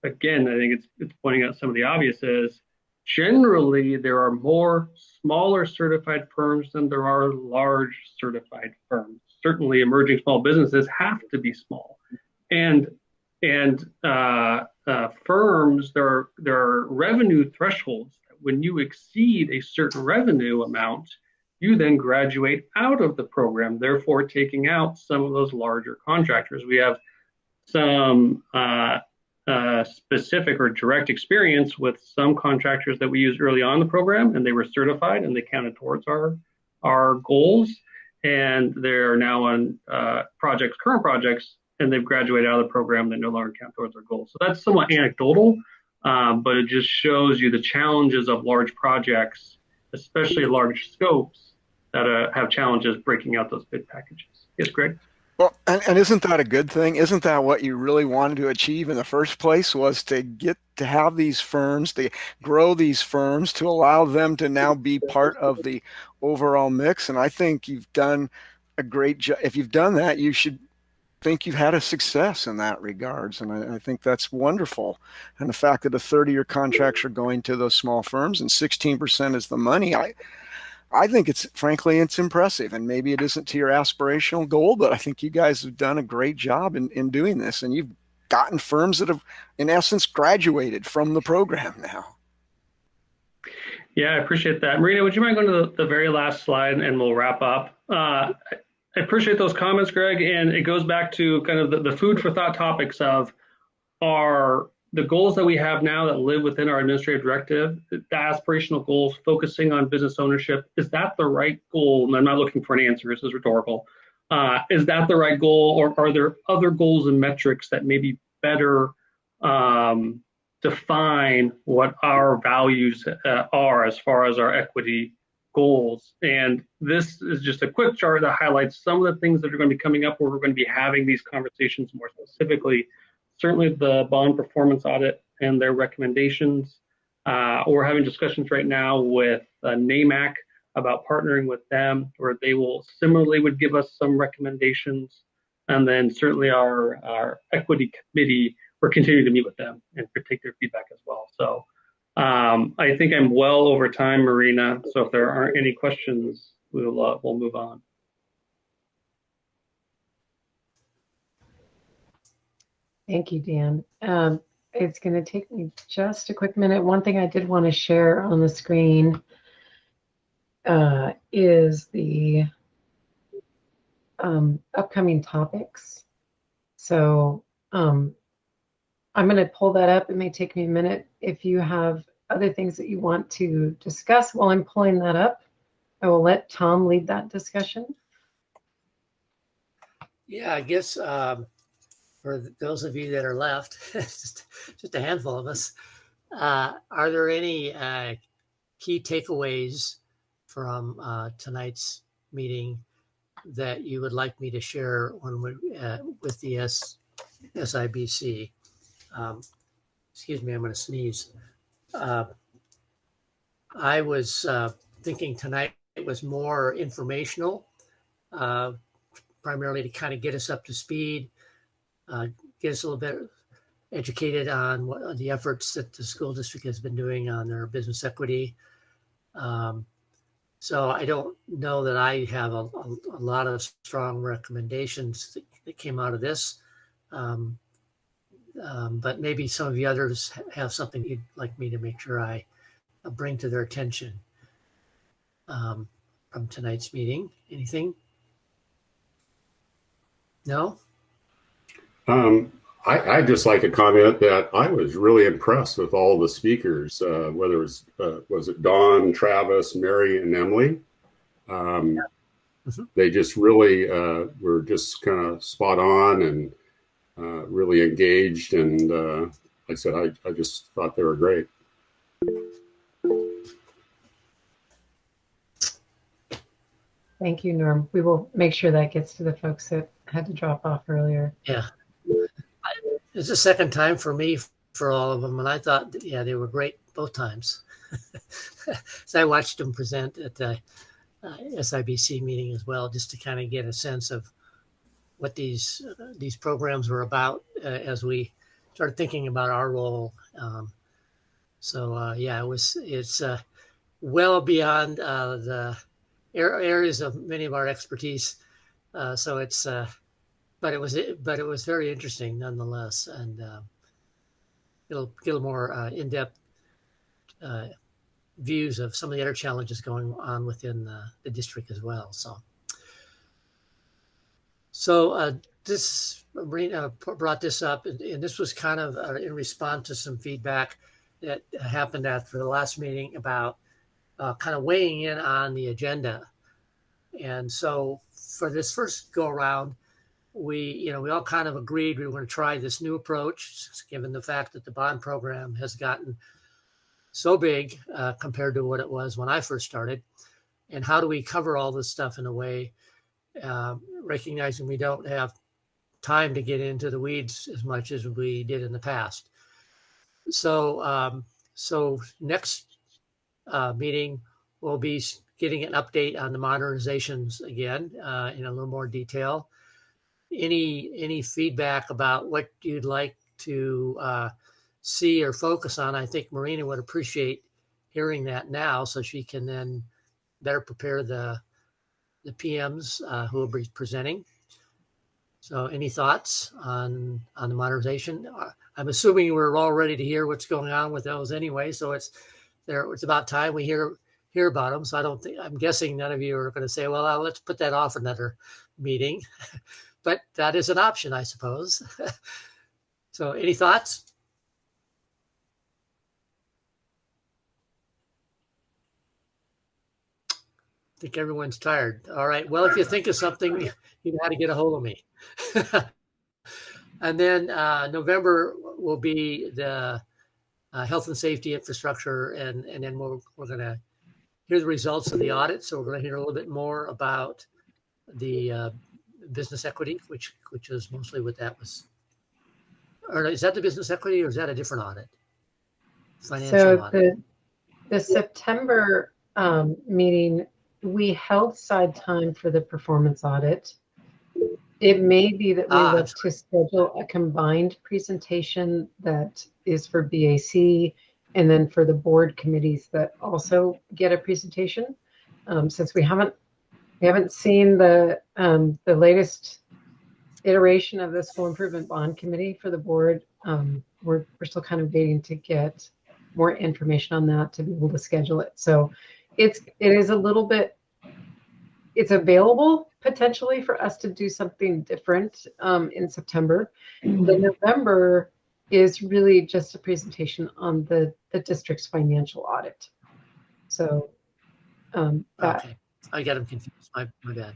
again, I think it's pointing out some of the obvious is, generally there are more smaller certified firms than there are large certified firms. Certainly emerging small businesses have to be small. And firms, there are revenue thresholds that when you exceed a certain revenue amount, you then graduate out of the program, therefore taking out some of those larger contractors. We have some specific or direct experience with some contractors that we used early on in the program, and they were certified and they counted towards our goals. And they're now on current projects, and they've graduated out of the program. They no longer count towards our goals. So that's somewhat anecdotal, but it just shows you the challenges of large projects, especially large scopes that have challenges breaking out those bid packages. Yes, Greg? Well, and isn't that a good thing? Isn't that what you really wanted to achieve in the first place, was to get to have these firms, to grow these firms, to allow them to now be part of the overall mix? And I think you've done a great job. If you've done that, you should think you've had a success in that regards. And I think that's wonderful. And the fact that the 30-year contracts are going to those small firms and 16% is the money, I think frankly, it's impressive. And maybe it isn't to your aspirational goal, but I think you guys have done a great job in doing this. And you've gotten firms that have, in essence, graduated from the program now. Yeah, I appreciate that. Marina, would you mind going to the very last slide and we'll wrap up? I appreciate those comments, Greg. And it goes back to kind of the food for thought topics of the goals that we have now that live within our administrative directive, the aspirational goals, focusing on business ownership. Is that the right goal? And I'm not looking for an answer. This is rhetorical. Is that the right goal, or are there other goals and metrics that maybe better define what our values are as far as our equity goals? And this is just a quick chart that highlights some of the things that are going to be coming up where we're going to be having these conversations more specifically. Certainly the bond performance audit and their recommendations. We're having discussions right now with NAMAC about partnering with them, where they will similarly would give us some recommendations. And then certainly our equity committee, we're continuing to meet with them and take their feedback as well. So I think I'm well over time, Marina. So if there aren't any questions, we'll move on. Thank you, Dan. It's going to take me just a quick minute. One thing I did want to share on the screen is the upcoming topics. So I'm going to pull that up. It may take me a minute. If you have other things that you want to discuss while I'm pulling that up, I will let Tom lead that discussion. Yeah, I guess for those of you that are left, just a handful of us, are there any key takeaways from tonight's meeting that you would like me to share with the SIBC? Excuse me, I'm going to sneeze. I was thinking tonight it was more informational, primarily to kind of get us up to speed, get us a little bit educated on what the efforts that the school district has been doing on their business equity. So I don't know that I have a lot of strong recommendations that came out of this. But maybe some of the others have something you'd like me to make sure I bring to their attention from tonight's meeting. Anything? No? I'd just like to comment that I was really impressed with all the speakers, whether it was it Dawn, Travis, Mary, and Emily. They just really were just kind of spot on and really engaged. And like I said, I just thought they were great. Thank you, Norm. We will make sure that gets to the folks that had to drop off earlier. Yeah. It's the second time for me for all of them, and I thought, yeah, they were great both times. So I watched them present at the SIBC meeting as well, just to kind of get a sense of what these programs were about as we started thinking about our role. Yeah, it's well beyond the areas of many of our expertise. So it's. But it was very interesting nonetheless, and it'll get a more in-depth views of some of the other challenges going on within the district as well. So this Marina brought this up, and this was kind of in response to some feedback that happened after the last meeting about kind of weighing in on the agenda. And so for this first go around, we all kind of agreed we were going to try this new approach, given the fact that the bond program has gotten so big compared to what it was when I first started. And how do we cover all this stuff in a way, recognizing we don't have time to get into the weeds as much as we did in the past. So next meeting, we'll be getting an update on the modernizations again in a little more detail. Any feedback about what you'd like to see or focus on? I think Marina would appreciate hearing that now, so she can then better prepare the PMs who will be presenting. So, any thoughts on the modernization? I'm assuming we're all ready to hear what's going on with those anyway. So it's about time we hear about them. So I'm guessing none of you are going to say, well, let's put that off another meeting. But that is an option, I suppose. So any thoughts? I think everyone's tired. All right. Well, if you think of something, you know how to get a hold of me. And then November will be the health and safety infrastructure. And then we're going to hear the results of the audit. So we're going to hear a little bit more about the business equity, which is mostly what that was. Or is that the business equity, or is that a different audit? Financial audit. The September meeting, we held side time for the performance audit. It may be that we look to schedule a combined presentation that is for BAC and then for the board committees that also get a presentation. Since we haven't seen the latest iteration of the school improvement bond committee for the board. We're still kind of waiting to get more information on that to be able to schedule it. So it is a little bit, it's available potentially for us to do something different in September. The November is really just a presentation on the district's financial audit. So okay. I got them confused. My bad.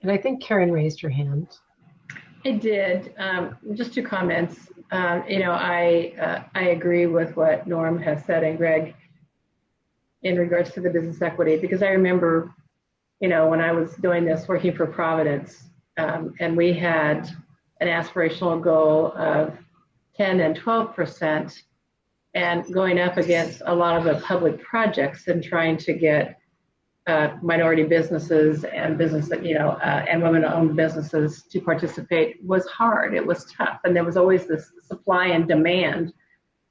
And I think Karen raised her hand. I did. Just 2 comments. I agree with what Norm has said and Greg in regards to the business equity, because I remember, when I was doing this working for Providence, and we had an aspirational goal of 10 and 12%, and going up against a lot of the public projects and trying to get minority businesses and and women-owned businesses to participate was hard. It was tough, and there was always this supply and demand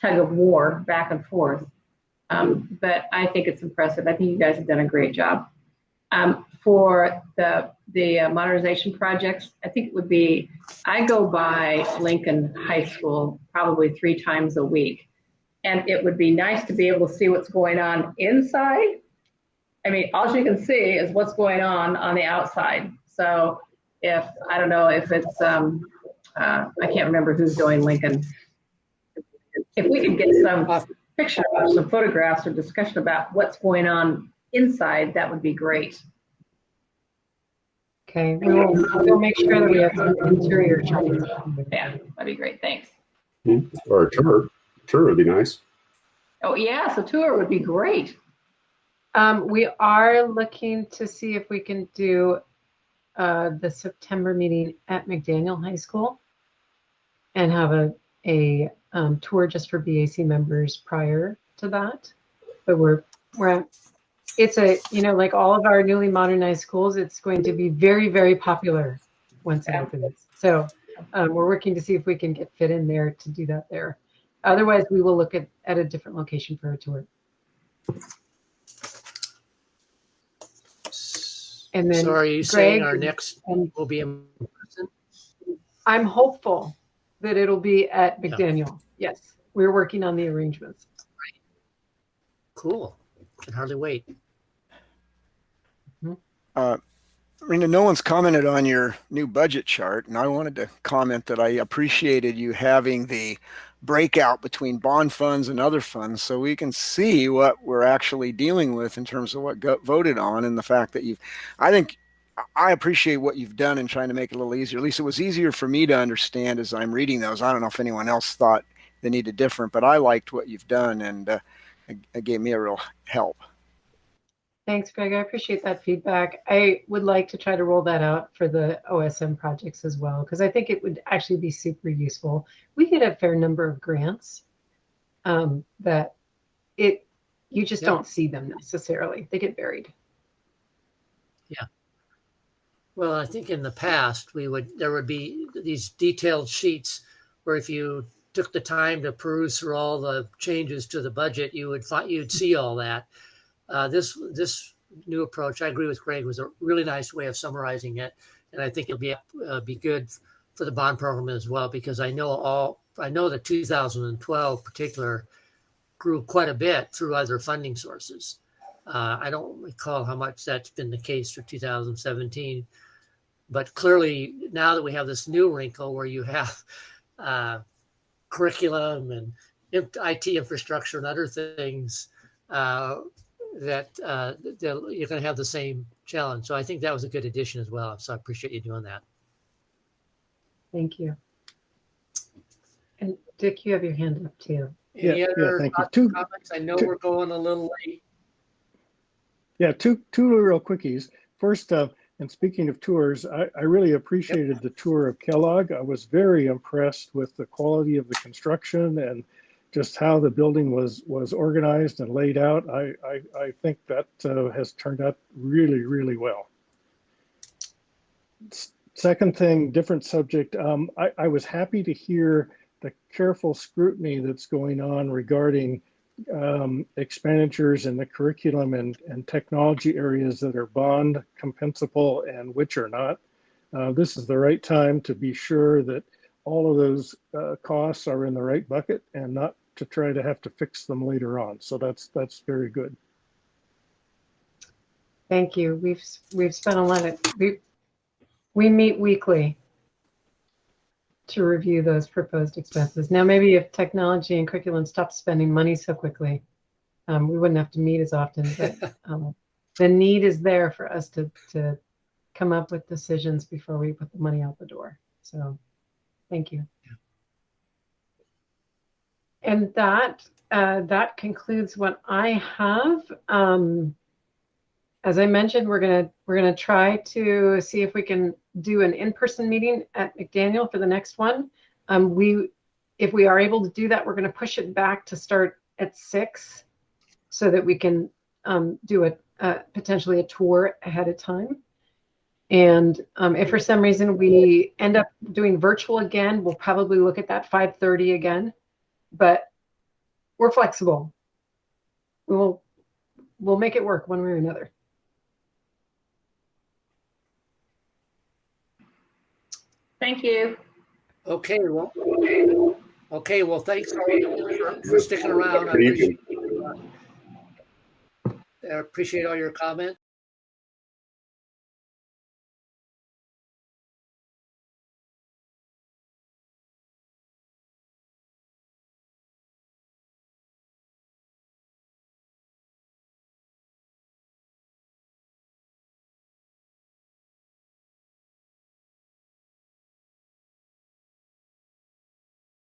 tug of war back and forth. But I think it's impressive. I think you guys have done a great job. For the modernization projects, I think it would be, I go by Lincoln High School probably 3 times a week. And it would be nice to be able to see what's going on inside. I mean, all you can see is what's going on the outside. So if, I don't know if it's, I can't remember who's doing Lincoln. If we could get some picture or some photographs or discussion about what's going on inside, that would be great. Okay, we'll make sure that we have some interior shots. Yeah, that'd be great. Thanks. Or a tour would be nice. Oh, yes, a tour would be great. We are looking to see if we can do the September meeting at McDaniel High School and have a tour just for BAC members prior to that. But it's like all of our newly modernized schools, it's going to be very, very popular once it opens. So we're working to see if we can get fit in there to do that there. Otherwise, we will look at a different location for a tour. And then, so are you saying our next will be in person? I'm hopeful that it'll be at McDaniel. Yeah. Yes, we're working on the arrangements. Cool. Can hardly wait. Rena, no one's commented on your new budget chart, and I wanted to comment that I appreciated you having the breakout between bond funds and other funds so we can see what we're actually dealing with in terms of what got voted on, and the fact that I appreciate what you've done in trying to make it a little easier. At least it was easier for me to understand as I'm reading those. I don't know if anyone else thought they needed different, but I liked what you've done, and it gave me a real help. Thanks, Greg. I appreciate that feedback. I would like to try to roll that out for the OSM projects as well, because I think it would actually be super useful. We get a fair number of grants that you just don't see them necessarily. They get buried. Yeah. Well, I think in the past there would be these detailed sheets where if you took the time to peruse through all the changes to the budget, you'd see all that. This new approach, I agree with Greg, was a really nice way of summarizing it, and I think it'll be good for the bond program as well, because I know that 2012 in particular grew quite a bit through other funding sources. I don't recall how much that's been the case for 2017, but clearly now that we have this new wrinkle where you have curriculum and IT infrastructure and other things, that you're going to have the same challenge. So I think that was a good addition as well. So I appreciate you doing that. Thank you. And Dick, you have your hand up too. Any other comments? I know we're going a little late. Yeah, two real quickies. First, and speaking of tours, I really appreciated the tour of Kellogg. I was very impressed with the quality of the construction and just how the building was organized and laid out. I think that has turned out really, really well. Second thing, different subject. I was happy to hear the careful scrutiny that's going on regarding expenditures in the curriculum and technology areas that are bond compensable and which are not. This is the right time to be sure that all of those costs are in the right bucket and not to try to have to fix them later on. So that's very good. Thank you. We've spent a lot of we meet weekly to review those proposed expenses. Now, maybe if technology and curriculum stopped spending money so quickly, we wouldn't have to meet as often. But the need is there for us to come up with decisions before we put the money out the door. So, thank you. And that concludes what I have. As I mentioned, we're gonna try to see if we can do an in-person meeting at McDaniel for the next one. If we are able to do that, we're gonna push it back to start at 6, so that we can do potentially a tour ahead of time. And if for some reason we end up doing virtual again, we'll probably look at that 5:30 again. But we're flexible. We'll make it work one way or another. Thank you. Okay, well, thanks for sticking around. I Good evening. appreciate all your comments.